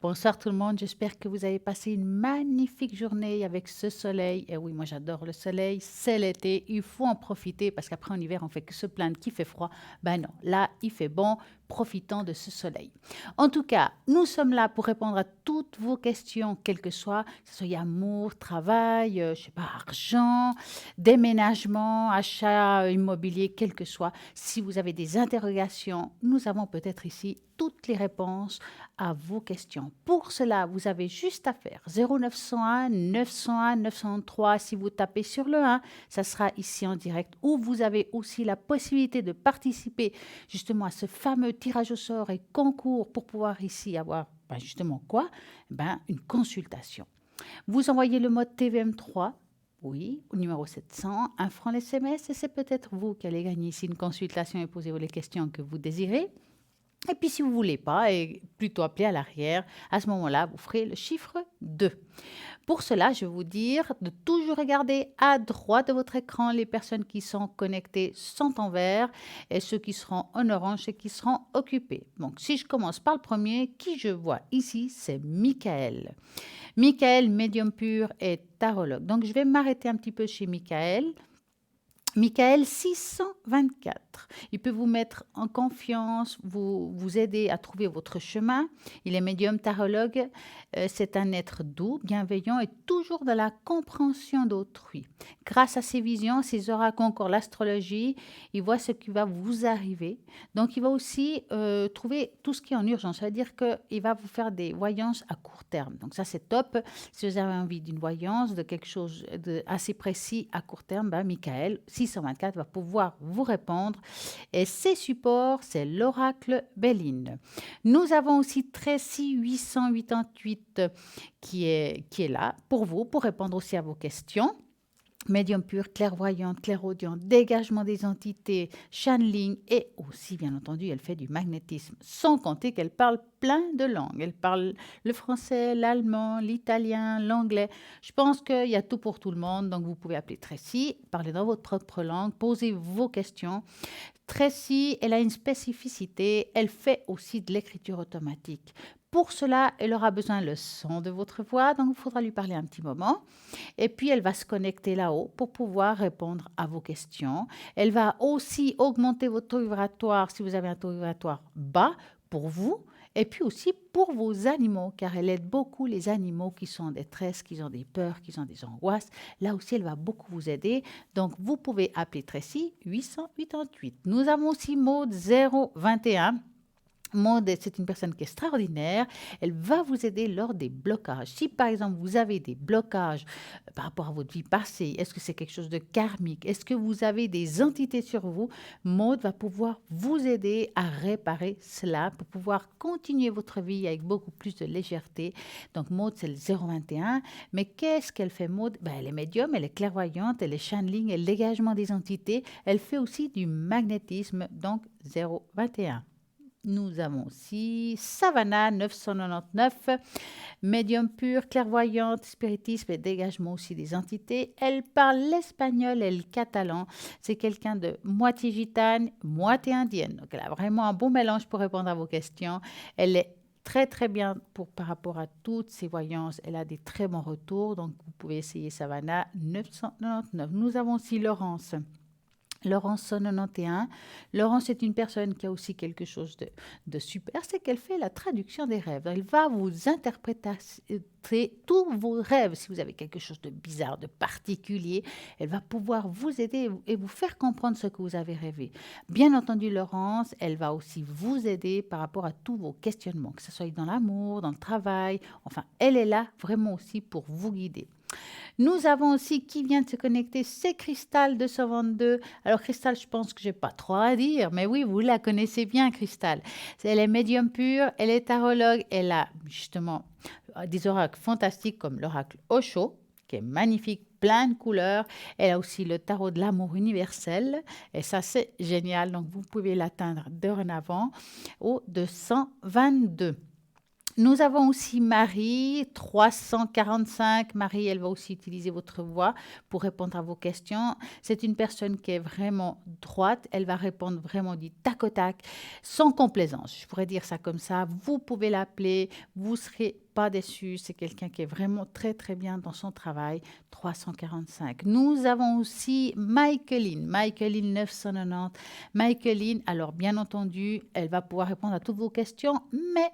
Bonsoir tout le monde, j'espère que vous avez passé une magnifique journée avec ce soleil. Et oui, moi j'adore le soleil, c'est l'été, il faut en profiter parce qu'après en hiver on fait que se plaindre qu'il fait froid. Ben non, là il fait bon, profitons de ce soleil. En tout cas, nous sommes là pour répondre à toutes vos questions, quelles que ce soit amour, travail, je sais pas, argent, déménagement, achat immobilier, quel que soit. Si vous avez des interrogations, nous avons peut-être ici toutes les réponses à vos questions. Pour cela, vous avez juste à faire 0901 901 903. Si vous tapez sur le 1, ça sera ici en direct. Ou vous avez aussi la possibilité de participer justement à ce fameux tirage au sort et concours pour pouvoir ici avoir justement quoi? Une consultation. Vous envoyez le mode TVM3. Oui, au numéro 700, 1 franc l'SMS, et c'est peut-être vous qui allez gagner ici une consultation et poser les questions que vous désirez. Et puis, si vous ne voulez pas, et plutôt appeler à l'arrière, à ce moment-là, vous ferez le chiffre 2. Pour cela, je vais vous dire de toujours regarder à droite de votre écran. Les personnes qui sont connectées sont en vert et ceux qui seront en orange, et qui seront occupés. Donc, si je commence par le premier, qui je vois ici, c'est Michael. Michael, médium pur et tarologue. Donc, je vais m'arrêter un petit peu chez Michael. Michael 624. Il peut vous mettre en confiance, vous aider à trouver votre chemin. Il est médium tarologue. C'est un être doux, bienveillant et toujours dans la compréhension d'autrui. Grâce à ses visions, ses oracles, encore l'astrologie, il voit ce qui va vous arriver. Donc, il va aussi trouver tout ce qui est en urgence. C'est-à-dire qu'il va vous faire des voyances à court terme. Donc, ça, c'est top. Si vous avez envie d'une voyance, de quelque chose d'assez précis à court terme, Michael 624 va pouvoir vous répondre. Et ses supports, c'est l'oracle Béline. Nous avons aussi Tracy 888 qui est là pour vous, pour répondre aussi à vos questions. Médium pur, clairvoyante, clairaudient, dégagement des entités, channeling et aussi, bien entendu, elle fait du magnétisme. Sans compter qu'elle parle plein de langues. Elle parle le français, l'allemand, l'italien, l'anglais. Je pense qu'il y a tout pour tout le monde. Donc, vous pouvez appeler Tracy, parler dans votre propre langue, poser vos questions. Tracy, elle a une spécificité. Elle fait aussi de l'écriture automatique. Pour cela, elle aura besoin le son de votre voix, donc il faudra lui parler un petit moment. Et puis, elle va se connecter là-haut pour pouvoir répondre à vos questions. Elle va aussi augmenter votre taux vibratoire si vous avez un taux vibratoire bas pour vous. Et puis aussi pour vos animaux, car elle aide beaucoup les animaux qui sont en détresse, qui ont des peurs, qui ont des angoisses. Là aussi, elle va beaucoup vous aider. Donc, vous pouvez appeler Tracy 888. Nous avons aussi Maude 021. Maud, c'est une personne qui est extraordinaire. Elle va vous aider lors des blocages. Si, par exemple, vous avez des blocages par rapport à votre vie passée, est-ce que c'est quelque chose de karmique? Est-ce que vous avez des entités sur vous? Maud va pouvoir vous aider à réparer cela pour pouvoir continuer votre vie avec beaucoup plus de légèreté. Donc, Maud, c'est le 021. Mais qu'est-ce qu'elle fait, Maud? Elle est médium, elle est clairvoyante, elle est channeling, elle dégagement des entités. Elle fait aussi du magnétisme, donc 021. Nous avons aussi Savannah 999, médium pur, clairvoyante, spiritisme et dégagement aussi des entités. Elle parle l'espagnol et le catalan. C'est quelqu'un de moitié gitane, moitié indienne. Donc elle a vraiment un bon mélange pour répondre à vos questions. Elle est très très bien par rapport à toutes ses voyances. Elle a des très bons retours. Donc vous pouvez essayer Savannah 999. Nous avons aussi Laurence. Laurence 91. Laurence est une personne qui a aussi quelque chose de super, c'est qu'elle fait la traduction des rêves. Elle va vous interpréter tous vos rêves. Si vous avez quelque chose de bizarre, de particulier, elle va pouvoir vous aider et vous faire comprendre ce que vous avez rêvé. Bien entendu, Laurence, elle va aussi vous aider par rapport à tous vos questionnements, que ce soit dans l'amour, dans le travail. Enfin, elle est là vraiment aussi pour vous guider. Nous avons aussi qui vient de se connecter, c'est Cristal 222. Alors Cristal, je pense que j'ai pas trop à dire, mais oui, vous la connaissez bien, Cristal. Elle est médium pure, elle est tarologue, elle a justement des oracles fantastiques comme l'oracle Osho, qui est magnifique, plein de couleurs. Elle a aussi le tarot de l'amour universel, et ça c'est génial. Donc vous pouvez l'atteindre dorénavant au 222. Nous avons aussi Marie, 345. Marie, elle va aussi utiliser votre voix pour répondre à vos questions. C'est une personne qui est vraiment droite. Elle va répondre vraiment du tac au tac, sans complaisance. Je pourrais dire ça comme ça. Vous pouvez l'appeler, vous ne serez pas déçus. C'est quelqu'un qui est vraiment très, très bien dans son travail. 345. Nous avons aussi Michaeline. Michaeline 990. Michaeline, alors bien entendu, elle va pouvoir répondre à toutes vos questions, mais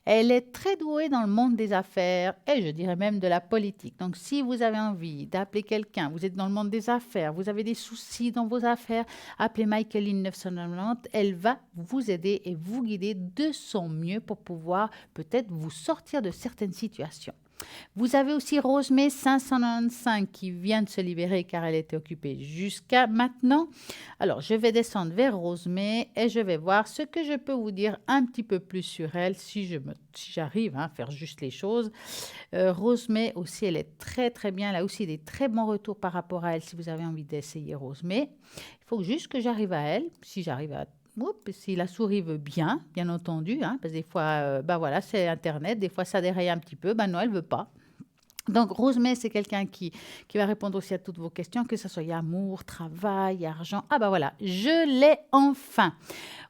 elle est très douée dans le monde des affaires et je dirais même de la politique. Donc, si vous avez envie d'appeler quelqu'un, vous êtes dans le monde des affaires, vous avez des soucis dans vos affaires, appelez Michaeline 990. Elle va vous aider et vous guider de son mieux pour pouvoir peut-être vous sortir de certaines situations. Vous avez aussi Rosemée 595 qui vient de se libérer car elle était occupée jusqu'à maintenant. Alors, je vais descendre vers Rosemée et je vais voir ce que je peux vous dire un petit peu plus sur elle si j'arrive à faire juste les choses. Rosemée aussi, elle est très très bien. Elle a aussi des très bons retours par rapport à elle si vous avez envie d'essayer Rosemée. Il faut juste que j'arrive à elle. Si j'arrive à si la souris veut bien, bien entendu, hein, parce que des fois, voilà, c'est Internet, des fois ça déraille un petit peu, non, elle veut pas. Donc, Rosemée, c'est quelqu'un qui va répondre aussi à toutes vos questions, que ce soit amour, travail, argent. Ah voilà, je l'ai enfin.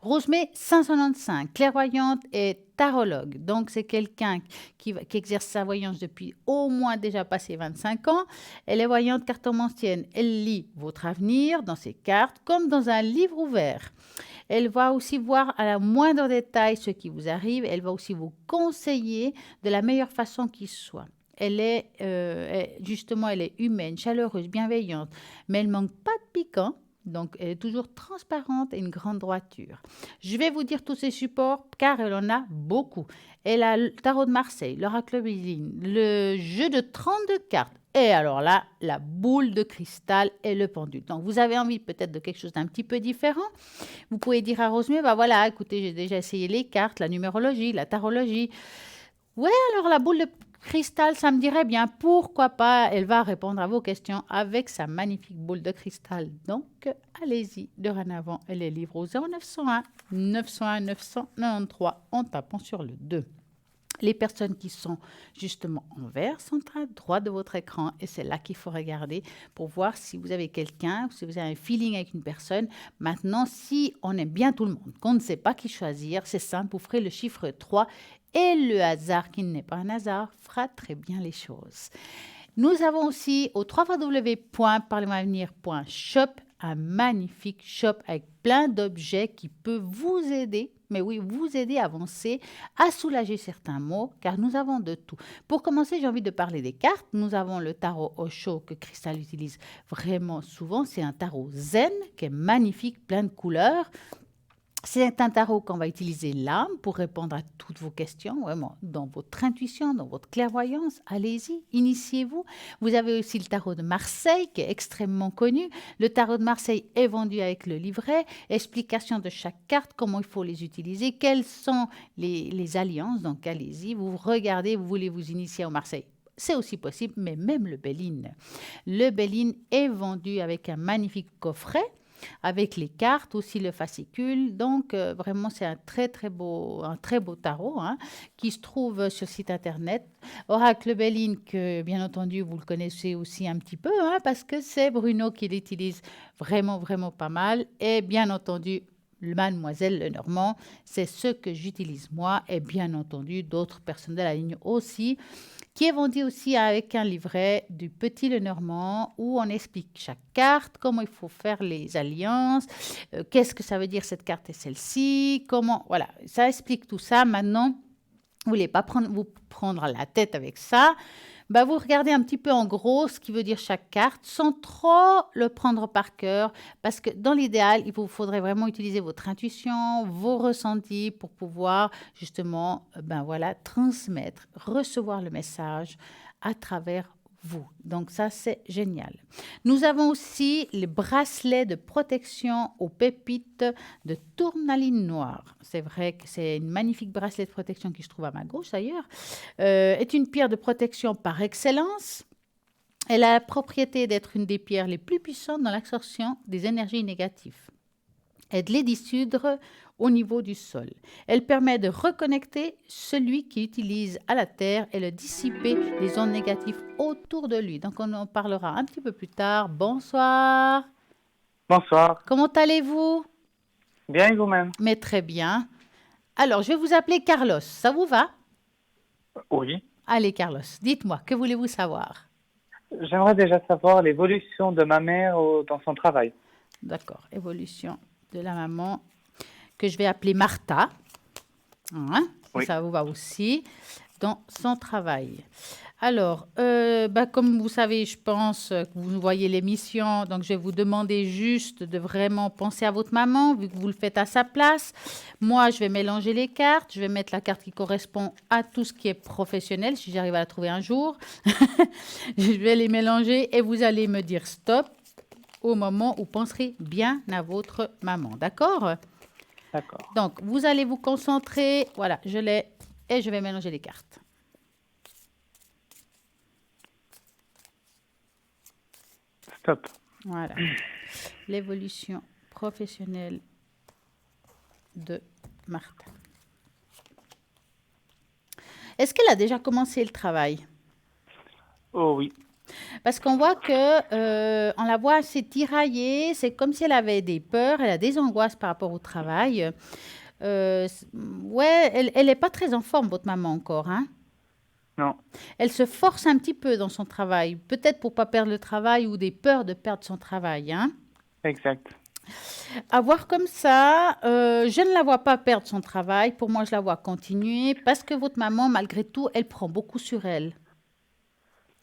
Rosemée 595, clairvoyante et tarologue. Donc, c'est quelqu'un qui exerce sa voyance depuis au moins déjà passé 25 ans. Elle est voyante cartomancienne. Elle lit votre avenir dans ses cartes comme dans un livre ouvert. Elle va aussi voir à la moindre détail ce qui vous arrive. Elle va aussi vous conseiller de la meilleure façon qui soit. Elle est humaine, chaleureuse, bienveillante, mais elle manque pas de piquant. Donc, elle est toujours transparente et une grande droiture. Je vais vous dire tous ses supports car elle en a beaucoup. Elle a le tarot de Marseille, l'oracle Béline, le jeu de 32 cartes. Et alors là, la boule de cristal et le pendule. Donc, vous avez envie peut-être de quelque chose d'un petit peu différent. Vous pouvez dire à Rosemée, voilà, écoutez, j'ai déjà essayé les cartes, la numérologie, la tarologie. Ouais, alors la boule de cristal, ça me dirait bien. Pourquoi pas? Elle va répondre à vos questions avec sa magnifique boule de cristal. Donc, allez-y, dorénavant, elle est livrée au 0901 901 993 en tapant sur le 2. Les personnes qui sont justement en vert sont à droite de votre écran et c'est là qu'il faut regarder pour voir si vous avez quelqu'un, si vous avez un feeling avec une personne. Maintenant, si on aime bien tout le monde, qu'on ne sait pas qui choisir, c'est simple, vous ferez le chiffre 3 et le hasard, qui n'est pas un hasard, fera très bien les choses. Nous avons aussi au www.parlez-moi-avenir.shop un magnifique shop avec plein d'objets qui peut vous aider, mais oui, vous aider à avancer, à soulager certains maux, car nous avons de tout. Pour commencer, j'ai envie de parler des cartes. Nous avons le tarot Osho que Cristal utilise vraiment souvent. C'est un tarot zen qui est magnifique, plein de couleurs. C'est un tarot qu'on va utiliser l'âme pour répondre à toutes vos questions, vraiment, dans votre intuition, dans votre clairvoyance. Allez-y, initiez-vous. Vous avez aussi le tarot de Marseille qui est extrêmement connu. Le tarot de Marseille est vendu avec le livret, explication de chaque carte, comment il faut les utiliser, quelles sont les alliances. Donc allez-y, vous regardez, vous voulez vous initier au Marseille. C'est aussi possible, mais même le Béline. Le Béline est vendu avec un magnifique coffret avec les cartes, aussi le fascicule. Donc, vraiment, c'est un très beau tarot qui se trouve sur le site internet. Oracle Béline, que bien entendu, vous le connaissez aussi un petit peu, parce que c'est Bruno qui l'utilise vraiment pas mal. Et bien entendu, Mademoiselle Lenormand, c'est ce que j'utilise moi et bien entendu d'autres personnes de la ligne aussi, qui est vendu aussi avec un livret du Petit Lenormand où on explique chaque carte, comment il faut faire les alliances, qu'est-ce que ça veut dire cette carte et celle-ci, comment, voilà, ça explique tout ça. Maintenant, vous ne voulez pas vous prendre la tête avec ça, vous regardez un petit peu en gros ce qui veut dire chaque carte sans trop le prendre par cœur parce que dans l'idéal, il vous faudrait vraiment utiliser votre intuition, vos ressentis pour pouvoir justement transmettre, recevoir le message à travers vous. Donc ça, c'est génial. Nous avons aussi les bracelets de protection aux pépites de tourmaline noire. C'est vrai que c'est une magnifique bracelet de protection qui se trouve à ma gauche d'ailleurs. Est une pierre de protection par excellence. Elle a la propriété d'être une des pierres les plus puissantes dans l'absorption des énergies négatives. et de les dissoudre au niveau du sol. Elle permet de reconnecter celui qui utilise à la terre et de dissiper les ondes négatives autour de lui. Donc, on en parlera un petit peu plus tard. Bonsoir. Bonsoir. Comment allez-vous? Bien et vous-même? Mais très bien. Alors, je vais vous appeler Carlos. Ça vous va? Oui. Allez, Carlos, dites-moi, que voulez-vous savoir? J'aimerais déjà savoir l'évolution de ma mère dans son travail. D'accord, évolution de la maman, que je vais appeler Martha. Hein, Oui. ça vous va aussi, dans son travail. Alors, comme vous savez, je pense que vous voyez l'émission, donc je vais vous demander juste de vraiment penser à votre maman, vu que vous le faites à sa place. Moi, je vais mélanger les cartes, je vais mettre la carte qui correspond à tout ce qui est professionnel, si j'arrive à la trouver un jour. Je vais les mélanger et vous allez me dire stop au moment où vous penserez bien à votre maman, d'accord? D'accord. Donc, vous allez vous concentrer, voilà, je l'ai, et je vais mélanger les cartes. Stop. Voilà. L'évolution professionnelle de Martha. Est-ce qu'elle a déjà commencé le travail? Oh oui. Parce qu'on voit que on la voit assez tiraillée, c'est comme si elle avait des peurs, elle a des angoisses par rapport au travail. Ouais, elle n'est pas très en forme, votre maman, encore, hein? Non. Elle se force un petit peu dans son travail, peut-être pour pas perdre le travail ou des peurs de perdre son travail, hein? Exact. À voir comme ça, je ne la vois pas perdre son travail. Pour moi, je la vois continuer parce que votre maman, malgré tout, elle prend beaucoup sur elle.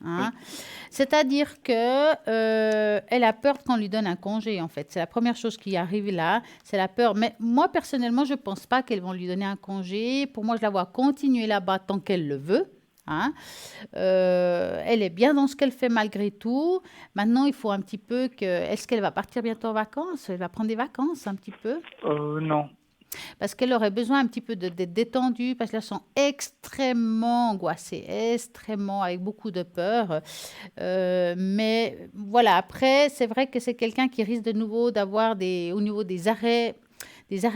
Hein? Oui. C'est-à-dire que elle a peur qu'on lui donne un congé, en fait. C'est la première chose qui arrive là, c'est la peur. Mais moi, personnellement, je ne pense pas qu'elles vont lui donner un congé. Pour moi, je la vois continuer là-bas tant qu'elle le veut. Hein? Elle est bien dans ce qu'elle fait malgré tout. Maintenant, il faut un petit peu que... Est-ce qu'elle va partir bientôt en vacances? Elle va prendre des vacances un petit peu? Non. Parce qu'elle aurait besoin un petit peu d'être détendue, parce qu'elles sont extrêmement angoissées, extrêmement, avec beaucoup de peur. Mais voilà, après, c'est vrai que c'est quelqu'un qui risque de nouveau d'avoir au niveau des arrêts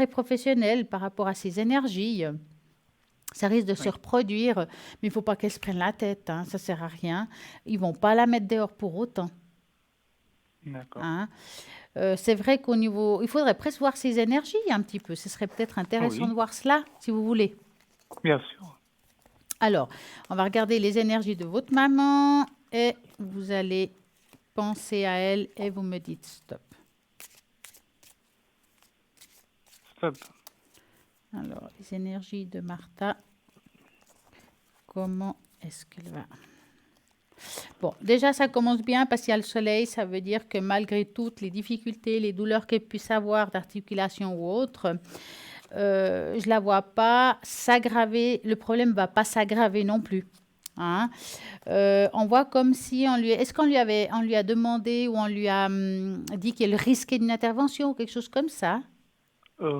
professionnels par rapport à ses énergies. Ça risque de se Oui. reproduire, mais il ne faut pas qu'elle se prenne la tête, hein, ça ne sert à rien. Ils ne vont pas la mettre dehors pour autant. D'accord. Hein. C'est vrai qu'au niveau... Il faudrait presque voir ses énergies un petit peu. Ce serait peut-être intéressant de Oui. voir cela, si vous voulez. Bien sûr. Alors, on va regarder les énergies de votre maman et vous allez penser à elle et vous me dites stop. Stop. Alors, les énergies de Martha, comment est-ce qu'elle va? Bon, déjà, ça commence bien parce qu'il y a le soleil. Ça veut dire que malgré toutes les difficultés, les douleurs qu'elle puisse avoir d'articulation ou autre, je ne la vois pas s'aggraver. Le problème ne va pas s'aggraver non plus. Hein. On voit comme si on lui... Est-ce on lui a demandé ou on lui a dit qu'elle risquait une intervention ou quelque chose comme ça?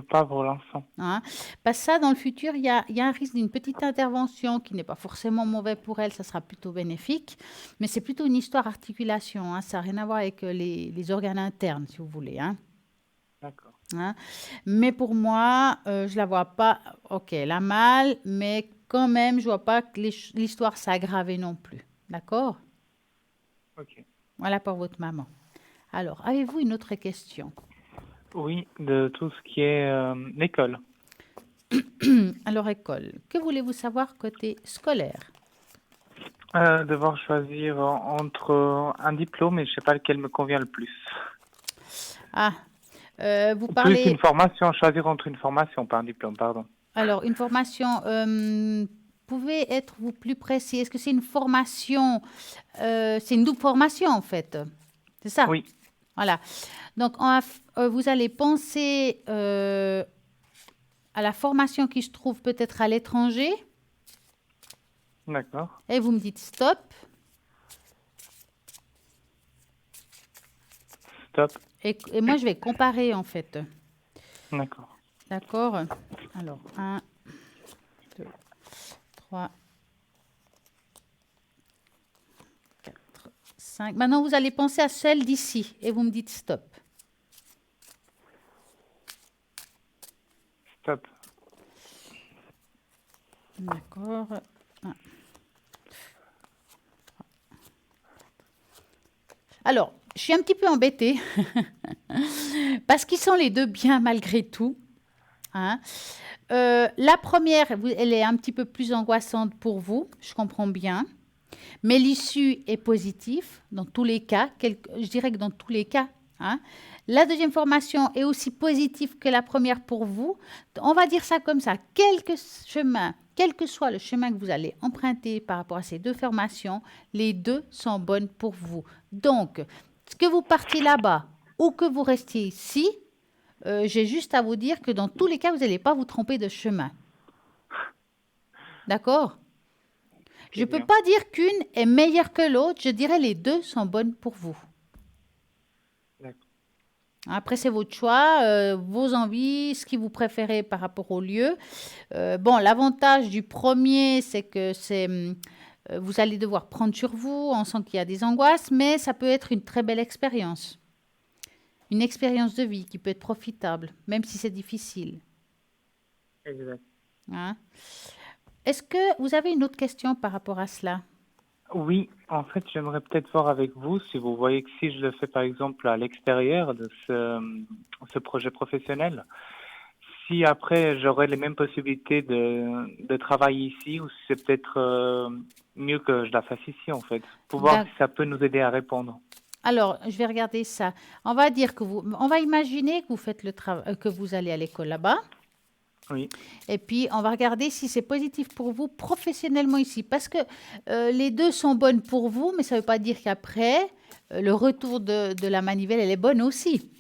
Pas pour l'instant. Hein. Parce que ça, dans le futur, il y a un risque d'une petite intervention qui n'est pas forcément mauvais pour elle, ça sera plutôt bénéfique, mais c'est plutôt une histoire articulation, hein. Ça n'a rien à voir avec les organes internes, si vous voulez. Hein. D'accord. Hein. Mais pour moi, je ne la vois pas, ok, elle a mal, mais quand même, je ne vois pas que l'histoire s'aggraver non plus. D'accord? Ok. Voilà pour votre maman. Alors, avez-vous une autre question? Oui, de tout ce qui est l'école. Alors, école, que voulez-vous savoir côté scolaire? Devoir choisir entre un diplôme et je sais pas lequel me convient le plus. Ah, vous Plus une parlez... formation, choisir entre une formation, pas un diplôme, pardon. Alors, une formation, pouvez être vous plus précis? Est-ce que c'est une formation, c'est une double formation en fait? C'est ça? Oui. Voilà. Donc, vous allez penser à la formation qui se trouve peut-être à l'étranger D'accord. et vous me dites stop. Stop. Et moi, je vais comparer en fait. D'accord. D'accord? Alors, 1, 2, 3, 4, 5. Maintenant, vous allez penser à celle d'ici et vous me dites stop. Stop. D'accord. Ah. Alors, je suis un petit peu embêtée parce qu'ils sont les deux bien malgré tout, hein. La première, elle est un petit peu plus angoissante pour vous, je comprends bien. Mais l'issue est positive dans tous les cas, je dirais que dans tous les cas, hein. La deuxième formation est aussi positive que la première pour vous. On va dire ça comme ça. Quel que soit le chemin que vous allez emprunter par rapport à ces deux formations, les deux sont bonnes pour vous. Donc, que vous partiez là-bas ou que vous restiez ici, j'ai juste à vous dire que dans tous les cas, vous n'allez pas vous tromper de chemin. D'accord? Je C'est ne peux bien. pas dire qu'une est meilleure que l'autre. Je dirais les deux sont bonnes pour vous. D'accord. Après, c'est votre choix, vos envies, ce que vous préférez par rapport au lieu. Bon, l'avantage du premier, c'est que vous allez devoir prendre sur vous. On sent qu'il y a des angoisses, mais ça peut être une très belle expérience. Une expérience de vie qui peut être profitable, même si c'est difficile, Exact. hein. Est-ce que vous avez une autre question par rapport à cela? Oui, en fait, j'aimerais peut-être voir avec vous si vous voyez que si je le fais par exemple à l'extérieur de ce projet professionnel, si après j'aurais les mêmes possibilités de travail ici ou si c'est peut-être mieux que je la fasse ici en fait, pour voir si D'ac- ça peut nous aider à répondre. Alors, je vais regarder ça. On va imaginer que vous faites le travail, que vous allez à l'école là-bas. Oui, Et puis, on va regarder si c'est positif pour vous professionnellement ici. Parce que les deux sont bonnes pour vous, mais ça ne veut pas dire qu'après, le retour de la manivelle, elle est bonne aussi,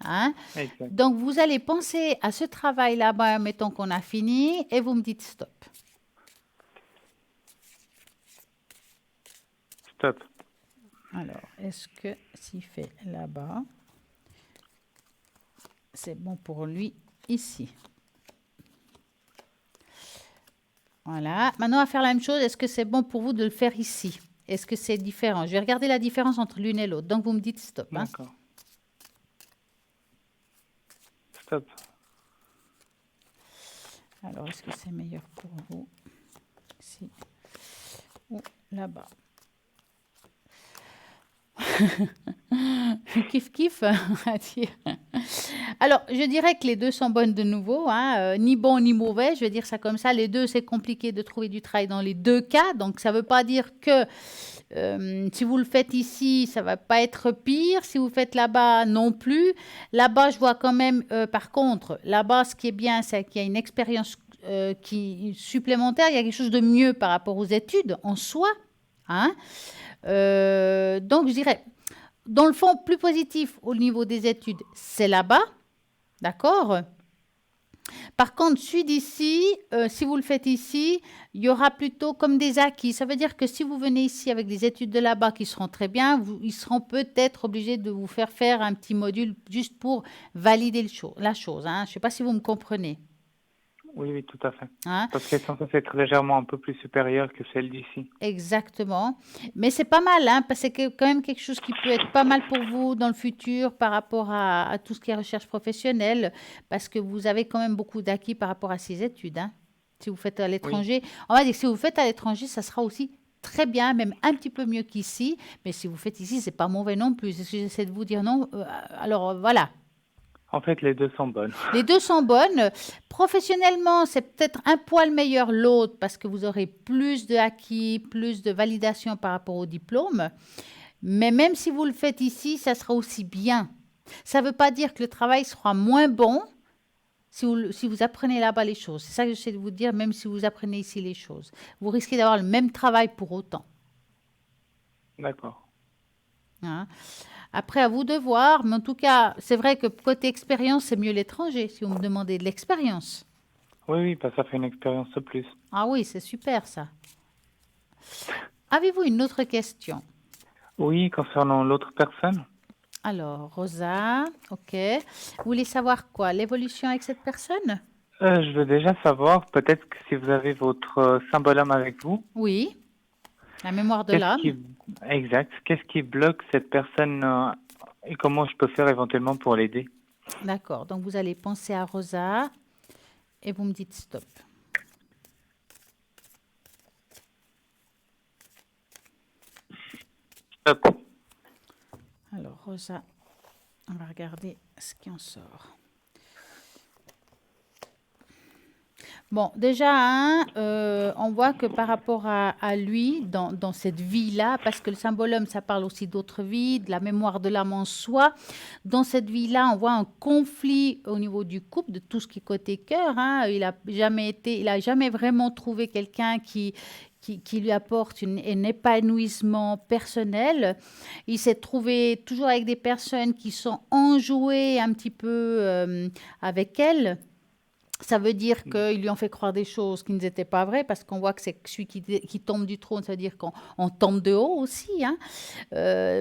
hein. exact. Donc, vous allez penser à ce travail là-bas, mettons qu'on a fini, et vous me dites stop. Stop. Alors, est-ce que s'il fait là-bas, c'est bon pour lui ici? Voilà. Maintenant, on va faire la même chose. Est-ce que c'est bon pour vous de le faire ici? Est-ce que c'est différent? Je vais regarder la différence entre l'une et l'autre. Donc, vous me dites stop, hein. D'accord. Stop. Alors, est-ce que c'est meilleur pour vous ici ou là-bas? Kiff kiff, on va dire. Alors, je dirais que les deux sont bonnes de nouveau, hein, ni bon ni mauvais, je vais dire ça comme ça. Les deux, c'est compliqué de trouver du travail dans les deux cas. Donc, ça ne veut pas dire que si vous le faites ici, ça ne va pas être pire. Si vous le faites là-bas, non plus. Là-bas, je vois quand même, par contre, là-bas, ce qui est bien, c'est qu'il y a une expérience supplémentaire. Il y a quelque chose de mieux par rapport aux études en soi, hein. Donc, je dirais, dans le fond, plus positif au niveau des études, c'est là-bas, d'accord? Par contre, celui d'ici, si vous le faites ici, il y aura plutôt comme des acquis. Ça veut dire que si vous venez ici avec des études de là-bas qui seront très bien, ils seront peut-être obligés de vous faire faire un petit module juste pour valider la chose, hein. Je ne sais pas si vous me comprenez, Oui, oui, tout à fait. hein. Parce qu'elles sont censées être légèrement un peu plus supérieures que celles d'ici. Exactement. Mais c'est pas mal, hein, parce que c'est quand même quelque chose qui peut être pas mal pour vous dans le futur par rapport à tout ce qui est recherche professionnelle, parce que vous avez quand même beaucoup d'acquis par rapport à ces études, hein. Si vous faites à Oui, l'étranger, on va dire que si vous faites à l'étranger, ça sera aussi très bien, même un petit peu mieux qu'ici. Mais si vous faites ici, c'est pas mauvais non plus. C'est ce que j'essaie de vous dire, non? Alors voilà. en fait, les deux sont bonnes. Les deux sont bonnes. Professionnellement, c'est peut-être un poil meilleur l'autre parce que vous aurez plus de acquis, plus de validation par rapport au diplôme. Mais même si vous le faites ici, ça sera aussi bien. Ça ne veut pas dire que le travail sera moins bon si vous apprenez là-bas les choses. C'est ça que j'essaie de vous dire, même si vous apprenez ici les choses. Vous risquez d'avoir le même travail pour autant, D'accord. hein. Après, à vous de voir, mais en tout cas, c'est vrai que côté expérience, c'est mieux l'étranger, si vous me demandez de l'expérience. Oui, oui, bah, ça fait une expérience de plus. Ah oui, c'est super ça. Avez-vous une autre question? Oui, concernant l'autre personne, Alors, Rosa, ok. Vous voulez savoir quoi? L'évolution avec cette personne? je veux déjà savoir, peut-être que si vous avez votre symbolome avec vous, Oui, la mémoire de qu'est-ce l'âme. qui, exact, qu'est-ce qui bloque cette personne et comment je peux faire éventuellement pour l'aider? D'accord, donc vous allez penser à Rosa et vous me dites stop. Stop. Alors, Rosa, on va regarder ce qui en sort. Bon, déjà, hein, on voit que par rapport à lui, dans cette vie-là, parce que le symbolum, ça parle aussi d'autres vies, de la mémoire de l'âme en soi, dans cette vie-là, on voit un conflit au niveau du couple, de tout ce qui est côté cœur. Hein. Il a jamais vraiment trouvé quelqu'un qui lui apporte un épanouissement personnel. Il s'est trouvé toujours avec des personnes qui sont enjouées un petit peu avec elle. Ça veut dire qu'ils lui ont fait croire des choses qui n'étaient pas vraies, parce qu'on voit que c'est celui qui tombe du trône, ça veut dire qu'on tombe de haut aussi. Hein.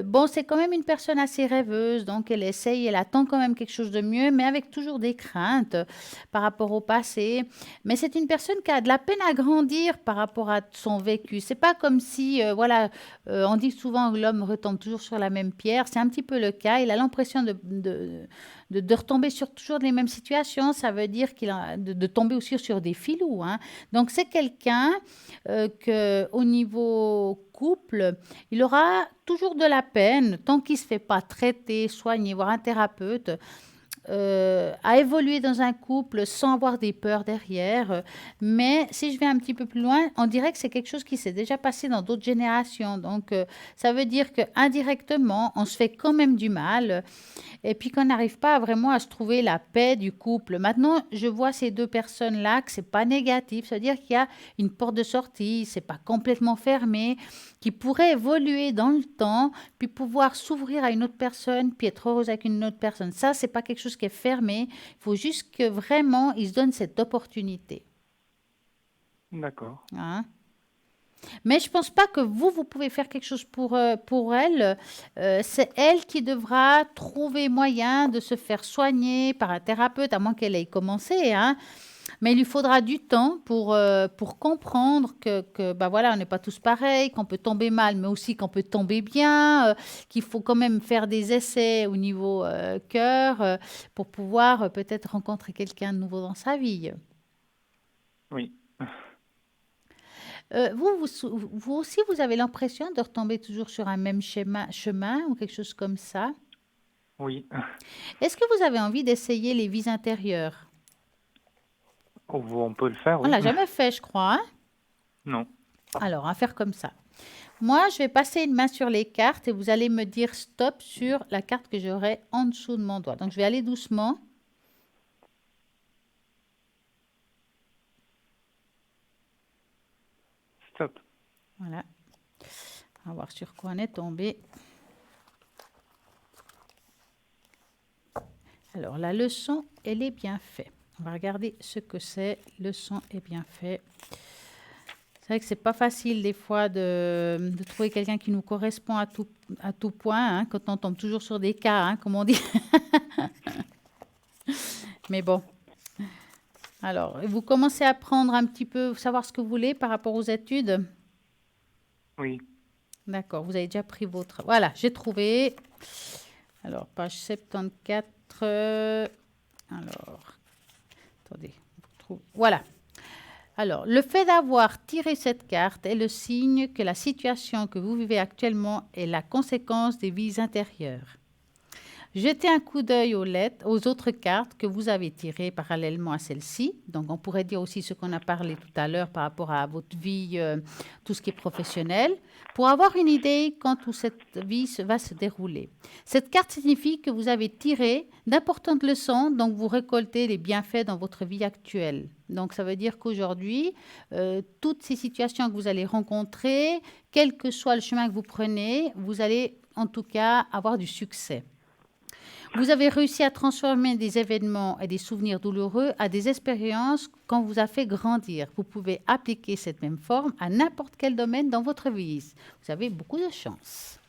Bon, c'est quand même une personne assez rêveuse, donc elle essaye, elle attend quand même quelque chose de mieux, mais avec toujours des craintes par rapport au passé. Mais c'est une personne qui a de la peine à grandir par rapport à son vécu. C'est pas comme si, voilà, on dit souvent que l'homme retombe toujours sur la même pierre. C'est un petit peu le cas. Il a l'impression de retomber sur toujours les mêmes situations. Ça veut dire qu'il a de tomber aussi sur des filous. Hein. Donc c'est quelqu'un que au niveau couple, il aura toujours de la peine tant qu'il ne se fait pas traiter, soigner, voir un thérapeute. À évoluer dans un couple sans avoir des peurs derrière. Mais si je vais un petit peu plus loin, on dirait que c'est quelque chose qui s'est déjà passé dans d'autres générations. Donc, ça veut dire qu'indirectement, on se fait quand même du mal et puis qu'on n'arrive pas vraiment à se trouver la paix du couple. Maintenant, je vois ces deux personnes-là que c'est pas négatif. C'est-à-dire qu'il y a une porte de sortie, c'est pas complètement fermé, qui pourrait évoluer dans le temps, puis pouvoir s'ouvrir à une autre personne, puis être heureuse avec une autre personne. Ça, c'est pas quelque chose qui est fermé. Il faut juste que vraiment, ils se donnent cette opportunité. D'accord. Hein. Mais je pense pas que vous pouvez faire quelque chose pour elle. C'est elle qui devra trouver moyen de se faire soigner par un thérapeute, à moins qu'elle ait commencé. Hein. Mais il lui faudra du temps pour comprendre que bah voilà, on n'est pas tous pareils, qu'on peut tomber mal, mais aussi qu'on peut tomber bien, qu'il faut quand même faire des essais au niveau cœur pour pouvoir peut-être rencontrer quelqu'un de nouveau dans sa vie. Oui. Vous aussi, vous avez l'impression de retomber toujours sur un même chemin ou quelque chose comme ça. Oui. Est-ce que vous avez envie d'essayer les vies intérieures? On peut le faire, On oui. l'a jamais fait, je crois. Hein. Non. Alors, on va faire comme ça. Moi, je vais passer une main sur les cartes et vous allez me dire stop sur la carte que j'aurai en dessous de mon doigt. Donc, je vais aller doucement. Stop. Voilà. On va voir sur quoi on est tombé. Alors, la leçon, elle est bien faite. On va regarder ce que c'est. Leçon est bien faite. C'est vrai que c'est pas facile des fois de trouver quelqu'un qui nous correspond à tout point, hein, quand on tombe toujours sur des cas, hein, comme on dit. Mais bon. Alors, vous commencez à prendre un petit peu, savoir ce que vous voulez par rapport aux études. Oui. D'accord, vous avez déjà pris votre... Voilà, j'ai trouvé. Alors, page 74. Alors, attendez. Voilà. Alors, le fait d'avoir tiré cette carte est le signe que la situation que vous vivez actuellement est la conséquence des vies intérieures. Jetez un coup d'œil aux autres cartes que vous avez tirées parallèlement à celle-ci. Donc, on pourrait dire aussi ce qu'on a parlé tout à l'heure par rapport à votre vie, tout ce qui est professionnel, pour avoir une idée quand toute cette vie va se dérouler. Cette carte signifie que vous avez tiré d'importantes leçons, donc vous récoltez les bienfaits dans votre vie actuelle. Donc, ça veut dire qu'aujourd'hui, toutes ces situations que vous allez rencontrer, quel que soit le chemin que vous prenez, vous allez en tout cas avoir du succès. Vous avez réussi à transformer des événements et des souvenirs douloureux à des expériences qu'on vous a fait grandir. Vous pouvez appliquer cette même forme à n'importe quel domaine dans votre vie. Vous avez beaucoup de chance.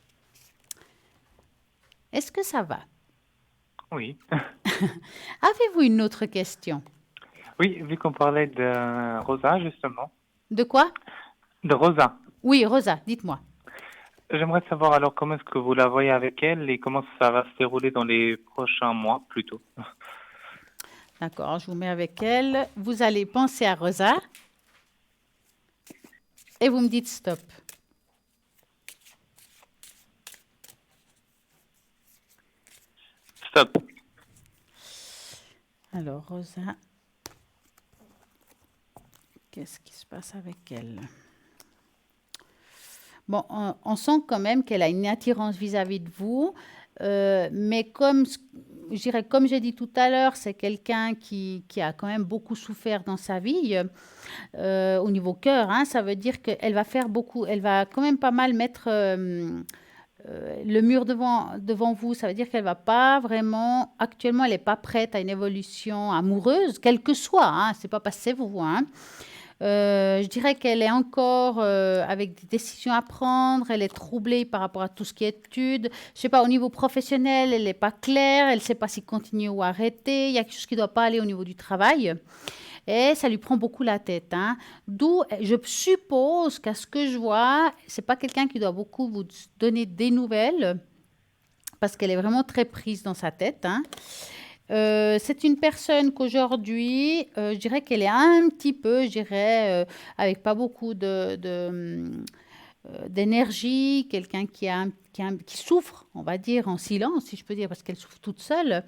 Est-ce que ça va? Oui. Avez-vous une autre question? Oui, vu qu'on parlait de Rosa, justement. De quoi? De Rosa. Oui, Rosa, dites-moi. J'aimerais savoir alors comment est-ce que vous la voyez avec elle et comment ça va se dérouler dans les prochains mois plutôt. D'accord, je vous mets avec elle. Vous allez penser à Rosa et vous me dites stop. Stop. Alors, Rosa, qu'est-ce qui se passe avec elle? Bon, on sent quand même qu'elle a une attirance vis-à-vis de vous, mais je dirais, comme j'ai dit tout à l'heure, c'est quelqu'un qui a quand même beaucoup souffert dans sa vie, au niveau cœur, hein, ça veut dire qu'elle va faire beaucoup, elle va quand même pas mal mettre le mur devant vous. Ça veut dire qu'elle va pas vraiment, actuellement, elle n'est pas prête à une évolution amoureuse, quelle que soit, hein, c'est pas parce que c'est vous, hein. Je dirais qu'elle est encore avec des décisions à prendre, elle est troublée par rapport à tout ce qui est études. Je sais pas, au niveau professionnel, elle n'est pas claire, elle ne sait pas si continuer ou arrêter. Il y a quelque chose qui ne doit pas aller au niveau du travail. Et ça lui prend beaucoup la tête, hein. D'où, je suppose qu'à ce que je vois, c'est pas quelqu'un qui doit beaucoup vous donner des nouvelles, parce qu'elle est vraiment très prise dans sa tête, hein. C'est une personne qu'aujourd'hui, je dirais qu'elle est un petit peu, je dirais, avec pas beaucoup d'énergie, quelqu'un qui souffre, on va dire, en silence, si je peux dire, parce qu'elle souffre toute seule.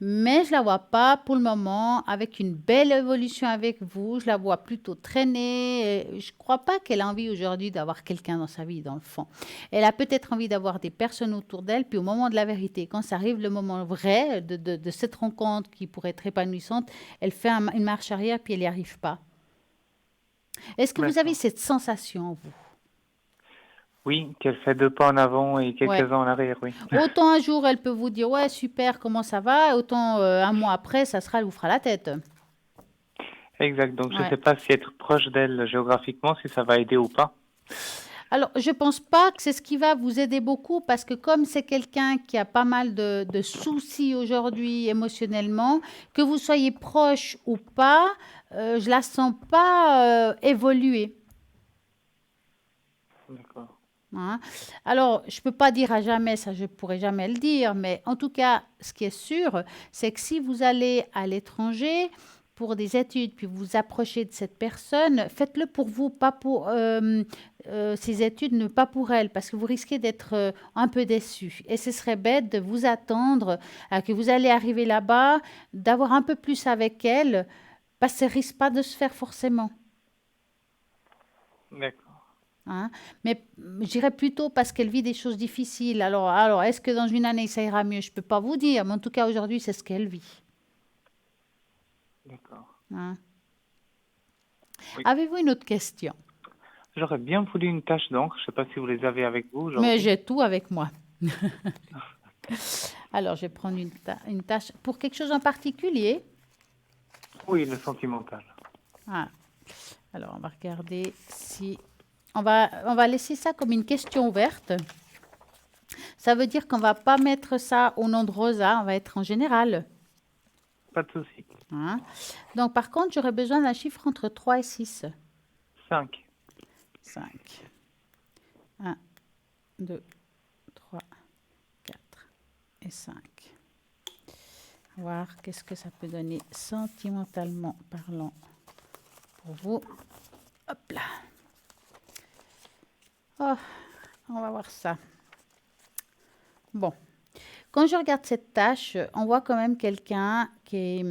Mais je la vois pas pour le moment avec une belle évolution avec vous. Je la vois plutôt traîner. Je crois pas qu'elle a envie aujourd'hui d'avoir quelqu'un dans sa vie, dans le fond. Elle a peut-être envie d'avoir des personnes autour d'elle. Puis au moment de la vérité, quand ça arrive le moment vrai de cette rencontre qui pourrait être épanouissante, elle fait une marche arrière puis elle n'y arrive pas. Est-ce que vous avez D'accord. cette sensation, vous? Oui, qu'elle fait 2 pas en avant et Ouais. quelques-uns en arrière, oui. Autant un jour, elle peut vous dire, ouais, super, comment ça va? Autant un mois après, elle vous fera la tête. Exact. Donc, je ne Ouais. sais pas si être proche d'elle géographiquement, si ça va aider ou pas. Alors, je pense pas que c'est ce qui va vous aider beaucoup parce que comme c'est quelqu'un qui a pas mal de soucis aujourd'hui émotionnellement, que vous soyez proche ou pas, je la sens pas évoluer, D'accord. hein. Alors, je peux pas dire à jamais, ça je pourrais jamais le dire, mais en tout cas, ce qui est sûr, c'est que si vous allez à l'étranger pour des études, puis vous vous approchez de cette personne, faites-le pour vous, pas pour ces études, ne pas pour elle, parce que vous risquez d'être un peu déçu. Et ce serait bête de vous attendre à que vous allez arriver là-bas, d'avoir un peu plus avec elle, parce que ça risque pas de se faire forcément, D'accord. hein. Mais je dirais plutôt parce qu'elle vit des choses difficiles. Alors est-ce que dans une année ça ira mieux? Je peux pas vous dire, mais en tout cas aujourd'hui c'est ce qu'elle vit, D'accord. hein. Oui. Avez-vous une autre question? J'aurais bien voulu une tache d'encre. Je ne sais pas si vous les avez avec vous Mais aujourd'hui. j'ai tout avec moi. Alors je vais prendre une tâche pour quelque chose en particulier. Oui, le sentimental. Ah, alors on va regarder si on va laisser ça comme une question ouverte. Ça veut dire qu'on va pas mettre ça au nom de Rosa, on va être en général, Pas de souci. hein. Donc par contre, j'aurais besoin d'un chiffre entre 3 et 6. 5. 5. 1, 2, 3, 4 et 5. Voir qu'est-ce que ça peut donner sentimentalement parlant pour vous. Hop là. Oh, on va voir ça. Bon. Quand je regarde cette tâche, on voit quand même quelqu'un qui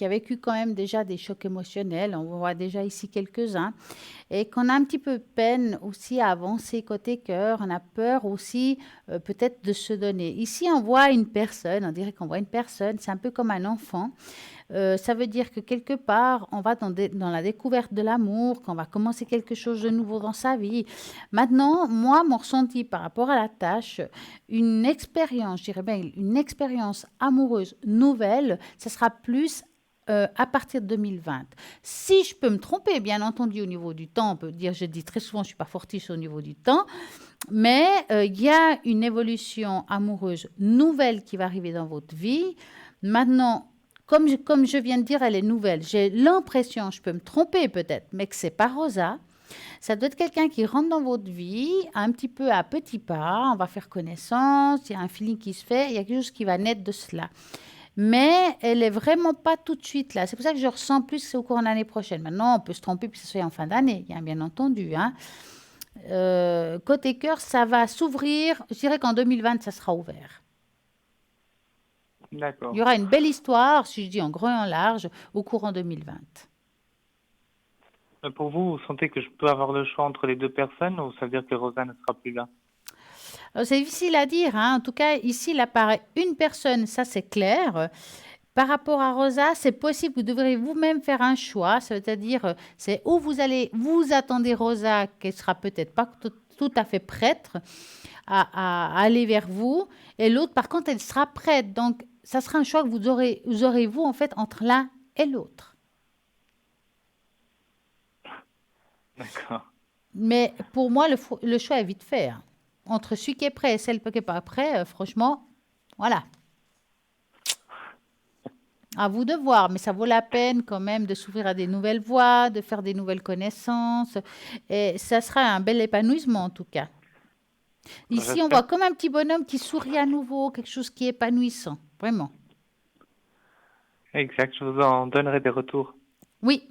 a vécu quand même déjà des chocs émotionnels. On voit déjà ici quelques-uns. Et qu'on a un petit peu peine aussi à avancer côté cœur. On a peur aussi peut-être de se donner. Ici, on voit une personne, on dirait qu'on voit une personne. C'est un peu comme un enfant. Ça veut dire que quelque part, on va dans la découverte de l'amour, qu'on va commencer quelque chose de nouveau dans sa vie. Maintenant, moi, mon ressenti par rapport à la tâche, une expérience, je dirais bien une expérience amoureuse nouvelle, ça sera plus à partir de 2020. Si je peux me tromper, bien entendu, au niveau du temps, on peut dire, je dis très souvent, je ne suis pas fortiche au niveau du temps, mais il y a une évolution amoureuse nouvelle qui va arriver dans votre vie. Maintenant, comme je viens de dire, elle est nouvelle. J'ai l'impression, je peux me tromper peut-être, mais que c'est pas Rosa. Ça doit être quelqu'un qui rentre dans votre vie un petit peu à petits pas. On va faire connaissance, il y a un feeling qui se fait, il y a quelque chose qui va naître de cela. Mais elle est vraiment pas tout de suite là. C'est pour ça que je ressens plus que c'est au cours de l'année prochaine. Maintenant, on peut se tromper puis que ce soit en fin d'année, bien entendu, hein. Côté cœur, ça va s'ouvrir. Je dirais qu'en 2020, ça sera ouvert. Il y D'accord. aura une belle histoire, si je dis en gros et en large, au courant 2020. Pour vous, vous sentez que je peux avoir le choix entre les deux personnes ou ça veut dire que Rosa ne sera plus là? Alors, c'est difficile à dire, hein. En tout cas, ici, il apparaît une personne, ça c'est clair. Par rapport à Rosa, c'est possible que vous devrez vous-même faire un choix, c'est-à-dire c'est où vous attendez Rosa, qu'elle sera peut-être pas tout à fait prête à aller vers vous, et l'autre, par contre, elle sera prête. Donc, ça sera un choix que vous aurez en fait entre l'un et l'autre. D'accord. Mais pour moi, le choix est vite fait, hein. Entre celui qui est prêt et celle qui n'est pas prêt, franchement, voilà. À vous de voir, mais ça vaut la peine quand même de s'ouvrir à des nouvelles voies, de faire des nouvelles connaissances. Et ça sera un bel épanouissement en tout cas. Ici, on voit J'espère. comme un petit bonhomme qui sourit à nouveau, quelque chose qui est épanouissant, vraiment. Exact, je vous en donnerai des retours. Oui.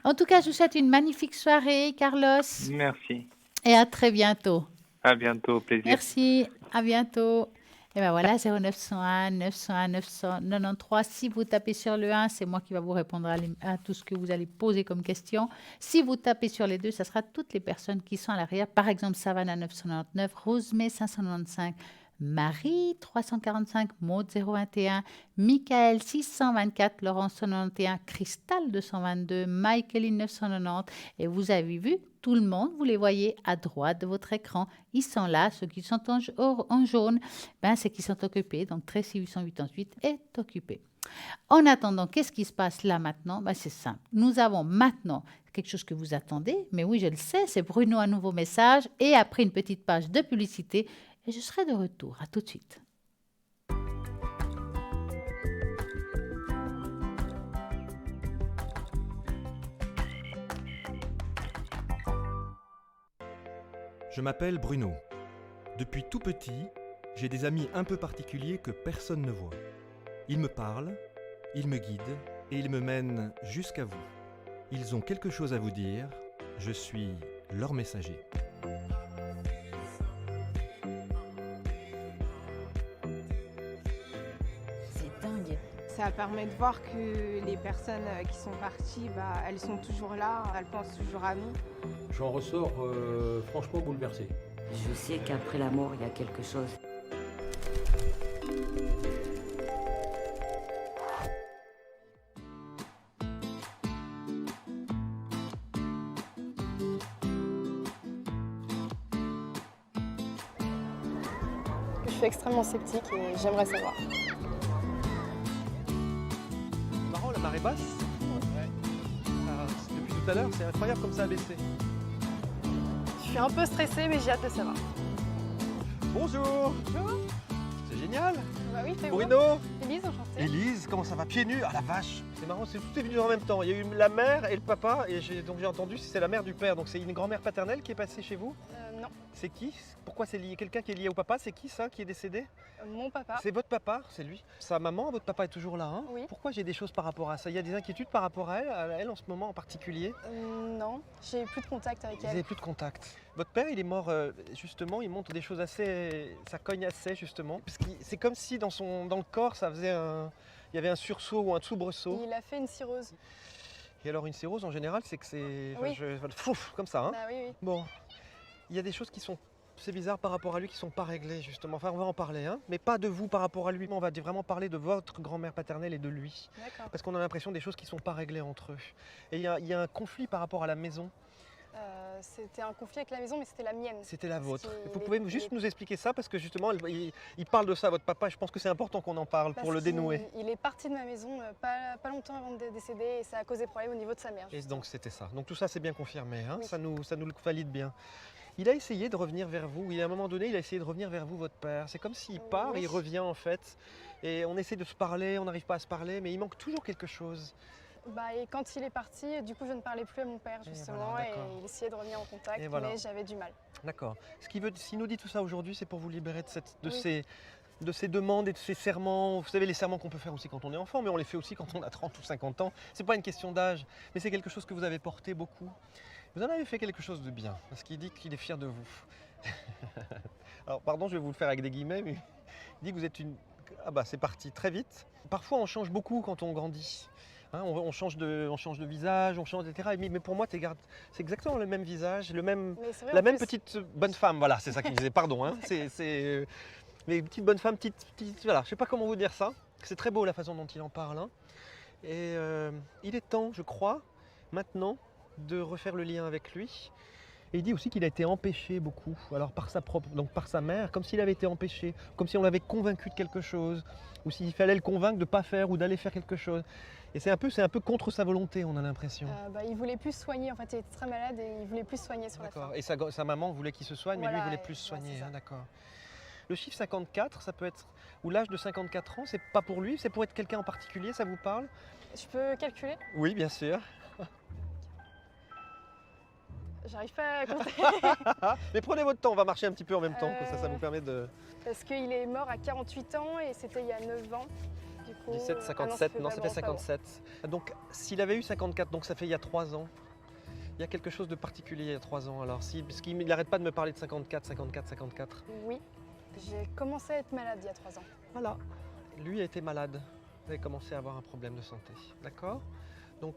En tout cas, je vous souhaite une magnifique soirée, Carlos, Merci. et à très bientôt. À bientôt, au plaisir. Merci, à bientôt. Et ben voilà, 0901 901 993. Si vous tapez sur le 1, c'est moi qui va vous répondre à tout ce que vous allez poser comme question. Si vous tapez sur les deux, ça sera toutes les personnes qui sont à l'arrière. Par exemple, Savannah 999, Rosemée 595, Marie 345, Maud 021, Michael 624, Laurence 191, Cristal 222, Michaeline 990. Et vous avez vu, tout le monde, vous les voyez à droite de votre écran. Ils sont là, ceux qui sont en jaune, ben, c'est qu'ils sont occupés. Donc, Tracy 888 est occupé. En attendant, qu'est-ce qui se passe là maintenant? Ben, c'est simple. Nous avons maintenant quelque chose que vous attendez, mais oui, je le sais, c'est Bruno, un nouveau message, et après une petite page de publicité, et je serai de retour. À tout de suite. Je m'appelle Bruno. Depuis tout petit, j'ai des amis un peu particuliers que personne ne voit. Ils me parlent, ils me guident et ils me mènent jusqu'à vous. Ils ont quelque chose à vous dire, je suis leur messager. C'est dingue. Ça permet de voir que les personnes qui sont parties, elles sont toujours là, elles pensent toujours à nous. J'en ressors franchement bouleversé. Je sais qu'après la mort, il y a quelque chose. Je suis extrêmement sceptique et j'aimerais savoir. Marrant, la marée basse. Ouais. Depuis tout à l'heure, c'est incroyable comme ça a baissé. Je suis un peu stressée, mais j'ai hâte de savoir. Bonjour. Bonjour. C'est génial. Bah oui, fais Bruno. Élise, enchantée. Élise, comment ça va? Pieds nus? Ah la vache. C'est marrant, tout est venu en même temps. Il y a eu la mère et le papa, et j'ai entendu si c'est la mère du père. Donc c'est une grand-mère paternelle qui est passée chez vous? Non, C'est qui? Pourquoi c'est lié? Quelqu'un qui est lié au papa? C'est qui ça qui est décédé? mon papa. C'est votre papa, c'est lui. Sa maman, votre papa est toujours là, hein? Oui. Pourquoi j'ai des choses par rapport à ça? Il y a des inquiétudes par rapport à elle en ce moment en particulier? Non, j'ai plus de contact avec Vous n'avez plus de contact. Votre père, il est mort, justement, il montre des choses assez... Ça cogne assez, justement. Parce que c'est comme si dans le corps, ça faisait il y avait un sursaut ou un soubresaut. Il a fait une cirrhose. Et alors, une cirrhose, en général, c'est que c'est... Oui. Fouf, comme ça, hein. Bah oui, oui. Bon, il y a des choses qui sont... C'est bizarre par rapport à lui qui sont pas réglées, justement. Enfin, on va en parler, hein. Mais pas de vous par rapport à lui. On va vraiment parler de votre grand-mère paternelle et de lui. D'accord. Parce qu'on a l'impression des choses qui sont pas réglées entre eux. Et il y a un conflit par rapport à la maison. C'était un conflit avec la maison, mais c'était la mienne. C'était la vôtre. Parce qu'il Vous est- pouvez juste nous expliquer ça parce que justement, il parle de ça, votre papa, et je pense que c'est important qu'on en parle Parce pour le qu'il- dénouer. Il est parti de ma maison pas longtemps avant de décéder et ça a causé problème au niveau de sa mère. Et justement. donc c'était ça. Donc tout ça c'est bien confirmé, hein. Oui. Ça nous le valide bien. Il a essayé de revenir vers vous, et à un moment donné, il a essayé de revenir vers vous, votre père. C'est comme s'il part, Oui. il revient en fait. Et on essaie de se parler, on n'arrive pas à se parler, mais il manque toujours quelque chose. Et quand il est parti, du coup, je ne parlais plus à mon père, justement, voilà, et d'accord. il essayait de revenir en contact, Et voilà. mais j'avais du mal. D'accord. S'il nous dit tout ça aujourd'hui, c'est pour vous libérer de Oui. de ses demandes et de ses serments. Vous savez, les serments qu'on peut faire aussi quand on est enfant, mais on les fait aussi quand on a 30 ou 50 ans. Ce n'est pas une question d'âge, mais c'est quelque chose que vous avez porté beaucoup. Vous en avez fait quelque chose de bien, parce qu'il dit qu'il est fier de vous. Alors, pardon, je vais vous le faire avec des guillemets, mais il dit que vous êtes une... Ah bah, c'est parti très vite. Parfois, on change beaucoup quand on grandit. Hein, on change de visage, on change, etc. Mais pour moi, c'est exactement le même visage, la même petite bonne femme. Voilà, c'est ça qu'il me disait, pardon. Hein, mais petite bonne femme, voilà, je ne sais pas comment vous dire ça. C'est très beau la façon dont il en parle. Hein. Et il est temps, je crois, maintenant, de refaire le lien avec lui. Et il dit aussi qu'il a été empêché beaucoup, alors par sa mère, comme s'il avait été empêché, comme si on l'avait convaincu de quelque chose, ou s'il fallait le convaincre de ne pas faire ou d'aller faire quelque chose. Et c'est un peu contre sa volonté, on a l'impression. Il voulait plus se soigner, en fait il était très malade et il voulait plus se soigner sur la fin. Et sa maman voulait qu'il se soigne, voilà, mais lui il voulait plus se soigner, hein, d'accord. Le chiffre 54, ça peut être, ou l'âge de 54 ans, c'est pas pour lui, c'est pour être quelqu'un en particulier, ça vous parle? Je peux calculer? Oui, bien sûr. J'arrive pas à compter. Mais prenez votre temps, on va marcher un petit peu en même temps, ça vous permet de... Parce qu'il est mort à 48 ans et c'était il y a 9 ans. Du coup, 17, 57, non, ça fait 57. Donc s'il avait eu 54, donc ça fait il y a 3 ans. Il y a quelque chose de particulier il y a 3 ans alors, parce qu'il n'arrête pas de me parler de 54. Oui, j'ai commencé à être malade il y a 3 ans. Voilà, lui a été malade, il avait commencé à avoir un problème de santé, d'accord? Donc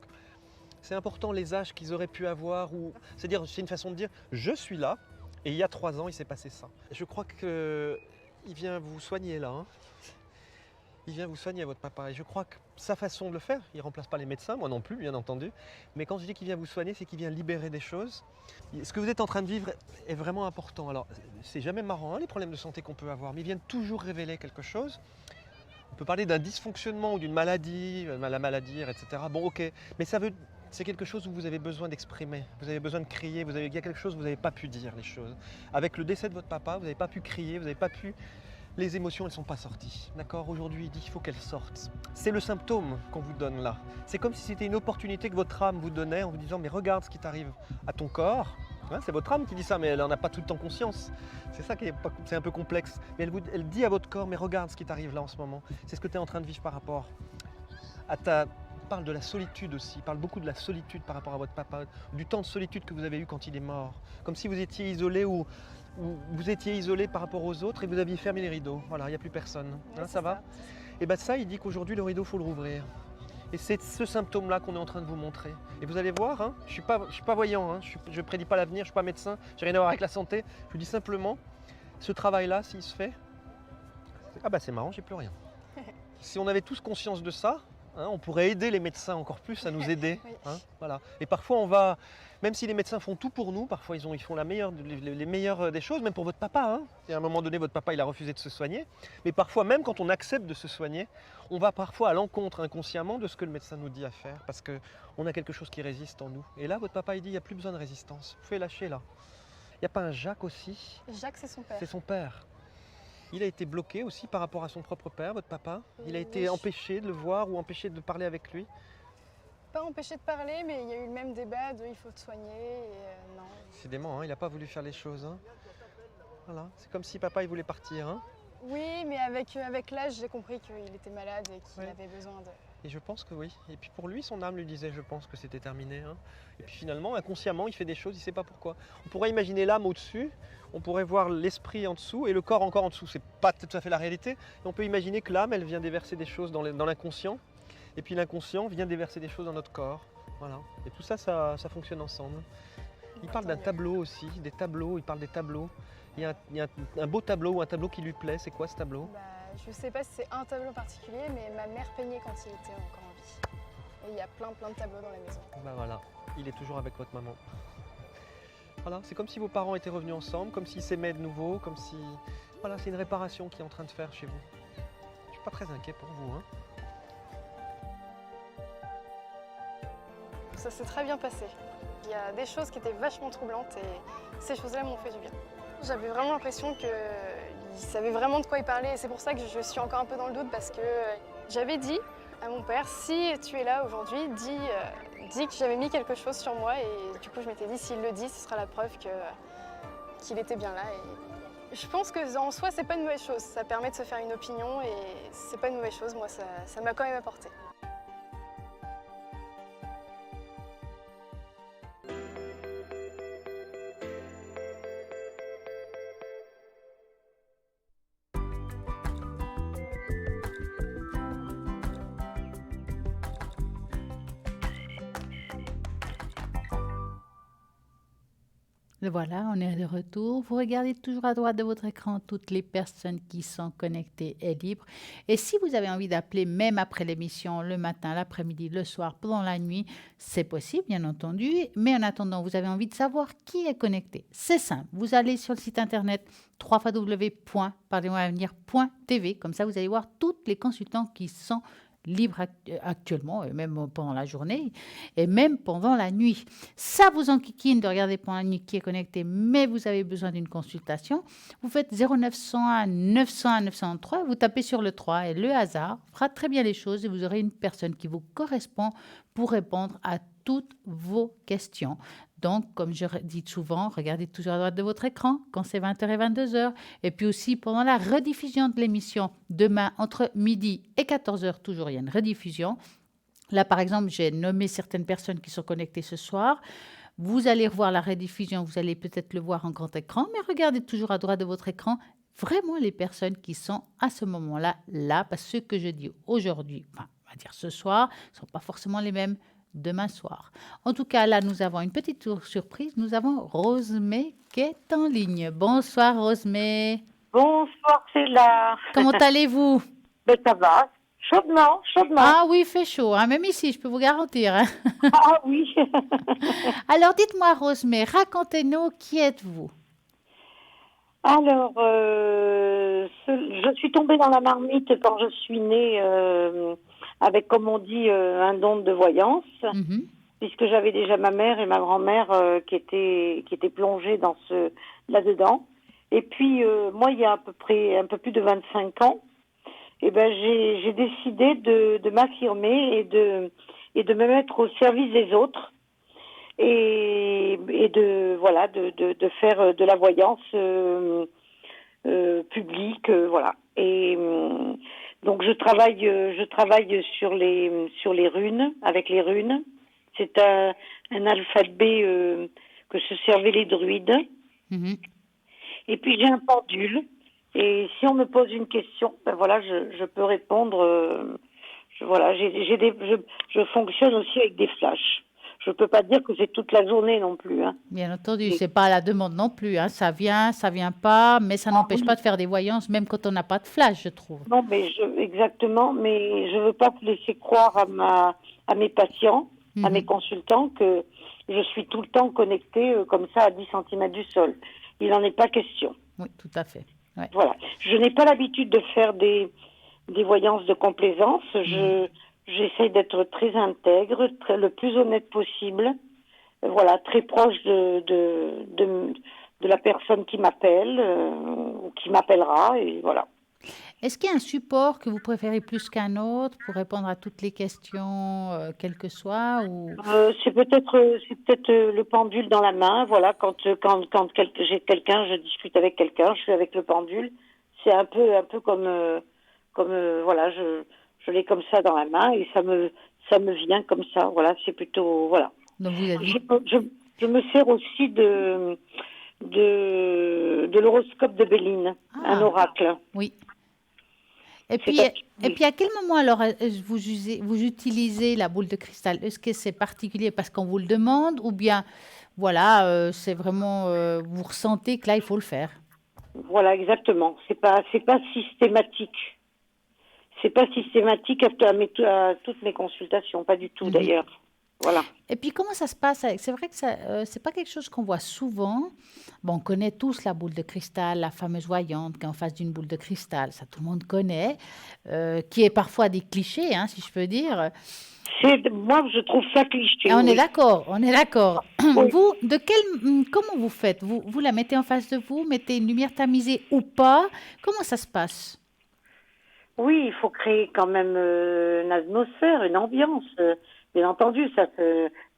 c'est important les âges qu'ils auraient pu avoir, c'est-à-dire c'est une façon de dire je suis là et il y a 3 ans il s'est passé ça. Je crois qu'il vient vous soigner là. Hein. Il vient vous soigner votre papa et je crois que sa façon de le faire, il ne remplace pas les médecins, moi non plus bien entendu, mais quand je dis qu'il vient vous soigner, c'est qu'il vient libérer des choses. Ce que vous êtes en train de vivre est vraiment important. Alors c'est jamais marrant hein, les problèmes de santé qu'on peut avoir, mais ils viennent toujours révéler quelque chose. On peut parler d'un dysfonctionnement ou d'une maladie, la maladie, etc. Bon ok, mais c'est quelque chose où vous avez besoin d'exprimer, vous avez besoin de crier, il y a quelque chose où vous n'avez pas pu dire les choses. Avec le décès de votre papa, vous n'avez pas pu crier, vous n'avez pas pu... Les émotions, elles ne sont pas sorties. D'accord? Aujourd'hui, il dit qu'il faut qu'elles sortent. C'est le symptôme qu'on vous donne là. C'est comme si c'était une opportunité que votre âme vous donnait en vous disant « mais regarde ce qui t'arrive à ton corps ». Hein, c'est votre âme qui dit ça, mais elle n'en a pas tout le temps conscience. C'est ça qui est un peu complexe. Mais elle dit à votre corps « mais regarde ce qui t'arrive là en ce moment ». C'est ce que tu es en train de vivre par rapport à ta... Il parle de la solitude aussi, il parle beaucoup de la solitude par rapport à votre papa, du temps de solitude que vous avez eu quand il est mort. Comme si vous étiez isolé ou vous étiez isolé par rapport aux autres et vous aviez fermé les rideaux. Voilà, il n'y a plus personne. Ouais, ça va? Et bien ça, il dit qu'aujourd'hui, le rideau, il faut le rouvrir. Et c'est ce symptôme-là qu'on est en train de vous montrer. Et vous allez voir, hein, je ne suis pas voyant, hein, je ne prédis pas l'avenir, je ne suis pas médecin, je n'ai rien à voir avec la santé. Je vous dis simplement, ce travail-là, s'il se fait, ah bah c'est marrant, j'ai plus rien. Si on avait tous conscience de ça, hein, on pourrait aider les médecins encore plus à nous aider. Oui. Hein, voilà. Et parfois, même si les médecins font tout pour nous, parfois ils font les meilleures des choses, même pour votre papa. Hein. Et à un moment donné, votre papa, il a refusé de se soigner. Mais parfois, même quand on accepte de se soigner, on va parfois à l'encontre inconsciemment de ce que le médecin nous dit à faire, parce qu'on a quelque chose qui résiste en nous. Et là, votre papa, il dit, il n'y a plus besoin de résistance. Vous pouvez lâcher là. Il n'y a pas un Jacques aussi? Jacques, c'est son père. C'est son père. Il a été bloqué aussi par rapport à son propre père, votre papa. Il a été empêché de le voir ou empêché de parler avec lui. Pas empêché de parler, mais il y a eu le même débat de il faut te soigner et non. Décidément, hein, il n'a pas voulu faire les choses. Hein. Voilà, c'est comme si papa il voulait partir. Hein. Oui, mais avec l'âge, j'ai compris qu'il était malade et qu'il avait besoin de... Et je pense que oui. Et puis pour lui, son âme lui disait, je pense que c'était terminé. Hein. Et puis finalement, inconsciemment, il fait des choses, il ne sait pas pourquoi. On pourrait imaginer l'âme au-dessus, on pourrait voir l'esprit en dessous et le corps encore en dessous. C'est pas tout à fait la réalité. Et on peut imaginer que l'âme, elle vient déverser des choses dans l'inconscient. Et puis l'inconscient vient déverser des choses dans notre corps. Voilà. Et tout ça, ça fonctionne ensemble. Il parle d'un tableau aussi, des tableaux, il parle des tableaux. Il y a un beau tableau ou un tableau qui lui plaît. C'est quoi ce tableau? Je ne sais pas si c'est un tableau particulier, mais ma mère peignait quand il était encore en vie. Et il y a plein de tableaux dans la maison. Ben voilà, il est toujours avec votre maman. Voilà, c'est comme si vos parents étaient revenus ensemble, comme s'ils s'aimaient de nouveau, comme si... Voilà, c'est une réparation qui est en train de faire chez vous. Je ne suis pas très inquiet pour vous. Hein. Ça s'est très bien passé. Il y a des choses qui étaient vachement troublantes et ces choses-là m'ont fait du bien. J'avais vraiment l'impression qu'il savait vraiment de quoi il parlait et c'est pour ça que je suis encore un peu dans le doute parce que j'avais dit à mon père, si tu es là aujourd'hui, dis que j'avais mis quelque chose sur moi et du coup je m'étais dit, s'il le dit, ce sera la preuve qu'il était bien là Je pense que en soi, c'est pas une mauvaise chose. Ça permet de se faire une opinion et c'est pas une mauvaise chose. Moi, ça m'a quand même apporté. Le voilà, on est de retour. Vous regardez toujours à droite de votre écran toutes les personnes qui sont connectées et libres. Et si vous avez envie d'appeler même après l'émission, le matin, l'après-midi, le soir, pendant la nuit, c'est possible, bien entendu. Mais en attendant, vous avez envie de savoir qui est connecté. C'est simple. Vous allez sur le site internet www.parlez-moi-avenir.tv. Comme ça, vous allez voir tous les consultants qui sont libres actuellement, et même pendant la journée, et même pendant la nuit. Ça vous enquiquine de regarder pendant la nuit qui est connecté, mais vous avez besoin d'une consultation. Vous faites 0901 901 903, vous tapez sur le 3 et le hasard fera très bien les choses et vous aurez une personne qui vous correspond pour répondre à toutes vos questions. Donc, comme je dis souvent, regardez toujours à droite de votre écran quand c'est 20h et 22h. Et puis aussi, pendant la rediffusion de l'émission, demain, entre midi et 14h, toujours, il y a une rediffusion. Là, par exemple, j'ai nommé certaines personnes qui sont connectées ce soir. Vous allez revoir la rediffusion, vous allez peut-être le voir en grand écran, mais regardez toujours à droite de votre écran vraiment les personnes qui sont à ce moment-là, là, parce que ce que je dis aujourd'hui, enfin, on va dire ce soir, ne sont pas forcément les mêmes demain soir. En tout cas, là, nous avons une petite surprise. Nous avons Rosemée qui est en ligne. Bonsoir, Rosemée. Bonsoir, c'est là. Comment allez-vous? Ben, ça va. Chaudement, chaudement. Ah oui, il fait chaud, hein, même ici, je peux vous garantir. Hein. Ah oui. Alors, dites-moi, Rosemée, racontez-nous qui êtes-vous? Alors, je suis tombée dans la marmite quand je suis née avec, comme on dit, un don de voyance, puisque j'avais déjà ma mère et ma grand-mère qui étaient plongées dans là-dedans. Et puis, moi, il y a à peu près un peu plus de 25 ans, eh ben, j'ai décidé de m'affirmer et de me mettre au service des autres et de faire de la voyance publique, voilà. Et donc je travaille sur les runes, avec les runes. C'est un alphabet que se servaient les druides. Et puis j'ai un pendule. Et si on me pose une question, ben voilà, je peux répondre. Je fonctionne aussi avec des flashs. Je peux pas dire que c'est toute la journée non plus. Hein. Bien entendu, c'est pas à la demande non plus. Hein. Ça vient pas, mais ça n'empêche pas de faire des voyances, même quand on n'a pas de flash, je trouve. Non, mais exactement, mais je veux pas laisser croire à mes patients, à mes consultants, que je suis tout le temps connectée comme ça à 10 cm du sol. Il n'en est pas question. Oui, tout à fait. Ouais. Voilà. Je n'ai pas l'habitude de faire des voyances de complaisance. J'essaye d'être très intègre, le plus honnête possible. Voilà, très proche de la personne qui m'appelle ou qui m'appellera, et voilà. Est-ce qu'il y a un support que vous préférez plus qu'un autre pour répondre à toutes les questions, quelles que soient ou... C'est peut-être le pendule dans la main. Voilà, quand j'ai quelqu'un, je discute avec quelqu'un, je suis avec le pendule. C'est un peu comme voilà, je l'ai comme ça dans la main et ça me vient comme ça. Voilà, c'est plutôt voilà. Donc vous avez... je me sers aussi de l'horoscope de Béline, un oracle. Oui. Et puis à quel moment alors vous utilisez la boule de cristal? Est-ce que c'est particulier parce qu'on vous le demande ou bien voilà, c'est vraiment vous ressentez que là il faut le faire? Voilà, exactement. C'est pas systématique. C'est pas systématique à toutes mes consultations, pas du tout d'ailleurs. Voilà. Et puis, comment ça se passe? C'est vrai que c'est pas quelque chose qu'on voit souvent. Bon, on connaît tous la boule de cristal, la fameuse voyante qui est en face d'une boule de cristal. Ça, tout le monde connaît. Qui est parfois des clichés, hein, si je peux dire. Moi, je trouve ça cliché. On est d'accord, on est d'accord. Oui. Vous, comment vous faites? Vous la mettez en face de vous, mettez une lumière tamisée ou pas? Comment ça se passe? Oui, il faut créer quand même une atmosphère, une ambiance. Bien entendu,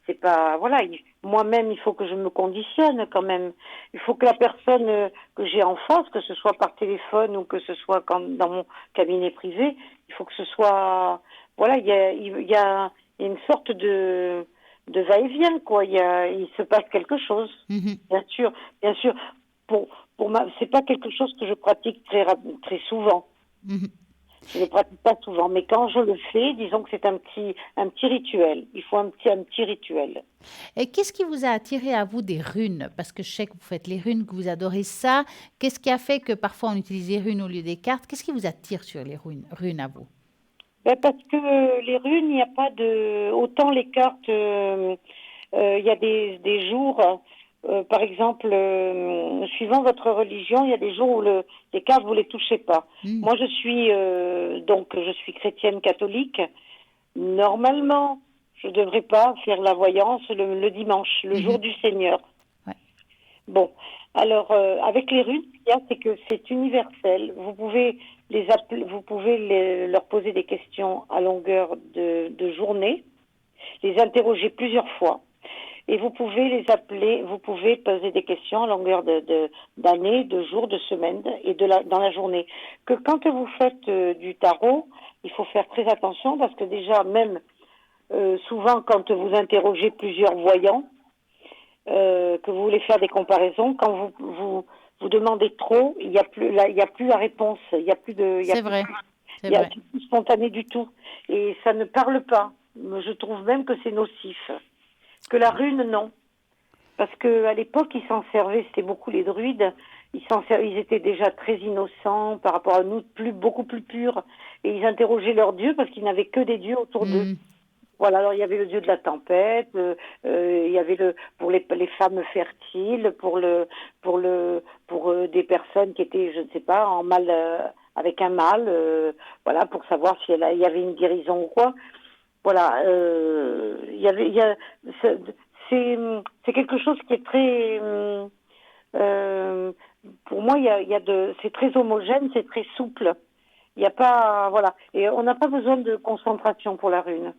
c'est c'est pas, voilà, moi-même, il faut que je me conditionne quand même. Il faut que la personne que j'ai en face, que ce soit par téléphone ou que ce soit dans mon cabinet privé, il faut que ce soit, voilà, il y a une sorte de va-et-vient, quoi. Il se passe quelque chose. Bien sûr, bien sûr. C'est pas quelque chose que je pratique très souvent. Je ne le pratique pas souvent, mais quand je le fais, disons que c'est un petit rituel. Il faut un petit rituel. Et qu'est-ce qui vous a attiré à vous des runes? Parce que je sais que vous faites les runes, que vous adorez ça. Qu'est-ce qui a fait que parfois on utilise les runes au lieu des cartes? Qu'est-ce qui vous attire sur les runes à vous? Parce que les runes, il n'y a pas de... Autant les cartes, il y a des jours, par exemple, suivant votre religion, il y a des jours où les cartes, vous les touchez pas. Moi, je suis chrétienne catholique. Normalement, je ne devrais pas faire la voyance le dimanche, le jour du Seigneur. Ouais. Bon, alors, avec les runes, ce qu'il y a, c'est que c'est universel. Vous pouvez leur poser des questions à longueur de journée, les interroger plusieurs fois. Et vous pouvez vous pouvez poser des questions à longueur d'années, de jours, de semaines et dans la journée. Que quand vous faites du tarot, il faut faire très attention parce que déjà, même souvent quand vous interrogez plusieurs voyants, que vous voulez faire des comparaisons, quand vous demandez trop, il y a plus la réponse, il y a plus de... C'est vrai. Il y a plus spontané du tout. Et ça ne parle pas. Je trouve même que c'est nocif. Que la rune, non. Parce qu'à l'époque, ils s'en servaient, c'était beaucoup les druides, ils étaient déjà très innocents par rapport à nous, beaucoup plus purs. Et ils interrogeaient leurs dieux parce qu'ils n'avaient que des dieux autour d'eux. Voilà, alors il y avait le dieu de la tempête, il y avait pour les femmes fertiles, pour des personnes qui étaient, je ne sais pas, en mal, avec un mal, voilà, pour savoir s'il y avait une guérison ou quoi. Voilà, c'est quelque chose qui est très, pour moi, c'est très homogène, c'est très souple. Il n'y a pas, voilà, et on n'a pas besoin de concentration pour la rune.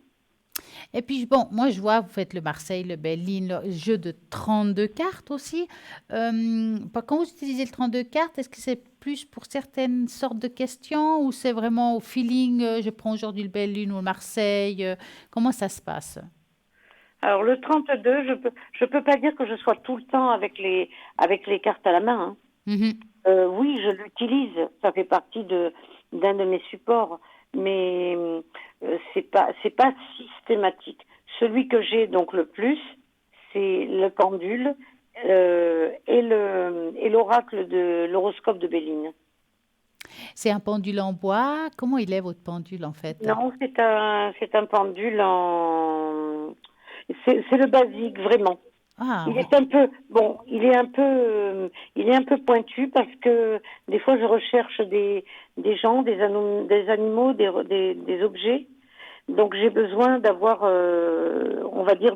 Et puis, bon, moi, je vois, vous faites le Marseille, le Belle-Île, le jeu de 32 cartes aussi. Quand vous utilisez le 32 cartes, est-ce que c'est plus pour certaines sortes de questions ou c'est vraiment au feeling, je prends aujourd'hui le Belle-Île ou le Marseille, comment ça se passe? Alors, le 32, je peux pas dire que je sois tout le temps avec les cartes à la main. Oui, je l'utilise, ça fait partie d'un de mes supports, mais c'est pas systématique. Celui que j'ai donc le plus, c'est le pendule et l'oracle de l'horoscope de Béline. C'est un pendule en bois. Comment il est votre pendule en fait? Non, c'est un pendule c'est le basique vraiment. Il est un peu il est un peu pointu parce que des fois je recherche des gens, des animaux, des objets. Donc j'ai besoin d'avoir, on va dire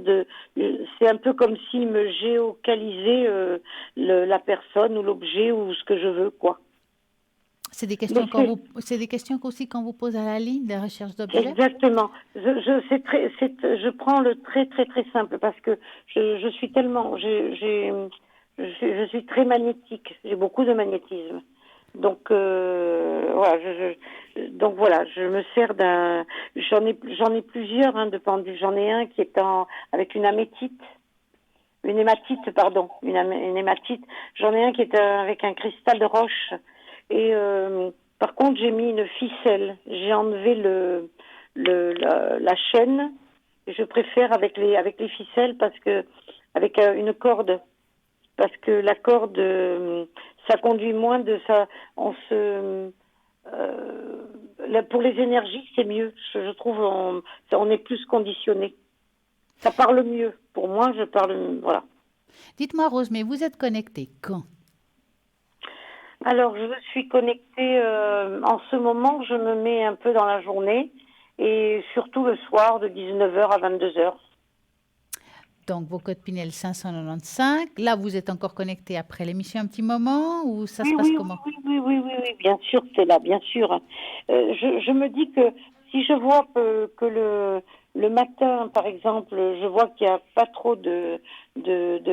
c'est un peu comme s'il me géocalisait la personne ou l'objet ou ce que je veux, quoi. C'est des questions aussi quand vous posez à la ligne, des recherches d'objets? Exactement. Je prends le très très très simple parce que je suis tellement, je suis très magnétique. J'ai beaucoup de magnétisme. Donc voilà, je me sers j'en ai plusieurs de pendules. J'en ai un qui est avec une hématite, pardon, une hématite. J'en ai un qui est avec un cristal de roche. Et par contre, j'ai mis une ficelle. J'ai enlevé la chaîne. Et je préfère avec les ficelles parce que avec une corde, parce que la corde, ça conduit moins de ça. Pour les énergies, c'est mieux. Je trouve on est plus conditionné. Ça parle mieux. Pour moi, je parle, voilà. Dites-moi, Rose, mais vous êtes connectée quand? Alors, je suis connectée, en ce moment, je me mets un peu dans la journée et surtout le soir de 19h à 22h. Donc, vos codes Pinel 595. Là, vous êtes encore connecté après l'émission un petit moment ou ça se passe comment? Oui, bien sûr, c'est là, bien sûr. Je me dis que si je vois que le matin, par exemple, je vois qu'il n'y a pas trop de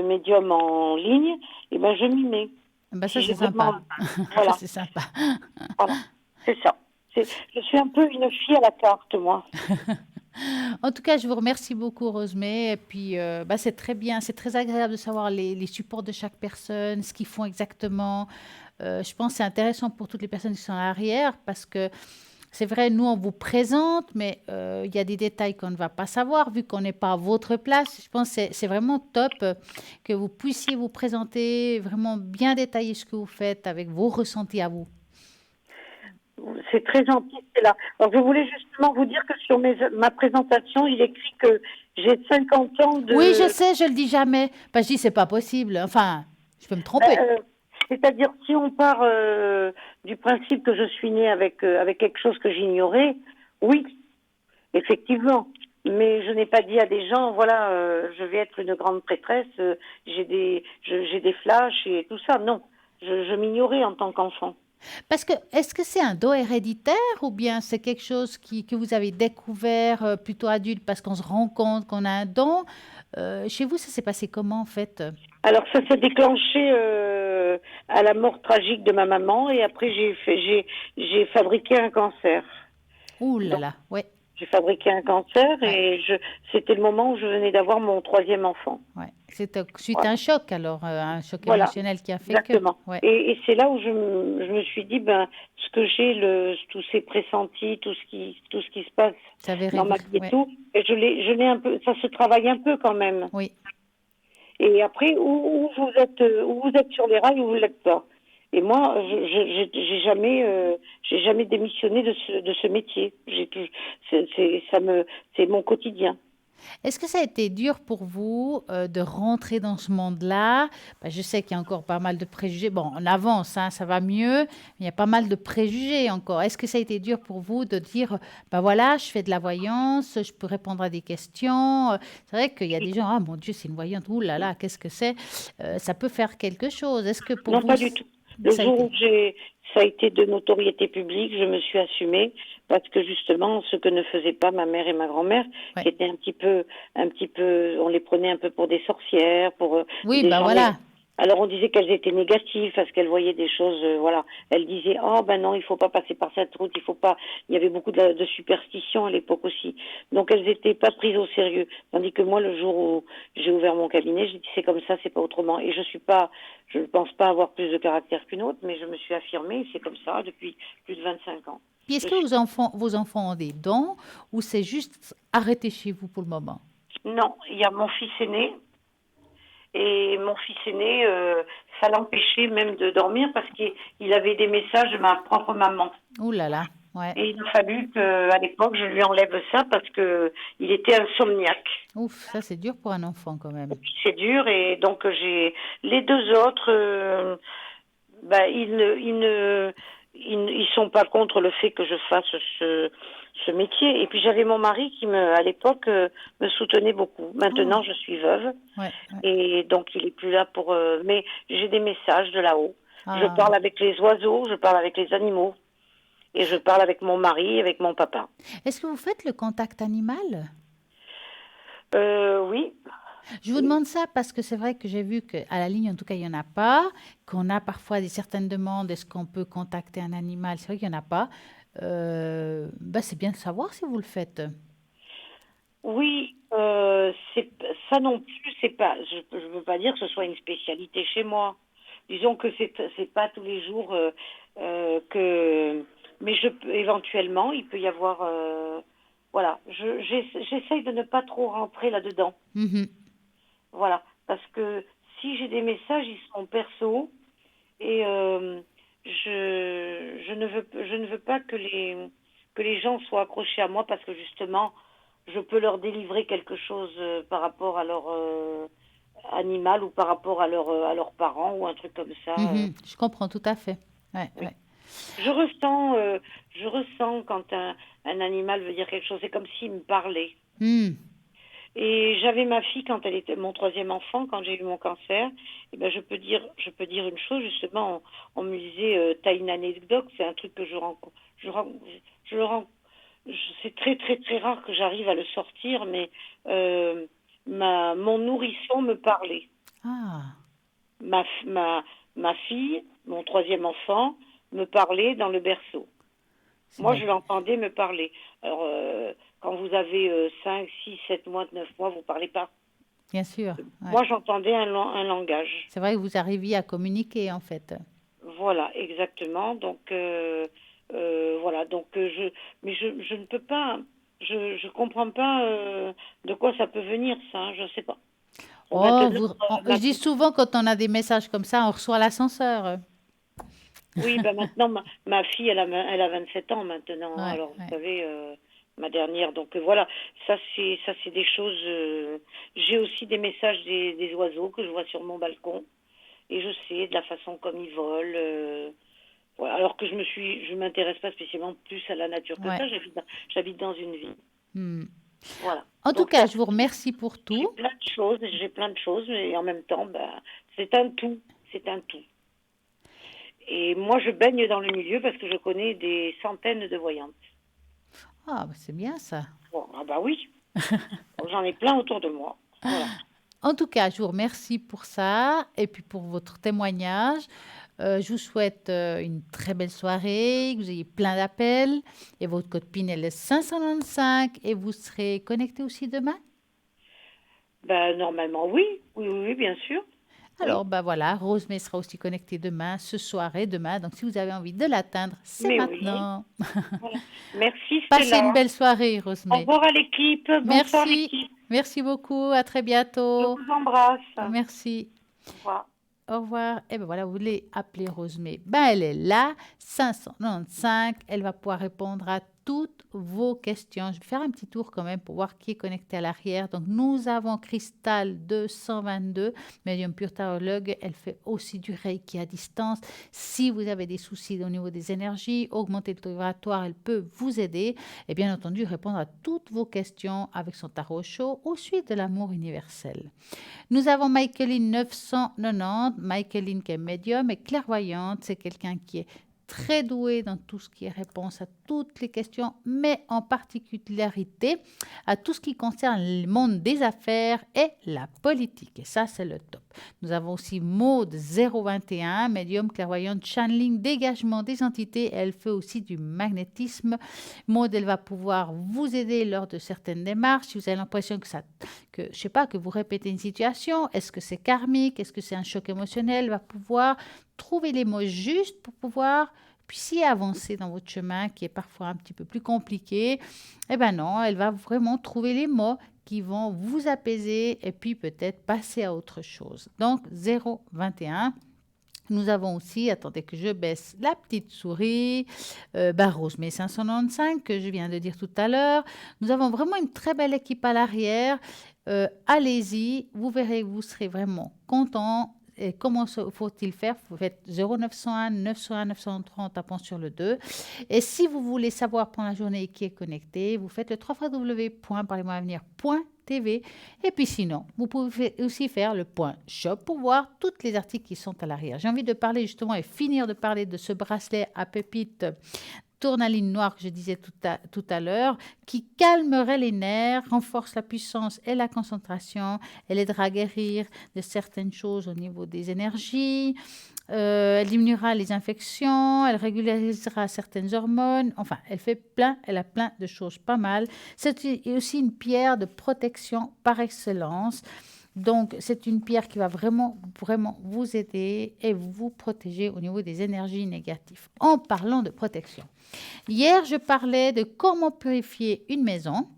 médiums en ligne, et ben je m'y mets. Ben ça, Si c'est j'ai vraiment... sympa. Ça, Voilà, c'est sympa. voilà, c'est ça. Je suis un peu une fille à la carte, moi. En tout cas, je vous remercie beaucoup, Rosemée. Et puis, bah, c'est très bien, c'est très agréable de savoir les supports de chaque personne, ce qu'ils font exactement. Je pense que c'est intéressant pour toutes les personnes qui sont à l'arrière parce que c'est vrai, nous, on vous présente, mais il y a des détails qu'on ne va pas savoir vu qu'on n'est pas à votre place. Je pense que c'est vraiment top que vous puissiez vous présenter, vraiment bien détailler ce que vous faites avec vos ressentis à vous. C'est très gentil, c'est là. Alors, je voulais justement vous dire que sur ma présentation, il écrit que j'ai 50 ans Oui, je de... sais, je le dis jamais. Parce que je dis, c'est pas possible. Enfin, je peux me Ben, tromper. c'est-à-dire, si on part du principe que je suis née avec quelque chose que j'ignorais, oui, effectivement. Mais je n'ai pas dit à des gens, voilà, je vais être une grande prêtresse, j'ai des flashs et tout ça. Non, je m'ignorais en tant qu'enfant. Parce que, est-ce que c'est un don héréditaire ou bien c'est quelque chose que vous avez découvert plutôt adulte parce qu'on se rend compte qu'on a un don? Chez vous, ça s'est passé comment en fait? Alors ça s'est déclenché à la mort tragique de ma maman et après j'ai fabriqué un cancer. Ouh là Donc là, ouais, j'ai fabriqué un cancer ouais, et c'était le moment où je venais d'avoir mon 3e enfant. ouais. C'est suite à Voilà. un choc alors, un choc Voilà, émotionnel qui a fait que. exactement. Ouais, Et c'est là où je me suis dit, ben, ce que j'ai, tous ces pressentis, tout ce qui se passe ça avait dans ma vie et ouais, tout, et je l'ai un peu, ça se travaille un peu quand même. oui. Et après, où où vous êtes sur les rails, ou vous l'êtes pas. Et moi, j'ai jamais démissionné de ce métier. C'est mon quotidien. Est-ce que ça a été dur pour vous de rentrer dans ce monde-là? Ben, je sais qu'il y a encore pas mal de préjugés. Bon, on avance, hein, ça va mieux, mais il y a pas mal de préjugés encore. Est-ce que ça a été dur pour vous de dire, ben voilà, je fais de la voyance, je peux répondre à des questions. C'est vrai qu'il y a des gens, ah mon Dieu, c'est une voyante, ouh là là, qu'est-ce que c'est? Ça peut faire quelque chose. Est-ce que pour Non, vous, pas du tout. Le ça a jour été... où ça a été de notoriété publique, je me suis assumée parce que justement, ce que ne faisaient pas ma mère et ma grand-mère, qui Ouais. étaient un petit peu, on les prenait un peu pour des sorcières, pour Oui, des ben gens. voilà. Alors on disait qu'elles étaient négatives parce qu'elles voyaient des choses, voilà. Elles disaient oh ben non, il faut pas passer par cette route, il faut pas. Il y avait beaucoup de superstitions à l'époque aussi, donc elles étaient pas prises au sérieux. Tandis que moi, le jour où j'ai ouvert mon cabinet, j'ai dit c'est comme ça, c'est pas autrement. Et je ne pense pas avoir plus de caractère qu'une autre, mais je me suis affirmée, c'est comme ça depuis plus de 25 ans. Puis est-ce que vos enfants ont des dons ou c'est juste arrêté chez vous pour le moment? Non, il y a mon fils aîné. Et mon fils aîné, ça l'empêchait même de dormir parce qu'il avait des messages de ma propre maman. Ouh là là, ouais. Et il a fallu qu'à l'époque, je lui enlève ça parce qu'il était insomniaque. Ouf, ça c'est dur pour un enfant quand même. C'est dur et donc j'ai les deux autres, ben, ils sont pas contre le fait que je fasse ce métier. Et puis j'avais mon mari qui à l'époque, me soutenait beaucoup. Maintenant, Oh, je suis veuve. ouais, ouais. Et donc, il est plus là pour... mais j'ai des messages de là-haut. Je Ah. parle avec les oiseaux, je parle avec les animaux. Et je parle avec mon mari, avec mon papa. Est-ce que vous faites le contact animal? Oui. Je vous demande ça parce que c'est vrai que j'ai vu qu'à la ligne, en tout cas, il n'y en a pas, qu'on a parfois certaines demandes, est-ce qu'on peut contacter un animal? C'est vrai qu'il n'y en a pas. Bah, c'est bien de savoir si vous le faites. Oui, ça non plus, c'est pas... Je veux pas dire que ce soit une spécialité chez moi. Disons que c'est pas tous les jours que... Mais éventuellement, il peut y avoir... voilà, j'essaye de ne pas trop rentrer là-dedans. Mhm. Voilà, parce que si j'ai des messages, ils sont perso et je ne veux pas que les gens soient accrochés à moi parce que justement, je peux leur délivrer quelque chose par rapport à leur animal ou par rapport à leurs parents ou un truc comme ça. Mhm. Je comprends tout à fait. Ouais, Oui. ouais. Je ressens quand un animal veut dire quelque chose. C'est comme s'il me parlait. Hmm. Et j'avais ma fille quand elle était mon 3e enfant, quand j'ai eu mon cancer. Et ben je peux dire une chose justement. On me disait t'as une anecdote, c'est un truc que je c'est très très très rare que j'arrive à le sortir, mais mon nourrisson me parlait. Ah, Ma fille, mon troisième enfant, me parlait dans le berceau. c'est Moi, mag- je l'entendais me parler. Alors, quand vous avez 5, 6, 7 mois, 9 mois, vous ne parlez pas. bien sûr. Ouais. Moi, j'entendais un langage. C'est vrai que vous arriviez à communiquer, en fait. Voilà, exactement. Donc, voilà. Donc, mais je ne peux pas, je comprends pas de quoi ça peut venir, ça. Hein, je ne sais pas. Bon, Oh, maintenant, je dis souvent, quand on a des messages comme ça, on reçoit l'ascenseur. oui, ben maintenant, ma fille, elle a 27 ans maintenant. Hein. Ouais, Alors, vous ouais. savez, ma dernière. Donc, voilà, ça, c'est des choses. J'ai aussi des messages des oiseaux que je vois sur mon balcon. Et je sais de la façon comme ils volent. Voilà. Alors que je m'intéresse pas spécialement plus à la nature que Ouais. ça. J'habite dans une ville. Hmm. Voilà. En tout Donc, cas, je vous remercie pour j'ai tout. plein de choses, mais en même temps, c'est un tout. C'est un tout. Et moi, je baigne dans le milieu parce que je connais des centaines de voyantes. Ah, bah, c'est bien ça. Bon, ah bah oui. Donc, j'en ai plein autour de moi. Voilà. En tout cas, je vous remercie pour ça et puis pour votre témoignage. Je vous souhaite une très belle soirée, que vous ayez plein d'appels. Et votre code PIN est le 595 et vous serez connecté aussi demain. Normalement, oui. Oui, bien sûr. Alors, bah voilà, Rosemée sera aussi connectée demain, ce soir et demain. Donc, si vous avez envie de l'atteindre, c'est Mais oui. maintenant. Voilà. Merci, Passez Stella. une belle soirée, Au Rosemée. revoir à l'équipe. Bonsoir, Merci. l'équipe. Merci beaucoup. À très Je bientôt. vous embrasse. Merci. Au revoir. Au revoir. Et ben voilà, vous voulez appeler Rosemée. Ben, elle est là, 595. Elle va pouvoir répondre à toutes vos questions. Je vais faire un petit tour quand même pour voir qui est connecté à l'arrière. Donc, nous avons Cristal 222, médium pure tarologue. Elle fait aussi du Reiki à distance. Si vous avez des soucis au niveau des énergies, augmenter le taux vibratoire, elle peut vous aider. Et bien entendu, répondre à toutes vos questions avec son tarot chaud au suite de l'amour universel. Nous avons Michaeline 990. Michaeline qui est médium et clairvoyante. C'est quelqu'un qui est très doué dans tout ce qui est réponse à toutes les questions, mais en particularité à tout ce qui concerne le monde des affaires et la politique. Et ça, c'est le top. Nous avons aussi Maud 021, médium clairvoyante, channeling, dégagement des entités. Elle fait aussi du magnétisme. Maud, elle va pouvoir vous aider lors de certaines démarches. Si vous avez l'impression que je sais pas, que vous répétez une situation, est-ce que c'est karmique, est-ce que c'est un choc émotionnel, elle va pouvoir trouver les mots justes pour pouvoir puissiez avancer dans votre chemin qui est parfois un petit peu plus compliqué. Eh bien non, elle va vraiment trouver les mots qui vont vous apaiser et puis peut-être passer à autre chose. Donc 021. Nous avons aussi, attendez que je baisse la petite souris, Rosemée 595 que je viens de dire tout à l'heure. Nous avons vraiment une très belle équipe à l'arrière. Allez-y, vous verrez, vous serez vraiment content. Et comment faut-il faire? Vous faites 0901 901 903 en tapant sur le 2. Et si vous voulez savoir pendant la journée qui est connecté, vous faites le www.parlez-moi-avenir.tv. Et puis sinon, vous pouvez aussi faire le point shop pour voir tous les articles qui sont à l'arrière. J'ai envie de parler justement et finir de parler de ce bracelet à pépites tournaline noire que je disais tout à l'heure, qui calmerait les nerfs, renforce la puissance et la concentration, elle aidera à guérir de certaines choses au niveau des énergies, elle diminuera les infections, elle régularisera certaines hormones, enfin, elle a plein de choses pas mal. C'est aussi une pierre de protection par excellence. Donc, c'est une pierre qui va vraiment, vraiment vous aider et vous protéger au niveau des énergies négatives. En parlant de protection, hier, je parlais de comment purifier une maison.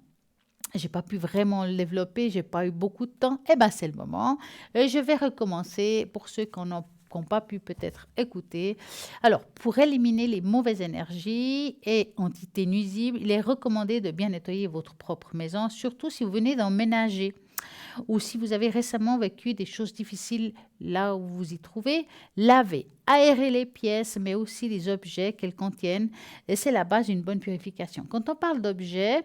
Je n'ai pas pu vraiment le développer, je n'ai pas eu beaucoup de temps. Eh bien, c'est le moment. Et je vais recommencer pour ceux qui n'ont pas pu peut-être écouter. Alors, pour éliminer les mauvaises énergies et entités nuisibles, il est recommandé de bien nettoyer votre propre maison, surtout si vous venez d'emménager ou si vous avez récemment vécu des choses difficiles là où vous vous y trouvez. Lavez, aérez les pièces, mais aussi les objets qu'elles contiennent. Et c'est la base d'une bonne purification. Quand on parle d'objets,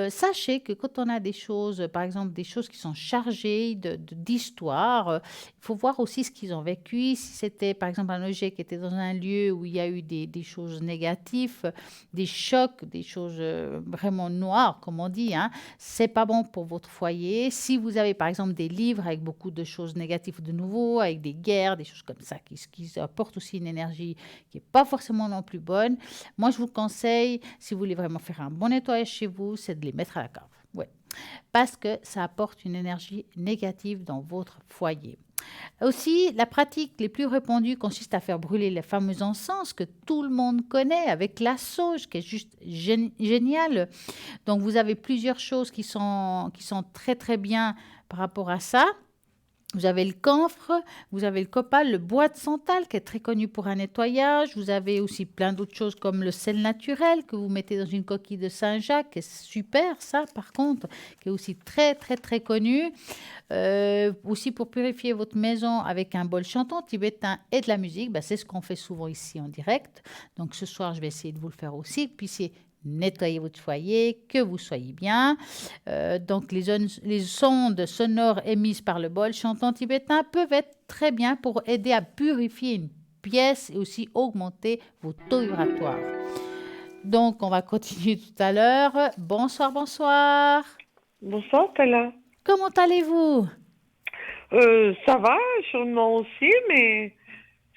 sachez que quand on a des choses, par exemple des choses qui sont chargées d'histoire, il faut voir aussi ce qu'ils ont vécu. Si c'était par exemple un objet qui était dans un lieu où il y a eu des choses négatives, des chocs, des choses vraiment noires, comme on dit, hein, c'est pas bon pour votre foyer. Si vous avez par exemple des livres avec beaucoup de choses négatives de nouveau, avec des guerres, des choses comme ça, qui apportent aussi une énergie qui n'est pas forcément non plus bonne, moi je vous conseille, si vous voulez vraiment faire un bon nettoyage chez vous, c'est de les mettre à la cave. Ouais. Parce que ça apporte une énergie négative dans votre foyer. Aussi, la pratique les plus répandues consiste à faire brûler les fameux encens que tout le monde connaît avec la sauge, qui est juste génial. Donc, vous avez plusieurs choses qui sont très, très bien par rapport à ça. Vous avez le camphre, vous avez le copal, le bois de santal qui est très connu pour un nettoyage. Vous avez aussi plein d'autres choses comme le sel naturel que vous mettez dans une coquille de Saint-Jacques, qui est super ça par contre, qui est aussi très très très connu. Aussi pour purifier votre maison avec un bol chantant tibétain et de la musique, c'est ce qu'on fait souvent ici en direct. Donc ce soir je vais essayer de vous le faire aussi, puis c'est nettoyer votre foyer, que vous soyez bien. Donc, les ondes sonores émises par le bol chantant tibétain peuvent être très bien pour aider à purifier une pièce et aussi augmenter vos taux vibratoires. Donc, on va continuer tout à l'heure. Bonsoir, bonsoir. Bonsoir, Tala. Comment allez-vous? Ça va, sûrement aussi, mais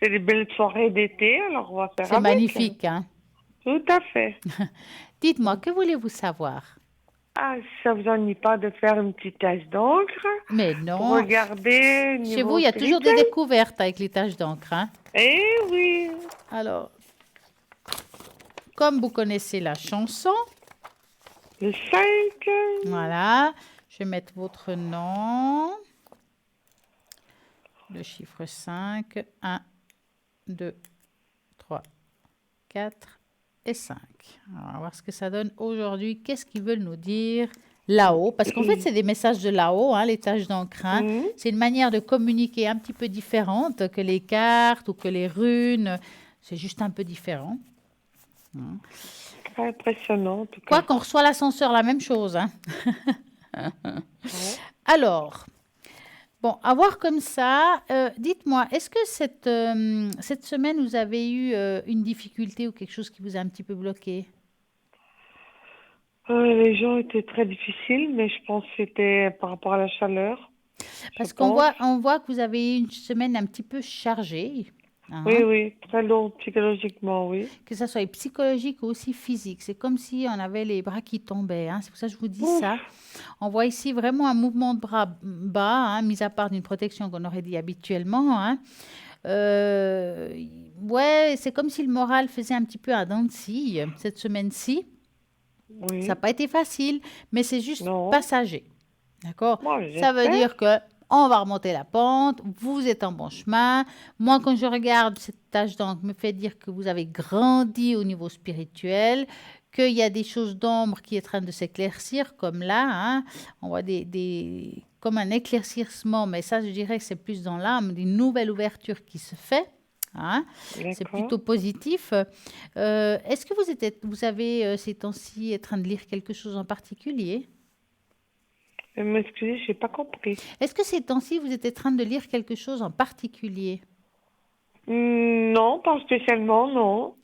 c'est des belles soirées d'été, alors on va faire C'est magnifique, hein? Tout à fait. Dites-moi, que voulez-vous savoir? Ah, si ça vous ennuie pas de faire une petite tache d'encre? Mais non. Pour regarder. Chez vous, il y a toujours des découvertes avec les taches d'encre, hein? Eh oui. Alors, comme vous connaissez la chanson. Le 5. Voilà. Je vais mettre votre nom. Le chiffre 5. 1, 2, 3, 4 et 5. Alors, on va voir ce que ça donne aujourd'hui. Qu'est-ce qu'ils veulent nous dire là-haut? Parce qu'en fait, c'est des messages de là-haut, hein, les taches d'encre. Hein. C'est une manière de communiquer un petit peu différente que les cartes ou que les runes. C'est juste un peu différent. Très impressionnant, en tout cas. Quoi qu'on reçoit l'ascenseur, la même chose. Hein. Alors... Bon, à voir comme ça, dites-moi, est-ce que cette semaine, vous avez eu une difficulté ou quelque chose qui vous a un petit peu bloqué? Les jours étaient très difficiles, mais je pense que c'était par rapport à la chaleur. Parce qu'on voit que vous avez eu une semaine un petit peu chargée. Hein? Oui, très lourd psychologiquement, oui. Que ça soit psychologique ou aussi physique. C'est comme si on avait les bras qui tombaient. Hein? C'est pour ça que je vous dis ça. On voit ici vraiment un mouvement de bras bas, hein, mis à part d'une protection qu'on aurait dit habituellement. Hein. Ouais, c'est comme si le moral faisait un petit peu un dent de scie cette semaine-ci. Oui. Ça n'a pas été facile, mais c'est juste passager. D'accord? Moi, ça veut dire que on va remonter la pente, vous êtes en bon chemin. Moi, quand je regarde cette tache d'encre, me fait dire que vous avez grandi au niveau spirituel, qu'il y a des choses d'ombre qui est en train de s'éclaircir, comme là. Hein. On voit comme un éclaircissement, mais ça, je dirais que c'est plus dans l'âme, une nouvelle ouverture qui se fait. Hein. C'est plutôt positif. Est-ce que vous avez ces temps-ci en train de lire quelque chose en particulier? M'excusez, je n'ai pas compris. Est-ce que ces temps-ci, vous êtes en train de lire quelque chose en particulier? Non, pas spécialement, non.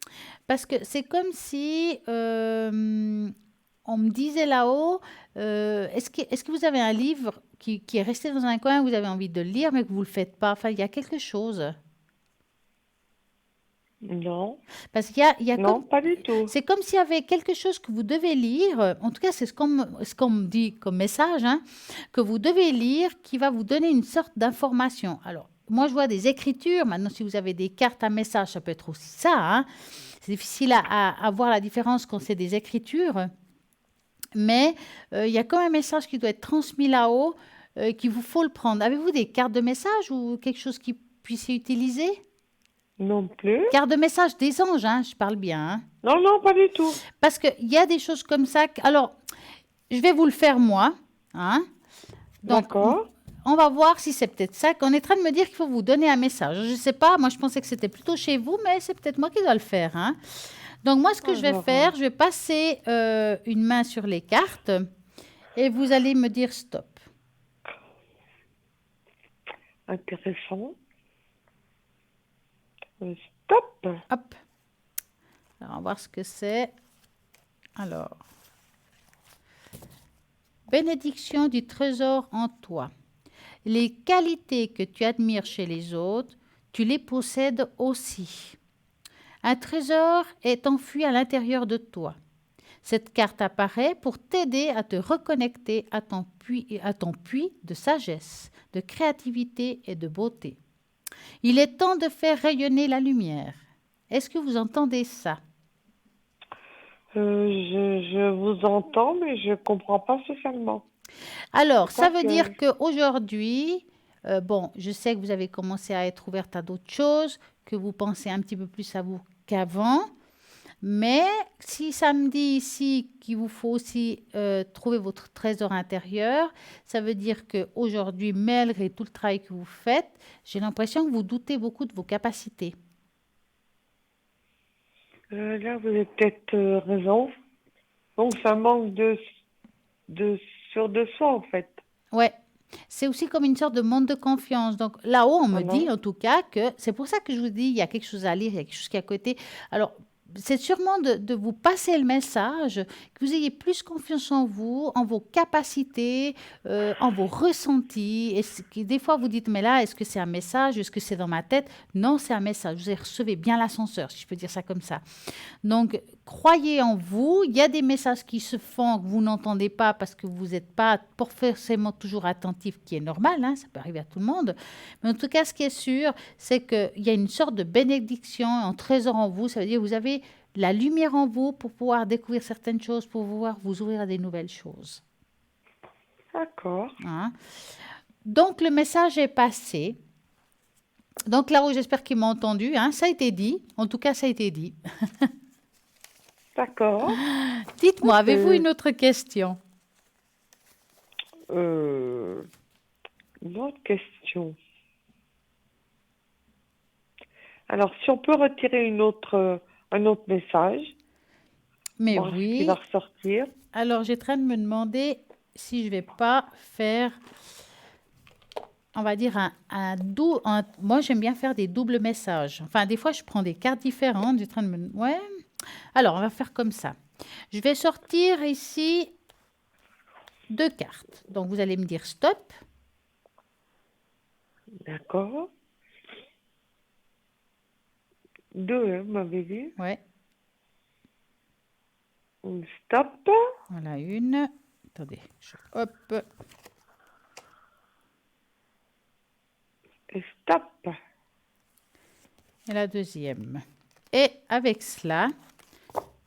Parce que c'est comme si on me disait là-haut, est-ce que vous avez un livre qui est resté dans un coin, vous avez envie de le lire, mais que vous ne le faites pas? Enfin, il y a quelque chose. Non. Parce qu'il y a non, pas du tout. C'est comme s'il y avait quelque chose que vous devez lire. En tout cas, c'est ce qu'on me dit comme message, hein, que vous devez lire, qui va vous donner une sorte d'information. Alors, moi, je vois des écritures. Maintenant, si vous avez des cartes à message, ça peut être aussi ça. Hein. C'est difficile à voir la différence quand c'est des écritures. Mais il y a comme un message qui doit être transmis là-haut, qu'il vous faut le prendre. Avez-vous des cartes de message ou quelque chose qui puisse être utilisé? Non plus. Carte de message des anges, hein, je parle bien. Hein. Non, pas du tout. Parce qu'il y a des choses comme ça. Alors, je vais vous le faire moi. Hein. D'accord. On va voir si c'est peut-être ça. On est en train de me dire qu'il faut vous donner un message. Je ne sais pas, moi je pensais que c'était plutôt chez vous, mais c'est peut-être moi qui dois le faire. Hein. Donc moi, ce que je vais Alors, faire, je vais passer une main sur les cartes et vous allez me dire stop. intéressant. Stop. Hop. Alors, on va voir ce que c'est. Alors, bénédiction du trésor en toi. Les qualités que tu admires chez les autres, tu les possèdes aussi. Un trésor est enfui à l'intérieur de toi. Cette carte apparaît pour t'aider à te reconnecter à ton puits de sagesse, de créativité et de beauté. Il est temps de faire rayonner la lumière. Est-ce que vous entendez ça? Je vous entends, mais je comprends pas spécialement. Alors, ça Pourquoi veut que- dire qu'aujourd'hui, bon, je sais que vous avez commencé à être ouverte à d'autres choses, que vous pensez un petit peu plus à vous qu'avant. Mais si ça me dit ici qu'il vous faut aussi trouver votre trésor intérieur, ça veut dire qu'aujourd'hui, malgré tout le travail que vous faites, j'ai l'impression que vous doutez beaucoup de vos capacités. Là, vous avez peut-être raison. Donc, ça manque de soi, en fait. Ouais. C'est aussi comme une sorte de manque de confiance. Donc là-haut, on me Voilà. dit en tout cas que c'est pour ça que je vous dis, il y a quelque chose à lire, il y a quelque chose qui est à côté. Alors, c'est sûrement de vous passer le message, que vous ayez plus confiance en vous, en vos capacités, en vos ressentis. Des fois, vous dites, mais là, est-ce que c'est un message? Est-ce que c'est dans ma tête? Non, c'est un message. Vous recevez bien l'ascenseur, si je peux dire ça comme ça. Donc, croyez en vous. Il y a des messages qui se font que vous n'entendez pas parce que vous n'êtes pas forcément toujours attentif, qui est normal, hein, ça peut arriver à tout le monde. Mais en tout cas, ce qui est sûr, c'est qu'il y a une sorte de bénédiction, un trésor en vous. Ça veut dire que vous avez la lumière en vous pour pouvoir découvrir certaines choses, pour pouvoir vous ouvrir à des nouvelles choses. D'accord. Hein. Donc, le message est passé. Donc, là-haut, j'espère qu'ils m'ont entendu. Hein. Ça a été dit. En tout cas, ça a été dit. D'accord. Dites-moi, avez-vous une autre question? Une autre question. Alors, si on peut retirer un autre message, Mais voir ce qui oui. va ressortir. Alors, j'ai en train de me demander si je ne vais pas faire, on va dire, moi, j'aime bien faire des doubles messages. Enfin, des fois, je prends des cartes différentes. J'ai en train de me... Ouais. Alors, on va faire comme ça. Je vais sortir ici 2 cartes. Donc, vous allez me dire stop. D'accord. 2, hein, vous m'avez dit. Ouais. Stop. Voilà une. Attendez. Hop. Et stop. Et la deuxième. Et avec cela,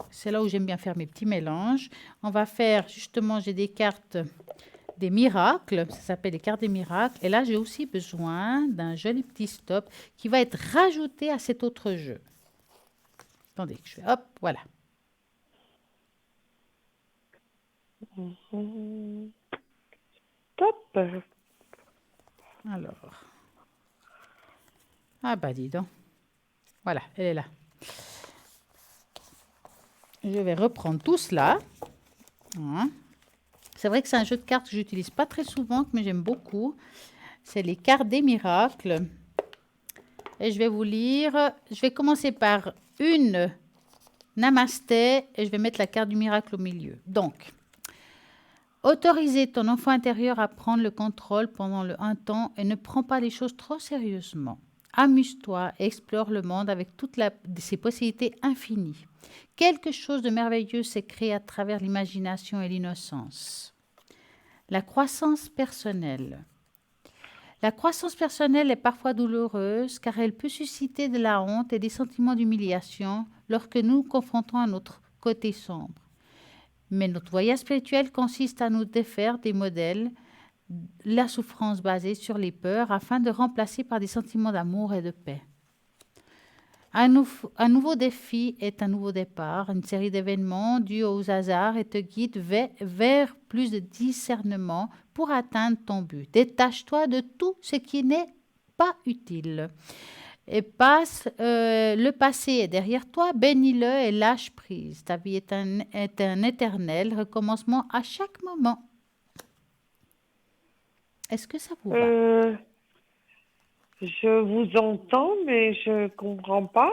c'est là où j'aime bien faire mes petits mélanges. On va faire, justement, j'ai des cartes des miracles. Ça s'appelle les cartes des miracles. Et là, j'ai aussi besoin d'un joli petit stop qui va être rajouté à cet autre jeu. Attendez, je fais hop, voilà. Stop. Alors. Ah bah dis donc. Voilà, elle est là. Je vais reprendre tout cela. Hein. C'est vrai que c'est un jeu de cartes que j'utilise pas très souvent, mais j'aime beaucoup. C'est les cartes des miracles. Et je vais vous lire. Je vais commencer par une namasté et je vais mettre la carte du miracle au milieu. Donc, autoriser ton enfant intérieur à prendre le contrôle pendant un temps et ne prends pas les choses trop sérieusement. Amuse-toi et explore le monde avec toutes ses possibilités infinies. Quelque chose de merveilleux s'est créé à travers l'imagination et l'innocence. La croissance personnelle. La croissance personnelle est parfois douloureuse car elle peut susciter de la honte et des sentiments d'humiliation lorsque nous nous confrontons à notre côté sombre. Mais notre voyage spirituel consiste à nous défaire des modèles, la souffrance basée sur les peurs afin de remplacer par des sentiments d'amour et de paix. Un nouveau défi est un nouveau départ, une série d'événements dus aux hasards et te guide vers plus de discernement pour atteindre ton but. Détache-toi de tout ce qui n'est pas utile. Et passe, le passé est derrière toi, bénis-le et lâche prise. Ta vie est un éternel recommencement à chaque moment. Est-ce que ça vous va? Je vous entends, mais je comprends pas.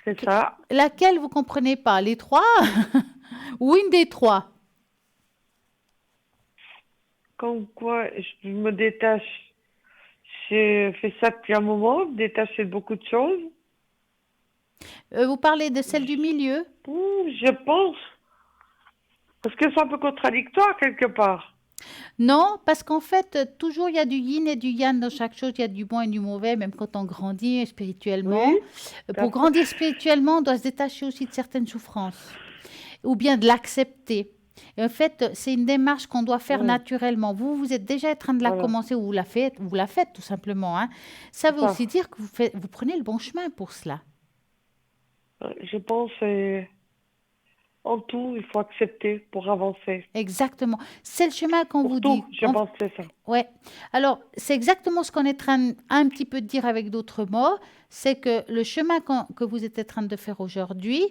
C'est ça. Laquelle vous comprenez pas? Les trois? Ou une des trois? Comme quoi, je me détache. J'ai fait ça depuis un moment, me détacher de beaucoup de choses. Vous parlez de celle du milieu? Je pense. Parce que c'est un peu contradictoire quelque part. Non, parce qu'en fait, toujours il y a du yin et du yang dans chaque chose. Il y a du bon et du mauvais, même quand on grandit spirituellement. Oui, Pour grandir spirituellement, on doit se détacher aussi de certaines souffrances. Ou bien de l'accepter. Et en fait, c'est une démarche qu'on doit faire naturellement. Vous êtes déjà en train de la commencer ou vous la faites tout simplement. Hein. Ça veut aussi dire que vous prenez le bon chemin pour cela. Je pense en tout, il faut accepter pour avancer. Exactement. C'est le chemin qu'on vous dit. Je pense que c'est ça. Ouais. Alors, c'est exactement ce qu'on est en train un petit peu de dire avec d'autres mots. C'est que le chemin que vous êtes en train de faire aujourd'hui,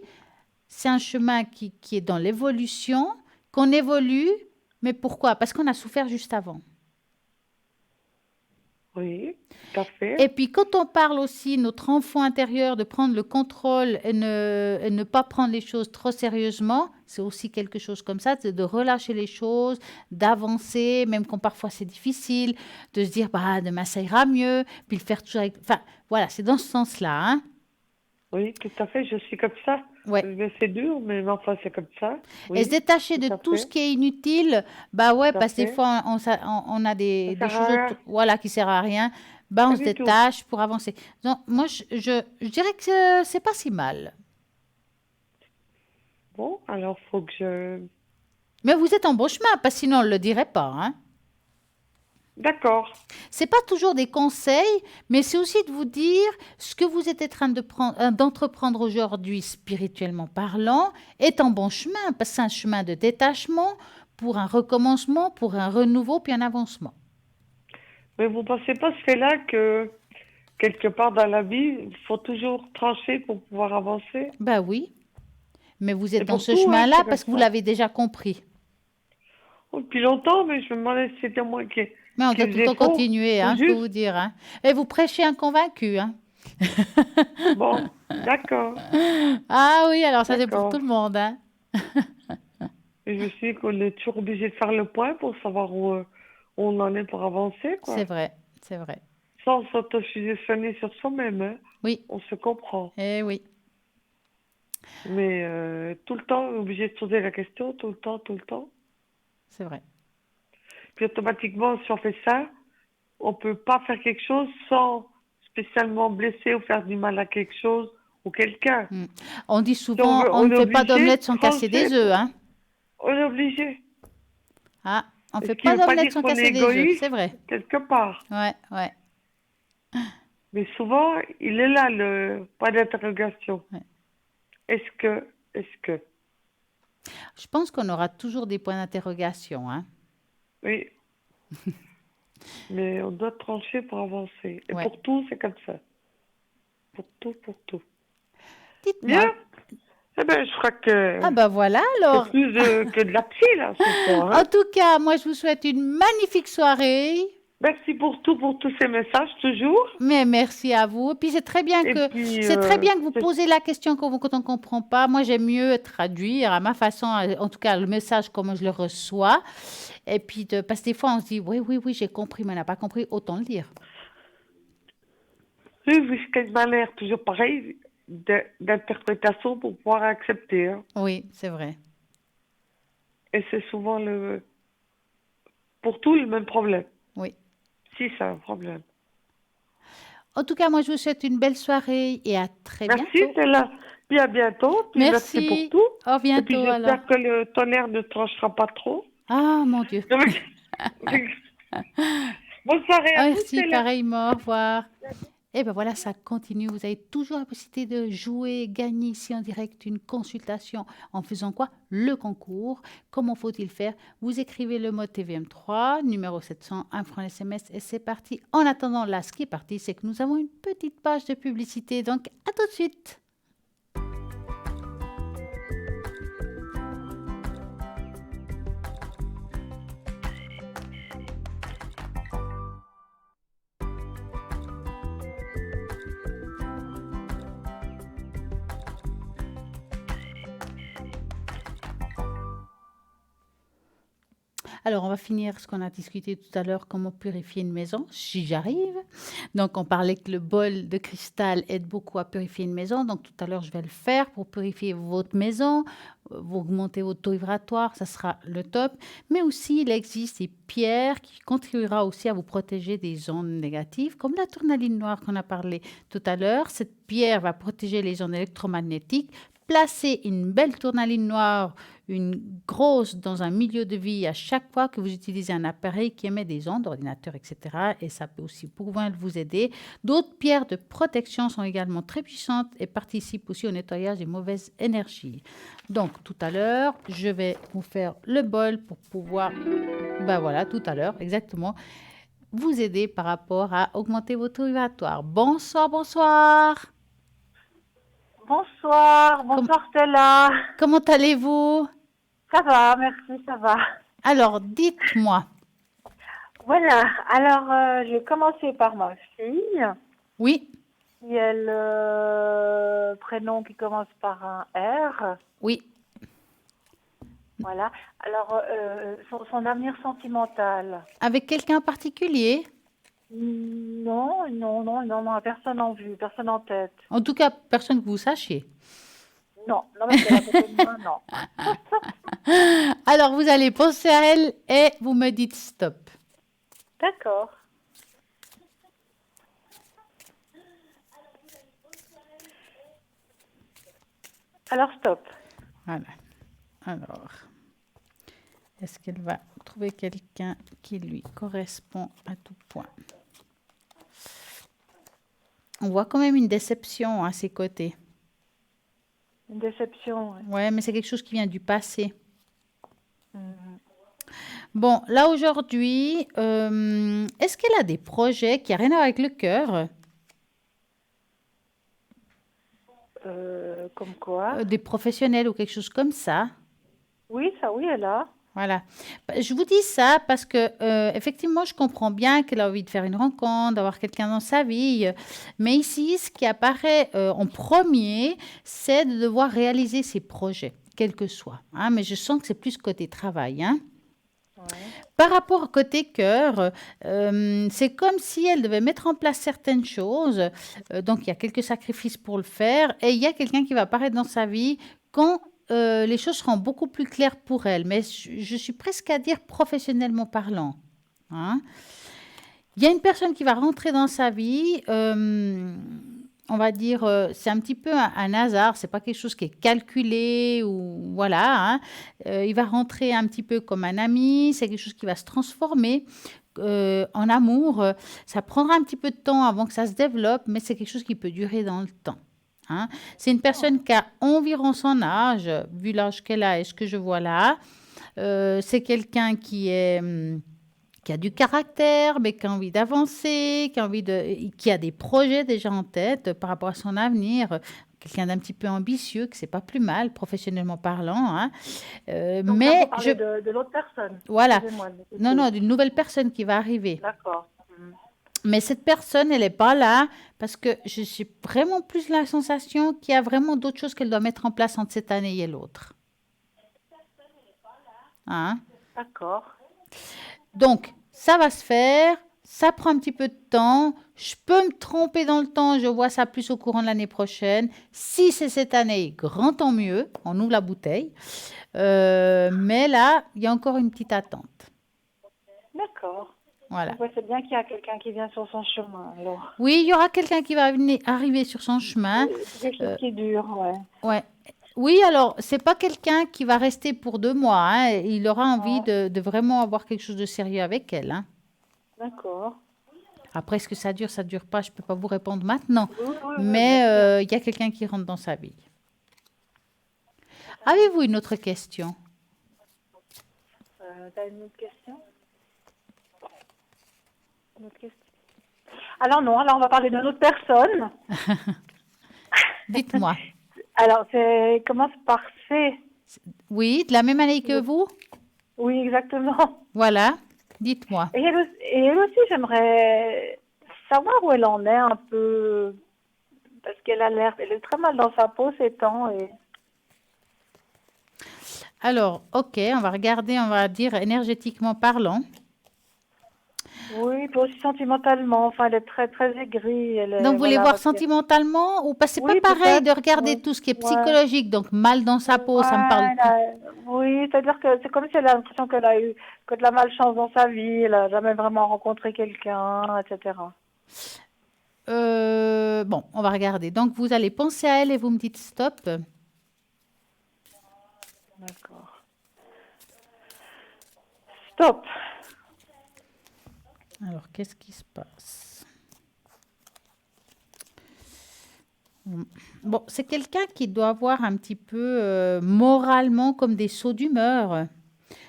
c'est un chemin qui est dans l'évolution, qu'on évolue. Mais pourquoi? Parce qu'on a souffert juste avant. Oui, tout à fait. Et puis, quand on parle aussi, notre enfant intérieur, de prendre le contrôle et ne pas prendre les choses trop sérieusement, c'est aussi quelque chose comme ça, c'est de relâcher les choses, d'avancer, même quand parfois c'est difficile, de se dire, bah, demain ça ira mieux, puis le faire toujours avec... Enfin, voilà, c'est dans ce sens-là. Hein. Oui, tout à fait, je suis comme ça. Ouais. C'est dur, mais enfin, c'est comme ça. Oui, et se détacher de tout ce qui est inutile, bah ouais, parce que des fois, on a des choses voilà, qui ne servent à rien, bah on se détache pour avancer. Donc, moi, je dirais que c'est pas si mal. Bon, alors, faut que je... Mais vous êtes en bon chemin, parce que sinon, on ne le dirait pas, hein. D'accord. C'est pas toujours des conseils, mais c'est aussi de vous dire ce que vous êtes en train d'entreprendre aujourd'hui, spirituellement parlant, est en bon chemin, parce que c'est un chemin de détachement pour un recommencement, pour un renouveau, puis un avancement. Mais vous ne pensez pas ce fait-là que, quelque part dans la vie, il faut toujours trancher pour pouvoir avancer? Ben oui, mais vous êtes dans ce chemin-là parce que vous l'avez déjà compris. Oh, depuis longtemps, mais je me demandais si c'était moi qui... Mais on doit tout le temps continuer, hein, je peux vous dire. Hein. Et vous prêchez un convaincu. Hein. Bon, d'accord. Ah oui, alors ça c'est pour tout le monde. Hein. Et je sais qu'on est toujours obligé de faire le point pour savoir où on en est pour avancer. C'est vrai, c'est vrai. Sans s'auto-suggestionner sur soi-même. Hein. Oui. On se comprend. Eh oui. Mais tout le temps, on est obligé de se poser la question, tout le temps. C'est vrai. Puis automatiquement, si on fait ça, on ne peut pas faire quelque chose sans spécialement blesser ou faire du mal à quelque chose ou quelqu'un. On dit souvent, on ne fait pas d'omelette sans casser des œufs. Hein. On est obligé. Ah, on ne fait pas d'omelette sans casser des œufs, c'est vrai. Quelque part. Ouais. Mais souvent, il est là, le point d'interrogation. Ouais. Est-ce que... Je pense qu'on aura toujours des points d'interrogation, hein. Oui. Mais on doit trancher pour avancer. Et pour tout, c'est comme ça. Pour tout. Dites-moi. Bien. Eh bien, je crois que... Ah ben voilà, alors. C'est plus que de la psy, là, ce soir. Hein. En tout cas, moi, je vous souhaite une magnifique soirée. Merci pour tous ces messages, toujours. Mais merci à vous. Et puis, c'est très bien que vous posez la question quand on ne comprend pas. Moi, j'aime mieux traduire à ma façon, en tout cas, le message, comment je le reçois. Et puis, parce que des fois, on se dit, oui, j'ai compris, mais on n'a pas compris, autant le dire. Oui, c'est une manière toujours pareille d'interprétation pour pouvoir accepter. Hein. Oui, c'est vrai. Et c'est souvent pour tout le même problème. Oui. Si, c'est un problème. En tout cas, moi, je vous souhaite une belle soirée et à très bientôt. Merci, Stella. Puis à bientôt. Puis merci pour tout. À bientôt, et puis j'espère que le tonnerre ne tranchera pas trop. Ah, mon Dieu. Bonne soirée à vous, merci, pareillement. Au revoir. Et ben voilà, ça continue. Vous avez toujours la possibilité de jouer, gagner ici en direct une consultation en faisant quoi? Le concours. Comment faut-il faire? Vous écrivez le mot TVM3, numéro 700, 1 franc SMS et c'est parti. En attendant, là, ce qui est parti, c'est que nous avons une petite page de publicité. Donc, à tout de suite. Alors, on va finir ce qu'on a discuté tout à l'heure, comment purifier une maison, si j'arrive. Donc, on parlait que le bol de cristal aide beaucoup à purifier une maison. Donc, tout à l'heure, je vais le faire pour purifier votre maison, vous augmenter votre taux vibratoire, ça sera le top. Mais aussi, il existe des pierres qui contribuera aussi à vous protéger des ondes négatives, comme la tourmaline noire qu'on a parlé tout à l'heure. Cette pierre va protéger les ondes électromagnétiques. Placez une belle tourmaline noire, une grosse dans un milieu de vie à chaque fois que vous utilisez un appareil qui émet des ondes, ordinateur, etc. Et ça peut aussi pouvoir vous aider. D'autres pierres de protection sont également très puissantes et participent aussi au nettoyage des mauvaises énergies. Donc, tout à l'heure, je vais vous faire le bol pour pouvoir, ben voilà, tout à l'heure, exactement, vous aider par rapport à augmenter votre taux vibratoire. Bonsoir, bonsoir. Bonsoir, Stella. Comment allez-vous? Ça va, merci, ça va. Alors, dites-moi. Voilà, alors j'ai commencé par ma fille. Oui. Qui a le prénom qui commence par un R. Oui. Voilà, alors son avenir sentimental. Avec quelqu'un en particulier? Non, personne en vue, personne en tête. En tout cas, personne que vous sachiez. Non, mais c'est à côté de moi, non. Alors, vous allez penser à elle et vous me dites stop. D'accord. Alors, stop. Voilà. Alors, est-ce qu'elle va trouver quelqu'un qui lui correspond à tout point? On voit quand même une déception à ses côtés. Une déception, oui. Ouais, mais c'est quelque chose qui vient du passé. Bon, là aujourd'hui, est-ce qu'elle a des projets qui n'ont rien à voir avec le cœur? Comme quoi? Des professionnels ou quelque chose comme ça? Oui, ça oui, elle a. Voilà. Je vous dis ça parce que, effectivement, je comprends bien qu'elle a envie de faire une rencontre, d'avoir quelqu'un dans sa vie. Mais ici, ce qui apparaît en premier, c'est de devoir réaliser ses projets, quels que soient. Hein, mais je sens que c'est plus côté travail. Hein. Ouais. Par rapport au côté cœur, c'est comme si elle devait mettre en place certaines choses. Donc, il y a quelques sacrifices pour le faire. Et il y a quelqu'un qui va apparaître dans sa vie quand les choses seront beaucoup plus claires pour elle, mais je suis presque à dire professionnellement parlant. Hein. Il y a une personne qui va rentrer dans sa vie, on va dire, c'est un petit peu un hasard, c'est pas quelque chose qui est calculé ou voilà. Hein. Il va rentrer un petit peu comme un ami, c'est quelque chose qui va se transformer en amour. Ça prendra un petit peu de temps avant que ça se développe, mais c'est quelque chose qui peut durer dans le temps. Hein. C'est une personne qui a environ son âge, vu l'âge qu'elle a et ce que je vois là. C'est quelqu'un qui a du caractère, mais qui a envie d'avancer, qui a des projets déjà en tête par rapport à son avenir. Quelqu'un d'un petit peu ambitieux, que c'est pas plus mal, professionnellement parlant. Hein. Donc mais là, vous parlez de l'autre personne. Voilà. Non, d'une nouvelle personne qui va arriver. D'accord. Mais cette personne, elle n'est pas là parce que je suis vraiment plus la sensation qu'il y a vraiment d'autres choses qu'elle doit mettre en place entre cette année et l'autre. Hein? D'accord. Donc, ça va se faire. Ça prend un petit peu de temps. Je peux me tromper dans le temps. Je vois ça plus au courant de l'année prochaine. Si c'est cette année, grand tant mieux. On ouvre la bouteille. Mais là, il y a encore une petite attente. D'accord. Voilà. Donc, c'est bien qu'il y a quelqu'un qui vient sur son chemin, alors. Oui, il y aura quelqu'un qui va arriver sur son chemin. C'est quelque chose qui est dur, ouais. Ouais. Oui, alors, c'est pas quelqu'un qui va rester pour 2 mois. Hein. Il aura envie de vraiment avoir quelque chose de sérieux avec elle. Hein. D'accord. Après, est-ce que ça dure pas? Je peux pas vous répondre maintenant. Oui, Mais bien sûr. il y a quelqu'un qui rentre dans sa vie. Avez-vous une autre question? T'as une autre question? Une autre question? Alors non, alors on va parler d'une autre personne. Dites-moi. Alors, c'est commence par C. Oui, de la même année que vous? Oui, exactement. Voilà. Dites-moi. Et elle aussi, j'aimerais savoir où elle en est un peu, parce qu'elle a l'air, elle est très mal dans sa peau ces temps. Et... Alors, ok, on va regarder, on va dire énergétiquement parlant. Oui, puis aussi sentimentalement, enfin, elle est très, très aigrie. Elle est, Donc, vous voulez voilà, voir parce que... sentimentellement ou parce que c'est Oui, pas pareil de peut-être, regarder oui. tout ce qui est Ouais. psychologique, donc mal dans sa peau, ça me parle. Oui, c'est-à-dire que c'est comme si elle a l'impression qu'elle a eu que de la malchance dans sa vie, elle n'a jamais vraiment rencontré quelqu'un, etc. Bon, on va regarder. Donc, vous allez penser à elle et vous me dites stop. D'accord. Stop. Alors, qu'est-ce qui se passe? Bon, c'est quelqu'un qui doit avoir un petit peu moralement comme des sauts d'humeur,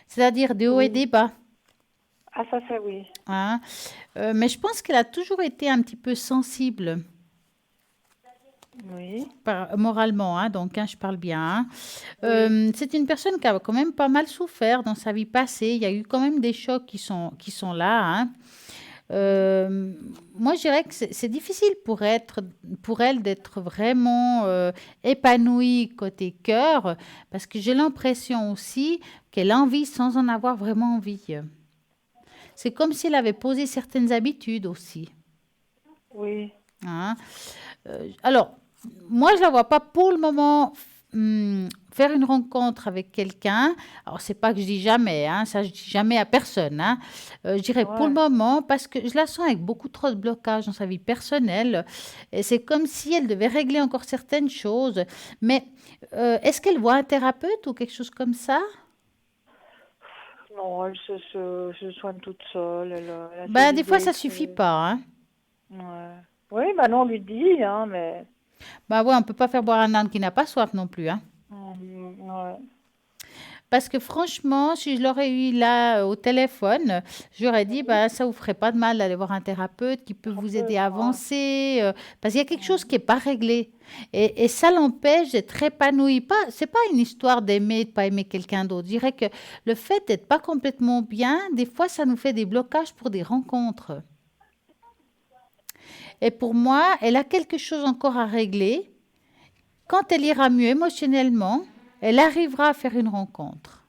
c'est-à-dire des hauts et des bas. Ah, ça c'est oui. Hein. Mais je pense qu'elle a toujours été un petit peu sensible. Oui. Moralement, hein, donc je parle bien. Hein. C'est une personne qui a quand même pas mal souffert dans sa vie passée. Il y a eu quand même des chocs qui sont là. Hein. Moi, je dirais que c'est difficile pour elle d'être vraiment épanouie côté cœur, parce que j'ai l'impression aussi qu'elle a envie sans en avoir vraiment envie. C'est comme si elle avait posé certaines habitudes aussi. Oui. Hein. Alors, moi, je ne la vois pas pour le moment faire une rencontre avec quelqu'un. Alors, c'est pas que je dis jamais, hein, ça je dis jamais à personne. Hein. Je dirais pour le moment, parce que je la sens avec beaucoup trop de blocages dans sa vie personnelle. Et c'est comme si elle devait régler encore certaines choses. Mais est-ce qu'elle voit un thérapeute ou quelque chose comme ça? Non, elle se soigne toute seule. Elle a Ben, ses des fois, idées ça que- suffit pas. Hein. Ouais. Oui, maintenant on lui dit, hein, mais... Ben ouais, on peut pas faire boire un âne qui n'a pas soif non plus. Hein. Ouais. Parce que franchement, si je l'aurais eu là au téléphone, j'aurais dit, bah, ça vous ferait pas de mal d'aller voir un thérapeute qui peut vous aider à avancer, parce qu'il y a quelque chose qui n'est pas réglé. Et ça l'empêche d'être épanoui. C'est pas une histoire d'aimer, de pas aimer quelqu'un d'autre. Je dirais que le fait d'être pas complètement bien, des fois, ça nous fait des blocages pour des rencontres. Et pour moi, elle a quelque chose encore à régler. Quand elle ira mieux émotionnellement, elle arrivera à faire une rencontre.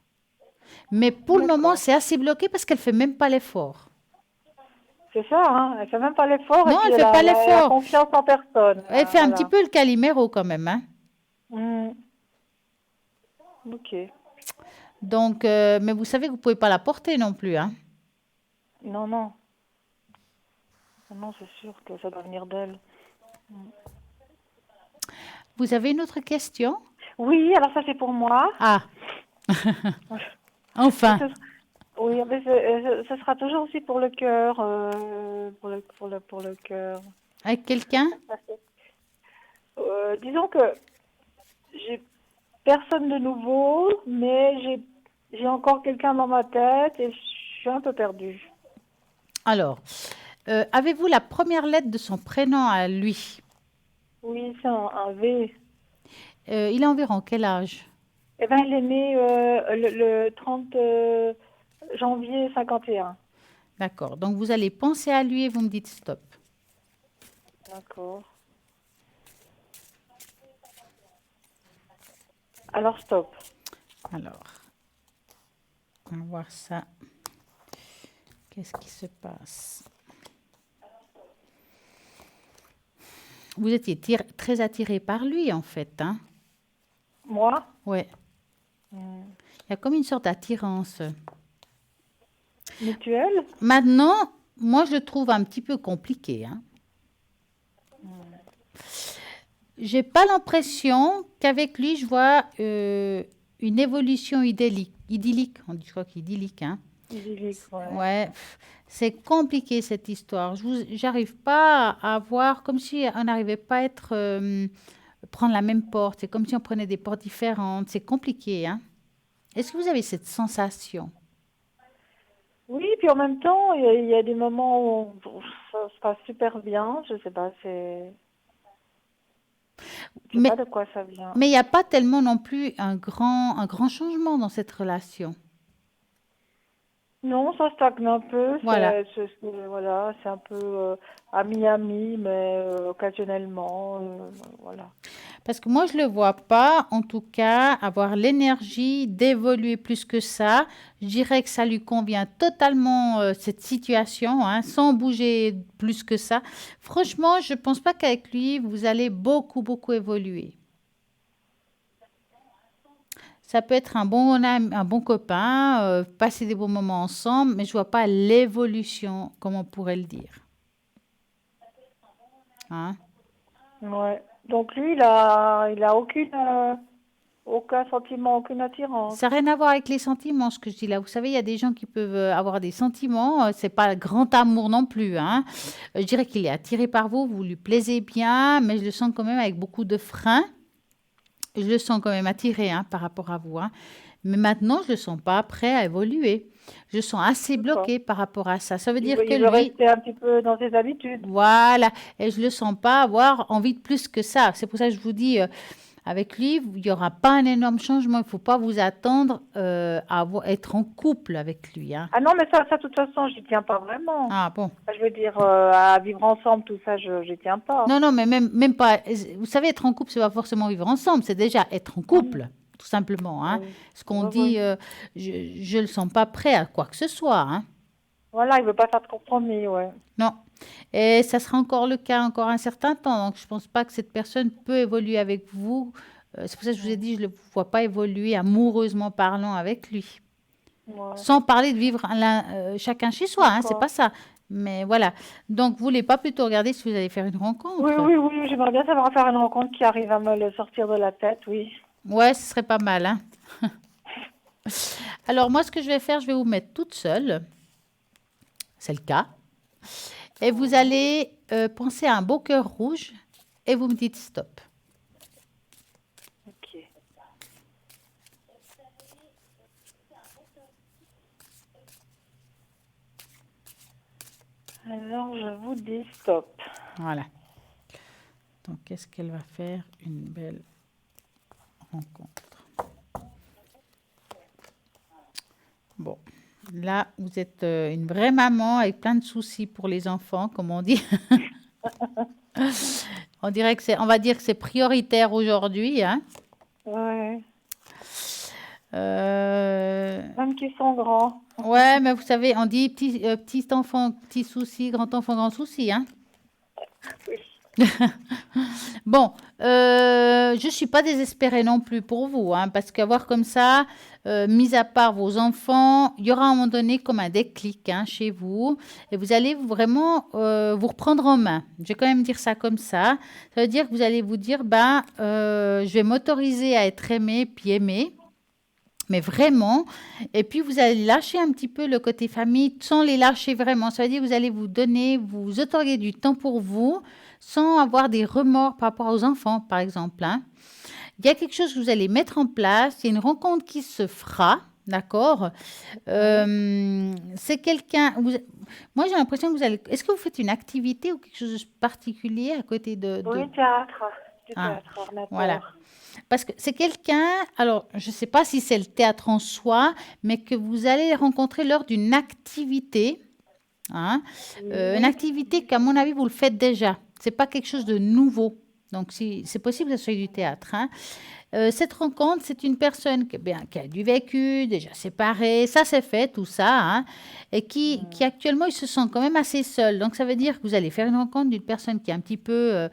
Mais pour le moment, c'est assez bloqué parce qu'elle ne fait même pas l'effort. C'est ça, hein, elle fait même pas l'effort. Non, et puis elle ne fait pas Elle a l'effort. confiance en personne. Elle fait un petit peu le Calimero quand même. Hein. Ok. Donc, mais vous savez que vous ne pouvez pas la porter non plus. Hein. Non, non. Non, c'est sûr que ça doit venir d'elle. Vous avez une autre question? Oui, alors ça c'est pour moi. Ah. Enfin. Oui, mais ce sera toujours aussi pour le cœur. Pour le cœur. Avec quelqu'un? Disons que j'ai personne de nouveau, mais j'ai encore quelqu'un dans ma tête et je suis un peu perdue. Alors, avez-vous la première lettre de son prénom à lui? Oui, c'est un V. Il a environ quel âge? Eh bien, il est né le 30 janvier 51. D'accord. Donc, vous allez penser à lui et vous me dites stop. D'accord. Alors, stop. Alors, on va voir ça. Qu'est-ce qui se passe? Vous étiez très attiré par lui, en fait. Hein? Moi? Oui. Il y a comme une sorte d'attirance. Mutuelle? Maintenant, moi, je le trouve un petit peu compliqué. Hein? J'ai pas l'impression qu'avec lui, je vois une évolution idyllique. On dit, je crois qu'idyllique. Hein? idyllique, ouais. Ouais, c'est compliqué cette histoire. J'arrive pas à voir, comme si on n'arrivait pas à prendre la même porte. C'est comme si on prenait des portes différentes. C'est compliqué, hein? Est-ce que vous avez cette sensation? Oui, puis en même temps, il y a des moments où ça se passe super bien. Je sais pas, je sais Mais pas de quoi ça vient. mais il n'y a pas tellement non plus un grand changement dans cette relation. Non, ça stagne un peu. Voilà. Voilà, c'est un peu ami-ami, mais occasionnellement, voilà. Parce que moi, je ne le vois pas, en tout cas, avoir l'énergie d'évoluer plus que ça. Je dirais que ça lui convient totalement, cette situation, hein, sans bouger plus que ça. Franchement, je ne pense pas qu'avec lui, vous allez beaucoup, beaucoup évoluer. Ça peut être un bon ami, un bon copain, passer des bons moments ensemble, mais je ne vois pas l'évolution, comme on pourrait le dire. Hein? Ouais. Donc lui, il a aucun sentiment, aucune attirance. Ça n'a rien à voir avec les sentiments, ce que je dis là. Vous savez, il y a des gens qui peuvent avoir des sentiments. C'est pas le grand amour non plus, hein. Je dirais qu'il est attiré par vous, vous lui plaisez bien, mais je le sens quand même avec beaucoup de freins. Je le sens quand même attiré, hein, par rapport à vous, hein. Mais maintenant, je ne le sens pas prêt à évoluer. Je le sens assez D'accord. bloqué par rapport à ça. Ça veut Il dire veut, que il veut lui, rester un petit peu dans ses habitudes. voilà, et je ne le sens pas avoir envie de plus que ça. C'est pour ça que je vous dis, avec lui, il n'y aura pas un énorme changement. Il ne faut pas vous attendre être en couple avec lui, hein. Ah non, mais ça, de toute façon, j'y tiens pas vraiment. Ah bon. Je veux dire, à vivre ensemble, tout ça, j'y tiens pas. Non, non, mais même pas. Vous savez, être en couple, c'est pas forcément vivre ensemble, c'est déjà être en couple, tout simplement, hein. Oui. Ce qu'on Oui, dit, oui. je ne le sens pas prêt à quoi que ce soit, hein. Voilà, il veut pas faire de compromis, ouais. Non. Et ça sera encore le cas encore un certain temps. Donc, je ne pense pas que cette personne peut évoluer avec vous. C'est pour ça que je vous ai dit, je ne le vois pas évoluer amoureusement parlant avec lui. Ouais. Sans parler de vivre chacun chez soi, hein, c'est D'accord. pas ça. Mais voilà. Donc, vous voulez pas plutôt regarder si vous allez faire une rencontre? Oui, oui, oui, j'aimerais bien savoir faire une rencontre qui arrive à me le sortir de la tête, oui. Ouais, ce serait pas mal, hein. Alors, moi, ce que je vais faire, je vais vous mettre toute seule. C'est le cas. Et vous allez penser à un beau cœur rouge et vous me dites stop. Ok. Alors, je vous dis stop. Voilà. Donc, qu'est-ce qu'elle va faire? Une belle rencontre. Bon. Là, vous êtes une vraie maman avec plein de soucis pour les enfants, comme on dit. On va dire que c'est prioritaire aujourd'hui, hein. Ouais. Euh, Même qu'ils sont grands. Ouais, mais vous savez, on dit petit enfant, petit souci, grand enfant, grand souci, hein. Oui. Bon, je ne suis pas désespérée non plus pour vous, hein, parce qu'avoir comme ça, mis à part vos enfants, il y aura à un moment donné comme un déclic, hein, chez vous, et vous allez vraiment vous reprendre en main. Je vais quand même dire ça comme ça. Ça veut dire que vous allez vous dire, je vais m'autoriser à être aimée, puis aimée. Mais vraiment, et puis vous allez lâcher un petit peu le côté famille sans les lâcher vraiment. Ça veut dire que vous allez vous autoriser du temps pour vous sans avoir des remords par rapport aux enfants, par exemple, hein. Il y a quelque chose que vous allez mettre en place, il y a une rencontre qui se fera, d'accord? C'est quelqu'un... Moi, j'ai l'impression que vous allez... Est-ce que vous faites une activité ou quelque chose de particulier à côté de... Oui, théâtre. Du Ah, théâtre, ordinateur. voilà. Parce que c'est quelqu'un, alors je ne sais pas si c'est le théâtre en soi, mais que vous allez rencontrer lors d'une activité, hein, une activité qu'à mon avis, vous le faites déjà. Ce n'est pas quelque chose de nouveau. Donc, si, c'est possible que ce soit du théâtre, hein. Cette rencontre, c'est une personne qui a du vécu, déjà séparée, ça c'est fait, tout ça, hein, et qui actuellement, il se sent quand même assez seul. Donc, ça veut dire que vous allez faire une rencontre d'une personne qui est un petit peu...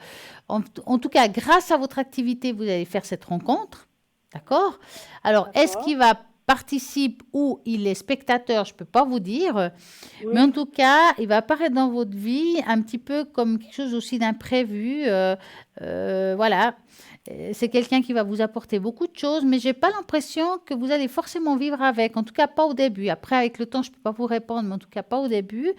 en tout cas, grâce à votre activité, vous allez faire cette rencontre, d'accord? Alors, est-ce qu'il va participer ou il est spectateur? Je ne peux pas vous dire. Oui. Mais en tout cas, il va apparaître dans votre vie un petit peu comme quelque chose aussi d'imprévu. Voilà. C'est quelqu'un qui va vous apporter beaucoup de choses, mais j'ai pas l'impression que vous allez forcément vivre avec. En tout cas, pas au début. Après, avec le temps, je peux pas vous répondre, mais en tout cas, pas au début.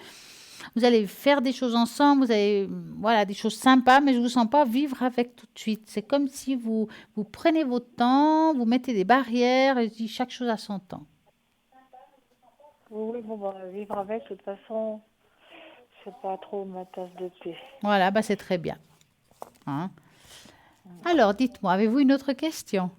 Vous allez faire des choses ensemble, vous allez, voilà, des choses sympas, mais je ne vous sens pas vivre avec tout de suite. C'est comme si vous prenez votre temps, vous mettez des barrières, et je dis chaque chose à son temps. Oui, bon, bah, vivre avec, de toute façon, c'est pas trop ma tasse de thé. Voilà, bah c'est très bien. Hein? Alors, dites-moi, avez-vous une autre question?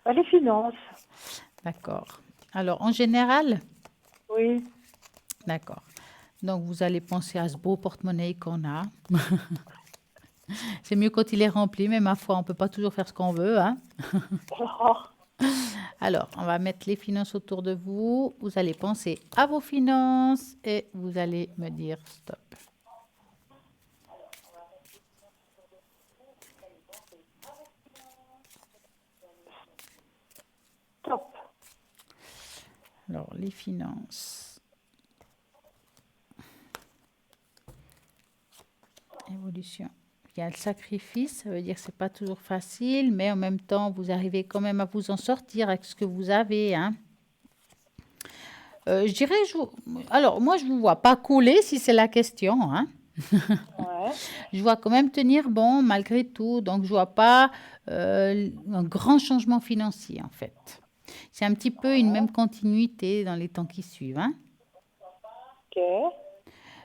Les finances. D'accord. Alors, en général? Oui. D'accord. Donc, vous allez penser à ce beau porte-monnaie qu'on a. C'est mieux quand il est rempli, mais ma foi, on ne peut pas toujours faire ce qu'on veut. Hein? Alors, on va mettre les finances autour de vous. Vous allez penser à vos finances et vous allez me dire stop. Stop. Alors, les finances. Évolution. Il y a le sacrifice, ça veut dire que ce n'est pas toujours facile, mais en même temps, vous arrivez quand même à vous en sortir avec ce que vous avez. Hein. Je dirais, alors moi, je ne vous vois pas couler si c'est la question. Hein. Ouais. Je vois quand même tenir bon malgré tout, donc je ne vois pas un grand changement financier en fait. C'est un petit peu une même continuité dans les temps qui suivent. Hein. Ok.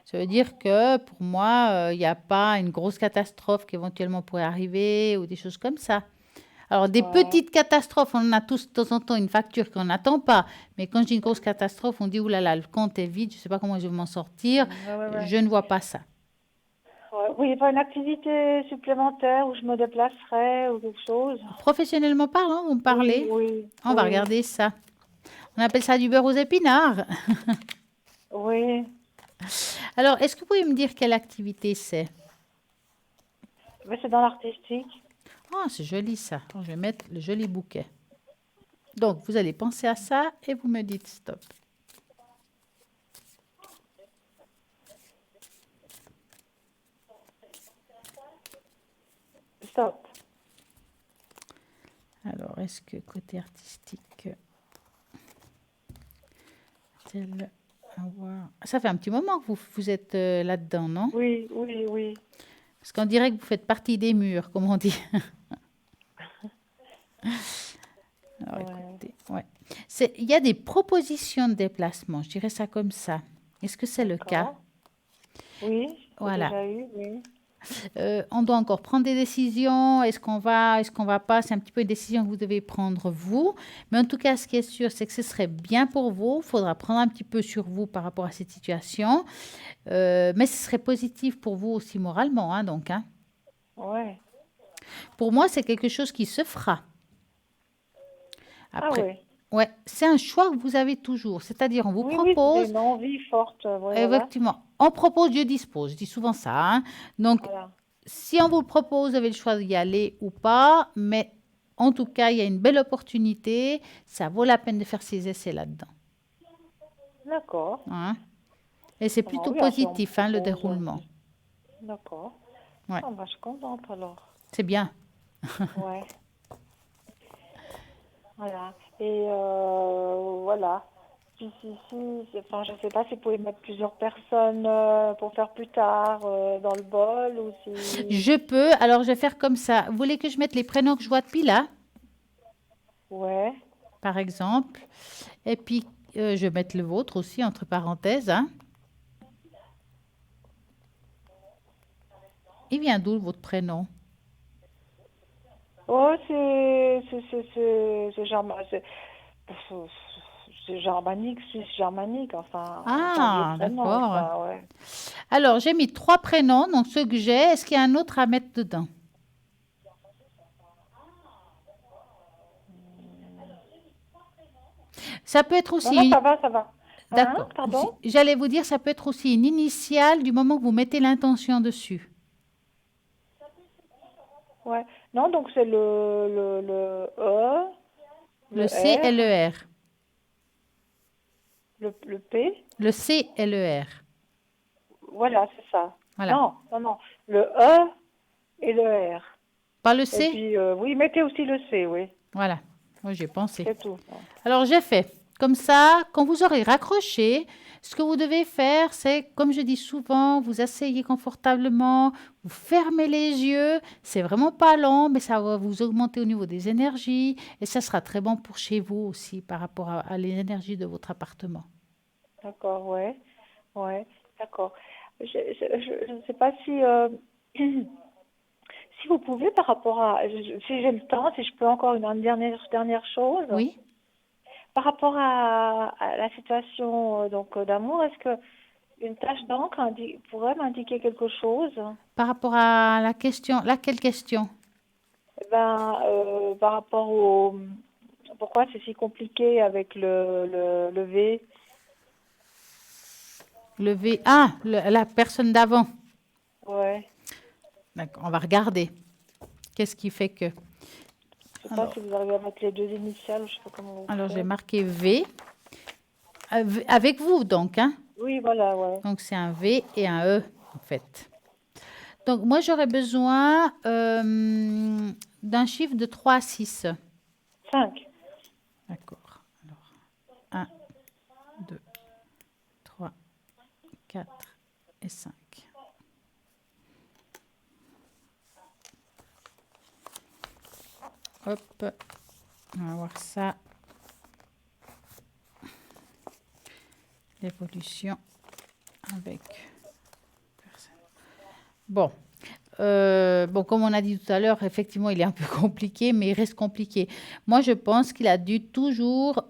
Ça veut dire que pour moi, il n'y a pas une grosse catastrophe qui éventuellement pourrait arriver ou des choses comme ça. Alors, des petites catastrophes, on en a tous de temps en temps une facture qu'on n'attend pas. Mais quand je dis une grosse catastrophe, on dit, oulala, le compte est vide, je ne sais pas comment je vais m'en sortir. Je ne vois pas ça. Oui, pas une activité supplémentaire où je me déplacerais ou quelque chose. Professionnellement parlant, vous me parlez? Oui. On va regarder ça. On appelle ça du beurre aux épinards. Oui. Alors, est-ce que vous pouvez me dire quelle activité c'est? C'est dans l'artistique. Ah, c'est joli ça. Je vais mettre le joli bouquet. Donc, vous allez penser à ça et vous me dites stop. Stop. Alors, est-ce que côté artistique, ça fait un petit moment que vous êtes là-dedans, non? Oui, oui, oui. Parce qu'on dirait que vous faites partie des murs, comme on dit. Alors, écoutez, ouais. Il y a des propositions de déplacement, je dirais ça comme ça. Est-ce que c'est le cas? Oui, voilà. Déjà eu, oui. On doit encore prendre des décisions. Est-ce qu'on va pas? C'est un petit peu une décision que vous devez prendre vous. Mais en tout cas, ce qui est sûr, c'est que ce serait bien pour vous. Il faudra prendre un petit peu sur vous par rapport à cette situation. Mais ce serait positif pour vous aussi moralement. Hein, donc, hein. Ouais. Pour moi, c'est quelque chose qui se fera. Après, ouais, c'est un choix que vous avez toujours. C'est-à-dire, on vous propose... Oui, c'est une envie forte. Effectivement. On propose, Dieu dispose. Je dis souvent ça. Hein. Donc, si on vous le propose, vous avez le choix d'y aller ou pas. Mais en tout cas, il y a une belle opportunité. Ça vaut la peine de faire ces essais là-dedans. D'accord. Hein. Et c'est plutôt positif, hein, le déroulement. D'accord. Ouais. Je suis contente alors. C'est bien. Ouais. Voilà. Et voilà. Puis enfin, je ne sais pas si vous pouvez mettre plusieurs personnes pour faire plus tard dans le bol ou si... Je peux. Alors, je vais faire comme ça. Vous voulez que je mette les prénoms que je vois depuis là? Ouais. Par exemple. Et puis, je vais mettre le vôtre aussi, entre parenthèses. Hein. Il vient d'où votre prénom? Oh, c'est germanique, suisse germanique, enfin. Ah, d'accord. Enfin, ouais. Alors, j'ai mis 3 prénoms, donc ceux que j'ai. Est-ce qu'il y a un autre à mettre dedans? Ça peut être aussi... Non, ça va, ça va. D'accord. Hein, pardon? J'allais vous dire, ça peut être aussi une initiale du moment que vous mettez l'intention dessus. Ouais. Non, donc c'est le E. Le C et le R. Le P. Le C et le R. Voilà, c'est ça. Voilà. Non. Le E et le R. Pas le Et C? puis, oui, mettez aussi le C, oui. Voilà. Moi, j'ai pensé. C'est tout. Alors, j'ai fait. Comme ça, quand vous aurez raccroché, ce que vous devez faire, c'est, comme je dis souvent, vous asseyez confortablement, vous fermez les yeux. C'est vraiment pas long, mais ça va vous augmenter au niveau des énergies. Et ça sera très bon pour chez vous aussi, par rapport à l'énergie de votre appartement. D'accord, ouais, d'accord. Je ne sais pas si, si vous pouvez par rapport à, si j'ai le temps, si je peux encore une dernière chose. Oui. Par rapport à la situation d'amour, est-ce que une tache d'encre pourrait m'indiquer quelque chose? Par rapport à la question, laquelle question? Par rapport au pourquoi c'est si compliqué avec le V. Le V. Ah, la personne d'avant. Ouais. D'accord, on va regarder. Qu'est-ce qui fait que... Je ne sais pas si vous arrivez à mettre les deux initiales, je sais pas comment vous Alors, faites. j'ai marqué V. Avec vous, donc, hein? Oui, voilà, ouais. Donc, c'est un V et un E, en fait. Donc, moi, j'aurais besoin d'un chiffre de 3 à 6. 5. D'accord. Alors, 1, 2, 3, 4 et 5. Hop, on va voir ça. L'évolution avec personne. Bon. Bon, comme on a dit tout à l'heure, effectivement, il est un peu compliqué, mais il reste compliqué. Moi, je pense qu'il a dû toujours,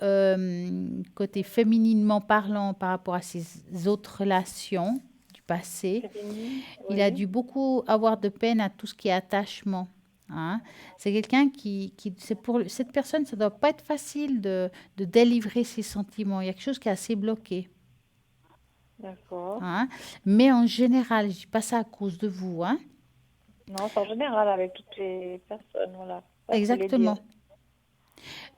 côté fémininement parlant, par rapport à ses autres relations du passé, il a dû beaucoup avoir de peine à tout ce qui est attachement. Hein. C'est quelqu'un c'est pour cette personne, ça ne doit pas être facile de délivrer ses sentiments. Il y a quelque chose qui est assez bloqué. D'accord. Hein. Mais en général, je ne dis pas ça à cause de vous. Hein. Non, c'est en général avec toutes les personnes, voilà. Ça, Exactement.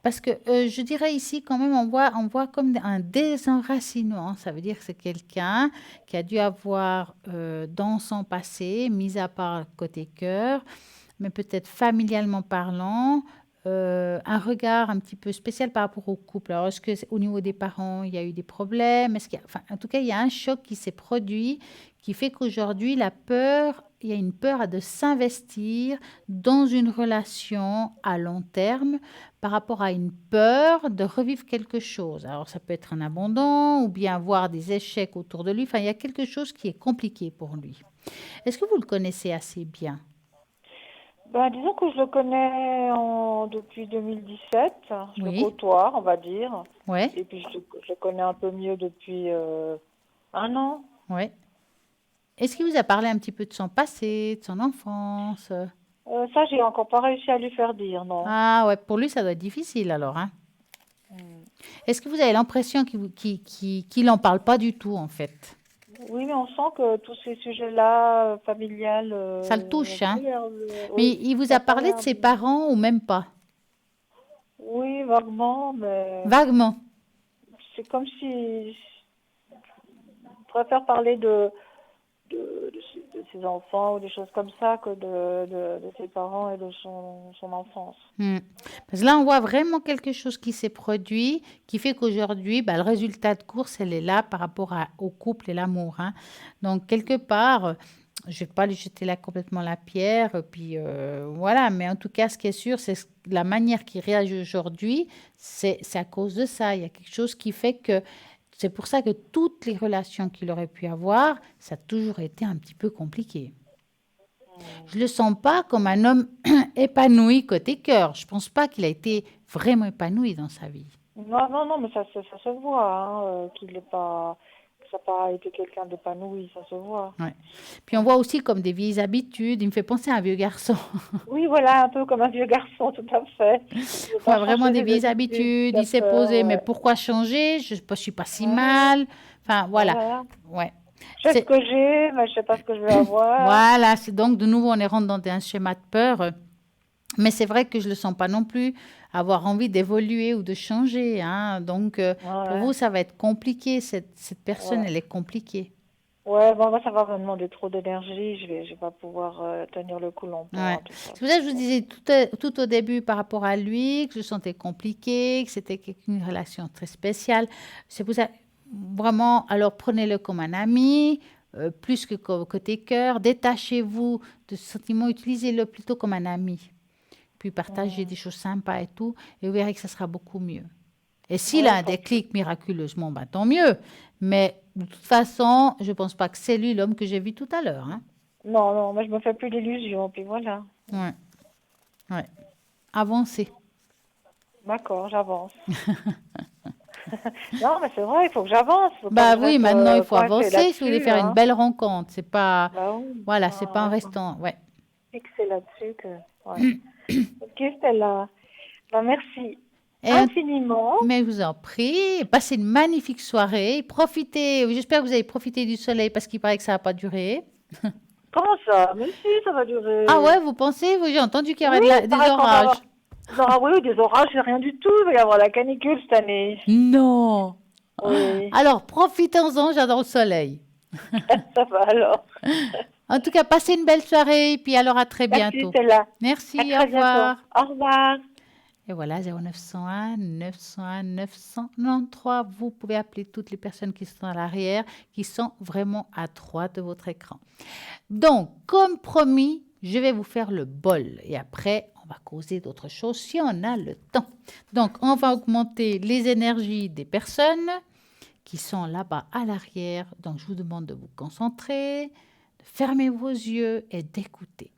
Parce que je dirais ici quand même, on voit comme un désenracinement. Ça veut dire que c'est quelqu'un qui a dû avoir dans son passé, mis à part le côté cœur, mais peut-être familialement parlant, un regard un petit peu spécial par rapport au couple. Alors, est-ce qu'au niveau des parents, il y a eu des problèmes? En tout cas, il y a un choc qui s'est produit qui fait qu'aujourd'hui, il y a une peur de s'investir dans une relation à long terme par rapport à une peur de revivre quelque chose. Alors, ça peut être un abandon ou bien avoir des échecs autour de lui. Enfin, il y a quelque chose qui est compliqué pour lui. Est-ce que vous le connaissez assez bien? Disons que je le connais depuis 2017. Je le côtoie, on va dire. Ouais. Et puis, je le connais un peu mieux depuis 1 an. Oui. Est-ce qu'il vous a parlé un petit peu de son passé, de son enfance? Ça, j'ai encore pas réussi à lui faire dire, non. Ah ouais, pour lui, ça doit être difficile alors. Hein. Est-ce que vous avez l'impression qu'il n'en parle pas du tout, en fait? Oui, mais on sent que tous ces sujets-là, familiales... ça le touche, hein? Oui, mais il vous a parlé de ses parents ou même pas? Oui, vaguement, mais... Vaguement? C'est comme si... Je préfère parler de ses enfants ou des choses comme ça que de ses parents et de son enfance. Parce que là, on voit vraiment quelque chose qui s'est produit, qui fait qu'aujourd'hui, le résultat de course, elle est là par rapport au couple et l'amour. Hein. Donc, quelque part, je ne vais pas lui jeter là complètement la pierre, puis voilà, mais en tout cas, ce qui est sûr, c'est la manière qu'il réagit aujourd'hui, c'est à cause de ça. Il y a quelque chose qui fait que c'est pour ça que toutes les relations qu'il aurait pu avoir, ça a toujours été un petit peu compliqué. Je ne le sens pas comme un homme épanoui côté cœur. Je ne pense pas qu'il a été vraiment épanoui dans sa vie. Non, mais ça se voit, qu'il n'a pas été quelqu'un d'épanoui, ça se voit. Ouais. Puis on voit aussi comme des vieilles habitudes. Il me fait penser à un vieux garçon. Oui, voilà, un peu comme un vieux garçon, tout à fait. On voit vraiment des vieilles habitudes. Il s'est posé, mais pourquoi changer? Je ne suis pas si mal. Enfin, voilà. Ouais. Je sais ce que j'ai, mais je ne sais pas ce que je vais avoir. Voilà, c'est donc de nouveau, on est rentré dans un schéma de peur. Mais c'est vrai que je ne le sens pas non plus avoir envie d'évoluer ou de changer. Hein. Donc, pour vous, ça va être compliqué. Cette personne, elle est compliquée. Ouais, bon, ça va me demander trop d'énergie. Je vais pas pouvoir tenir le coup longtemps. Ouais. Tout ça. C'est pour ça que je vous disais tout au début par rapport à lui, que je sentais compliqué, que c'était une relation très spéciale. C'est pour ça, vraiment, alors prenez-le comme un ami, plus que côté cœur. Détachez-vous de ce sentiment, utilisez-le plutôt comme un ami. Puis partagez des choses sympas et tout, et vous verrez que ça sera beaucoup mieux. Et s'il a un déclic miraculeusement, ben, tant mieux. Mais de toute façon, je ne pense pas que c'est lui l'homme que j'ai vu tout à l'heure. Hein. Non, moi je me fais plus d'illusions, puis voilà. Ouais. Avancez. D'accord, j'avance. Non, mais c'est vrai, il faut que j'avance. Bah oui, maintenant il faut avancer si vous voulez faire une belle rencontre. C'est pas, voilà, c'est pas un restant. Ouais. Fixer là-dessus que. Ouais. Ok, Stella. Ben, merci. Infiniment. Mais je vous en prie, passez une magnifique soirée, profitez, j'espère que vous avez profité du soleil parce qu'il paraît que ça va pas durer. Comment ça? Mais si, ça va durer. Ah ouais, vous pensez? J'ai entendu qu'il y aurait des orages. Oui, des orages, c'est rien du tout, il va y avoir la canicule cette année. Non. Oui. Alors, profitons-en, j'adore le soleil. Ça va alors. En tout cas, passez une belle soirée, puis alors à très bientôt. Stella. Merci, au revoir. Au revoir. Et voilà, 0901 901 993. Vous pouvez appeler toutes les personnes qui sont à l'arrière, qui sont vraiment à droite de votre écran. Donc, comme promis, je vais vous faire le bol. Et après, on va causer d'autres choses si on a le temps. Donc, on va augmenter les énergies des personnes qui sont là-bas à l'arrière. Donc, je vous demande de vous concentrer, de fermer vos yeux et d'écouter.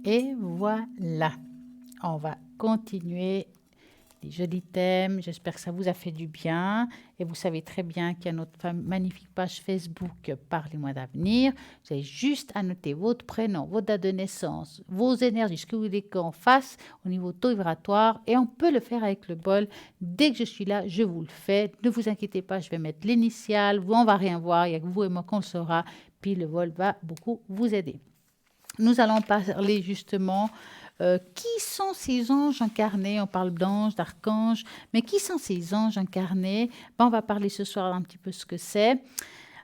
Et voilà, on va continuer les jolis thèmes. J'espère que ça vous a fait du bien. Et vous savez très bien qu'il y a notre magnifique page Facebook Parlez-moi d'avenir. Vous avez juste à noter votre prénom, votre date de naissance, vos énergies, ce que vous voulez qu'on fasse au niveau taux vibratoire. Et on peut le faire avec le bol. Dès que je suis là, je vous le fais. Ne vous inquiétez pas, je vais mettre l'initiale. On ne va rien voir, il n'y a que vous et moi qu'on le saura. Puis le bol va beaucoup vous aider. Nous allons parler justement qui sont ces anges incarnés. On parle d'anges, d'archanges, mais qui sont ces anges incarnés? On va parler ce soir un petit peu ce que c'est.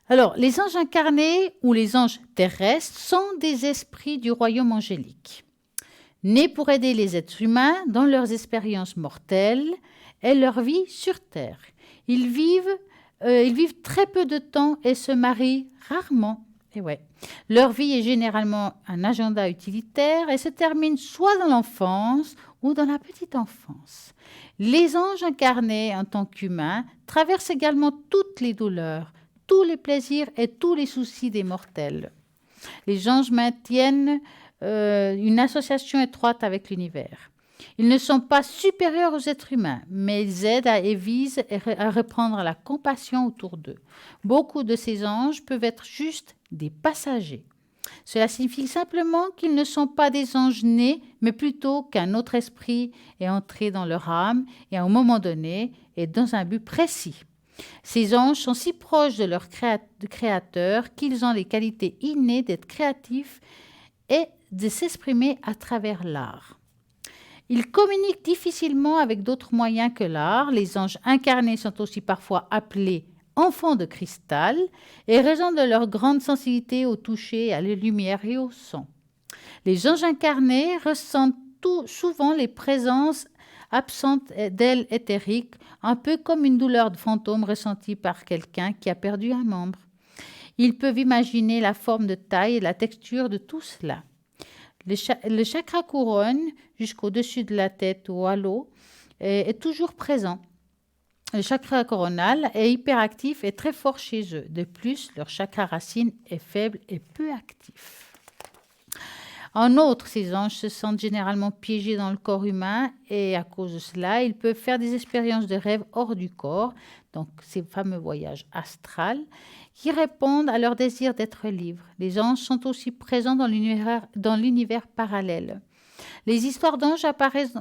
Alors, les anges incarnés ou les anges terrestres sont des esprits du royaume angélique, nés pour aider les êtres humains dans leurs expériences mortelles et leur vie sur Terre. Ils vivent très peu de temps et se marient rarement. Et ouais. Leur vie est généralement un agenda utilitaire et se termine soit dans l'enfance ou dans la petite enfance. Les anges incarnés en tant qu'humains traversent également toutes les douleurs, tous les plaisirs et tous les soucis des mortels. Les anges maintiennent une association étroite avec l'univers. Ils ne sont pas supérieurs aux êtres humains, mais ils aident et visent à reprendre la compassion autour d'eux. Beaucoup de ces anges peuvent être juste des passagers. Cela signifie simplement qu'ils ne sont pas des anges nés, mais plutôt qu'un autre esprit est entré dans leur âme et à un moment donné est dans un but précis. Ces anges sont si proches de leur créateur qu'ils ont les qualités innées d'être créatifs et de s'exprimer à travers l'art. Ils communiquent difficilement avec d'autres moyens que l'art. Les anges incarnés sont aussi parfois appelés enfants de cristal et raison de leur grande sensibilité au toucher, à la lumière et au son. Les anges incarnés ressentent souvent les présences absentes d'ailes éthériques, un peu comme une douleur de fantôme ressentie par quelqu'un qui a perdu un membre. Ils peuvent imaginer la forme de taille et la texture de tout cela. Le chakra couronne, jusqu'au-dessus de la tête ou à l'eau, est toujours présent. Le chakra coronal est hyperactif et très fort chez eux. De plus, leur chakra racine est faible et peu actif. En outre, ces anges se sentent généralement piégés dans le corps humain et à cause de cela, ils peuvent faire des expériences de rêve hors du corps, donc ces fameux voyages astrals, qui répondent à leur désir d'être libres. Les anges sont aussi présents dans l'univers parallèle. Les histoires d'anges apparaissent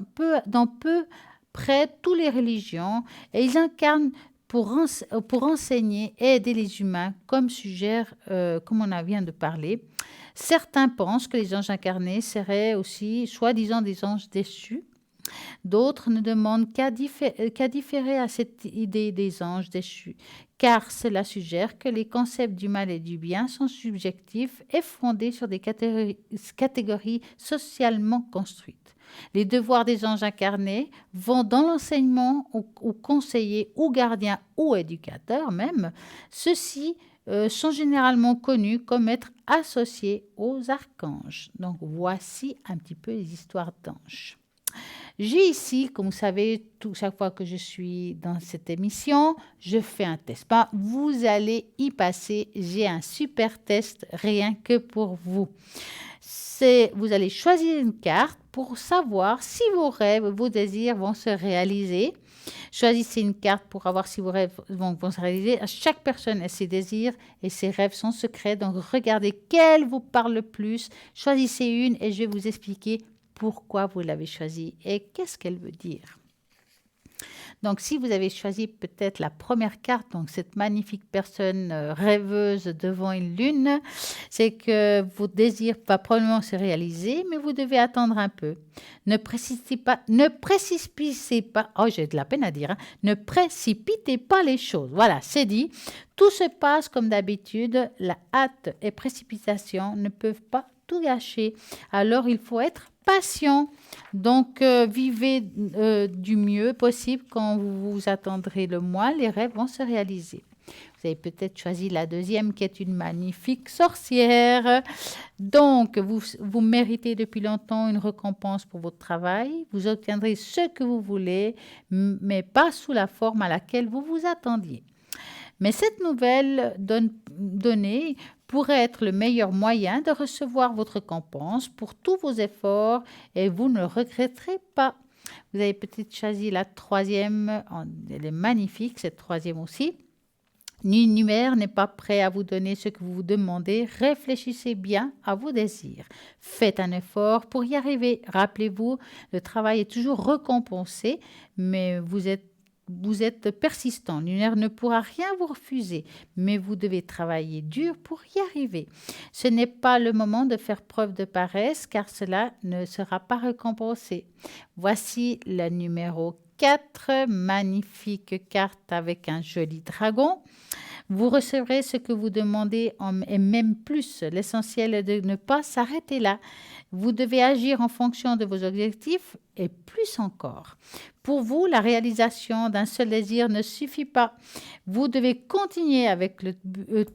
dans peu près toutes les religions et ils incarnent pour enseigner et aider les humains, comme on vient de parler. Certains pensent que les anges incarnés seraient aussi soi-disant des anges déchus. D'autres ne demandent qu'à différer à cette idée des anges déchus, car cela suggère que les concepts du mal et du bien sont subjectifs et fondés sur des catégories socialement construites. Les devoirs des anges incarnés vont dans l'enseignement aux conseillers, ou gardiens, ou éducateurs même. Ceux-ci sont généralement connus comme être associés aux archanges. Donc voici un petit peu les histoires d'anges. J'ai ici, comme vous savez, chaque fois que je suis dans cette émission, je fais un test. Vous allez y passer. J'ai un super test rien que pour vous. Vous allez choisir une carte pour savoir si vos rêves, vos désirs vont se réaliser. Choisissez une carte pour voir si vos rêves vont se réaliser. Chaque personne a ses désirs et ses rêves sont secrets. Donc, regardez quelle vous parle le plus. Choisissez une et je vais vous expliquer pourquoi vous l'avez choisie et qu'est-ce qu'elle veut dire. Donc, si vous avez choisi peut-être la première carte, donc cette magnifique personne rêveuse devant une lune, c'est que vos désirs vont probablement se réaliser, mais vous devez attendre un peu. Ne précipitez pas, oh j'ai de la peine à dire, ne précipitez pas les choses. Voilà, c'est dit. Tout se passe comme d'habitude. La hâte et précipitation ne peuvent pas tout gâcher. Alors, il faut être patient. Donc, vivez du mieux possible. Quand vous vous attendrez le moins, les rêves vont se réaliser. Vous avez peut-être choisi la deuxième qui est une magnifique sorcière. Donc, vous méritez depuis longtemps une récompense pour votre travail. Vous obtiendrez ce que vous voulez, mais pas sous la forme à laquelle vous vous attendiez. Mais cette nouvelle donnée pourrait être le meilleur moyen de recevoir votre récompense pour tous vos efforts et vous ne regretterez pas. Vous avez peut-être choisi la troisième, elle est magnifique, cette troisième aussi. L'univers n'est pas prêt à vous donner ce que vous vous demandez. Réfléchissez bien à vos désirs. Faites un effort pour y arriver. Rappelez-vous, le travail est toujours récompensé, mais vous êtes persistant. L'univers ne pourra rien vous refuser, mais vous devez travailler dur pour y arriver. Ce n'est pas le moment de faire preuve de paresse, car cela ne sera pas récompensé. Voici le numéro 4, magnifique carte avec un joli dragon. Vous recevrez ce que vous demandez et même plus. L'essentiel est de ne pas s'arrêter là. Vous devez agir en fonction de vos objectifs et plus encore. Pour vous, la réalisation d'un seul désir ne suffit pas. Vous devez continuer avec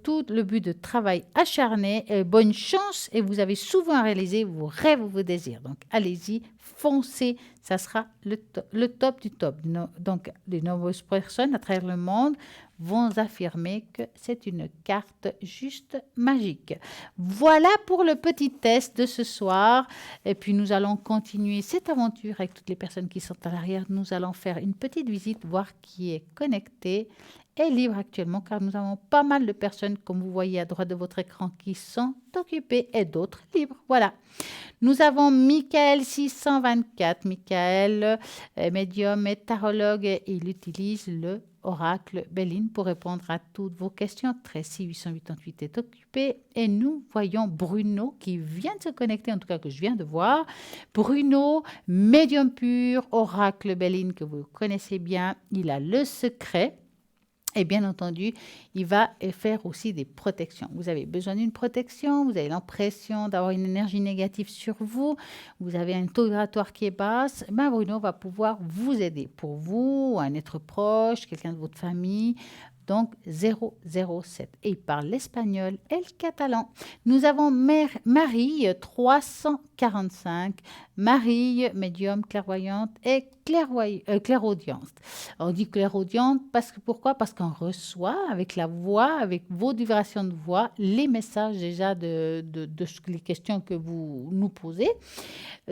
tout le but de travail acharné. Et bonne chance et vous avez souvent réalisé vos rêves ou vos désirs. Donc, allez-y, foncez. Ça sera le top du top. Donc, de nombreuses personnes à travers le monde vont affirmer que c'est une carte juste magique. Voilà pour le petit test de ce soir. Et puis, nous allons continuer cette aventure avec toutes les personnes qui sont à l'arrière. Nous allons faire une petite visite, voir qui est connecté et libre actuellement, car nous avons pas mal de personnes, comme vous voyez à droite de votre écran, qui sont occupées et d'autres libres. Voilà. Nous avons Michael 624. Michael, médium et tarologue, et il utilise le oracle Béline pour répondre à toutes vos questions. Tracy 888 est occupé. Et nous voyons Bruno qui vient de se connecter, en tout cas que je viens de voir. Bruno, médium pur, oracle Béline que vous connaissez bien. Il a le secret. Et bien entendu, il va faire aussi des protections. Vous avez besoin d'une protection, vous avez l'impression d'avoir une énergie négative sur vous, vous avez un taux vibratoire qui est basse, ben Bruno va pouvoir vous aider. Pour vous, un être proche, quelqu'un de votre famille, donc 007. Et il parle l'espagnol et le catalan. Nous avons Marie 345, Marie médium clairvoyante et clairaudiente. On dit clairaudiente parce que pourquoi? Parce qu'on reçoit avec la voix, avec vos vibrations de voix, les messages déjà de les questions que vous nous posez.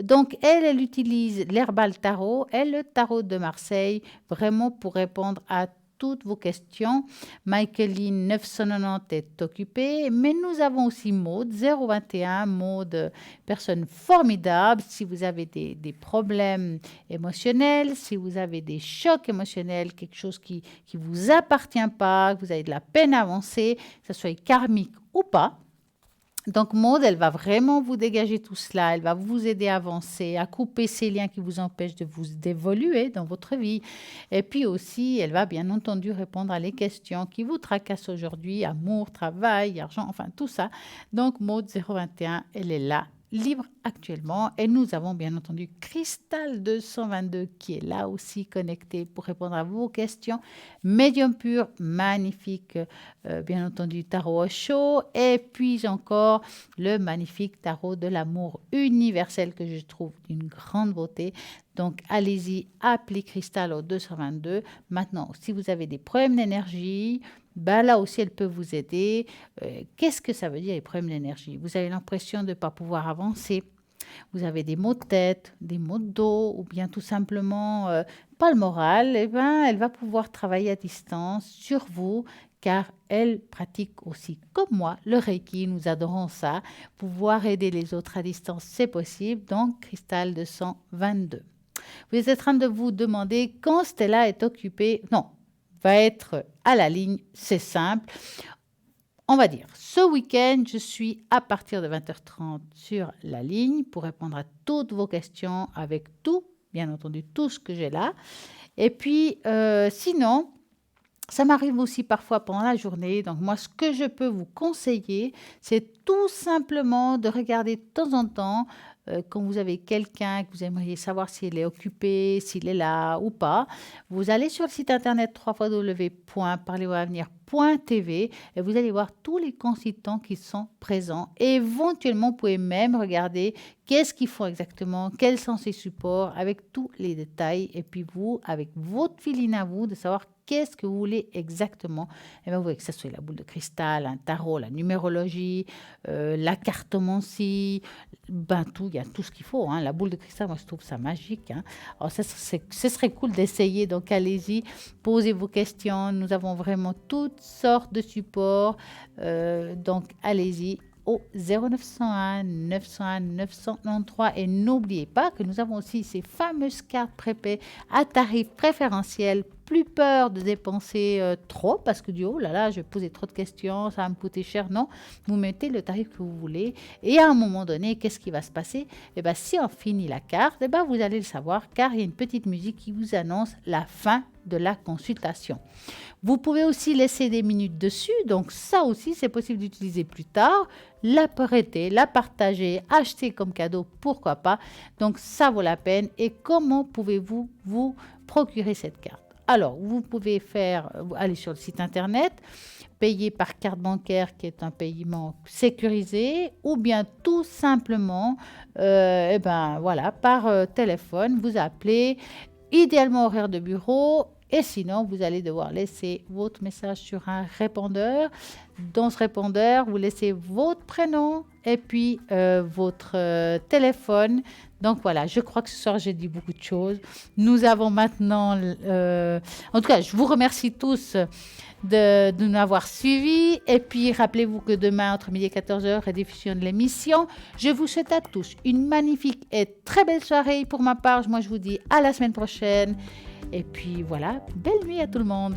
Donc elle utilise l'Herbal Tarot et le Tarot de Marseille vraiment pour répondre à toutes vos questions. Michaeline 990 est occupée, mais nous avons aussi Maud 021. Maud, personne formidable. Si vous avez des problèmes émotionnels, si vous avez des chocs émotionnels, quelque chose qui vous appartient pas, que vous avez de la peine à avancer, que ce soit karmique ou pas. Donc, Maud, elle va vraiment vous dégager tout cela. Elle va vous aider à avancer, à couper ces liens qui vous empêchent d'évoluer dans votre vie. Et puis aussi, elle va bien entendu répondre à les questions qui vous tracassent aujourd'hui, amour, travail, argent, enfin tout ça. Donc, Maud 021, elle est là, libre actuellement. Et nous avons bien entendu Cristal 222 qui est là aussi connecté pour répondre à vos questions. Médium pur, magnifique, bien entendu, tarot Osho. Et puis encore le magnifique tarot de l'amour universel que je trouve d'une grande beauté. Donc, allez-y, appelez Cristal au 222. Maintenant, si vous avez des problèmes d'énergie, ben là aussi, elle peut vous aider. Qu'est-ce que ça veut dire, les problèmes d'énergie? Vous avez l'impression de ne pas pouvoir avancer. Vous avez des maux de tête, des maux de dos, ou bien tout simplement pas le moral. Eh ben, elle va pouvoir travailler à distance sur vous, car elle pratique aussi, comme moi, le Reiki. Nous adorons ça. Pouvoir aider les autres à distance, c'est possible. Donc, Cristal 222. Vous êtes en train de vous demander quand Stella est occupée. Non, va être à la ligne, c'est simple. On va dire, ce week-end, je suis à partir de 20h30 sur la ligne pour répondre à toutes vos questions avec tout, bien entendu, tout ce que j'ai là. Et puis, sinon, ça m'arrive aussi parfois pendant la journée. Donc, moi, ce que je peux vous conseiller, c'est tout simplement de regarder de temps en temps quand vous avez quelqu'un que vous aimeriez savoir s'il est occupé, s'il est là ou pas. Vous allez sur le site internet www.parlervosavenir.tv et vous allez voir tous les consultants qui sont présents. Et éventuellement, vous pouvez même regarder qu'est-ce qu'ils font exactement, quels sont ces supports, avec tous les détails. Et puis vous, avec votre feeling à vous, de savoir qu'est-ce que vous voulez exactement. Et bien, vous voyez que ce soit la boule de cristal, un tarot, la numérologie, la cartomancie, ben tout, il y a tout ce qu'il faut. Hein. La boule de cristal, moi, je trouve ça magique. Hein. Alors, ce serait cool d'essayer. Donc, allez-y, posez vos questions. Nous avons vraiment toutes sortes de supports. Donc, allez-y au 0901 901 993 et n'oubliez pas que nous avons aussi ces fameuses cartes prépayées à tarif préférentiel. Plus peur de dépenser trop parce que oh là là, je vais poser trop de questions, ça va me coûter cher. Non, vous mettez le tarif que vous voulez et à un moment donné, qu'est-ce qui va se passer? Eh bien, si on finit la carte, eh bien, vous allez le savoir car il y a une petite musique qui vous annonce la fin de la consultation. Vous pouvez aussi laisser des minutes dessus, donc ça aussi, c'est possible d'utiliser plus tard. La prêter, la partager, acheter comme cadeau, pourquoi pas. Donc, ça vaut la peine. Et comment pouvez-vous vous procurer cette carte? Alors, vous pouvez aller sur le site internet, payer par carte bancaire qui est un paiement sécurisé ou bien tout simplement par téléphone, vous appelez, idéalement horaire de bureau et sinon vous allez devoir laisser votre message sur un répondeur. Dans ce répondeur, vous laissez votre prénom et puis votre téléphone. Donc voilà, je crois que ce soir, j'ai dit beaucoup de choses. Nous avons maintenant... en tout cas, je vous remercie tous de nous avoir suivis. Et puis, rappelez-vous que demain, entre midi et 14h, rediffusion de l'émission. Je vous souhaite à tous une magnifique et très belle soirée. Pour ma part, moi, je vous dis à la semaine prochaine. Et puis voilà, belle nuit à tout le monde.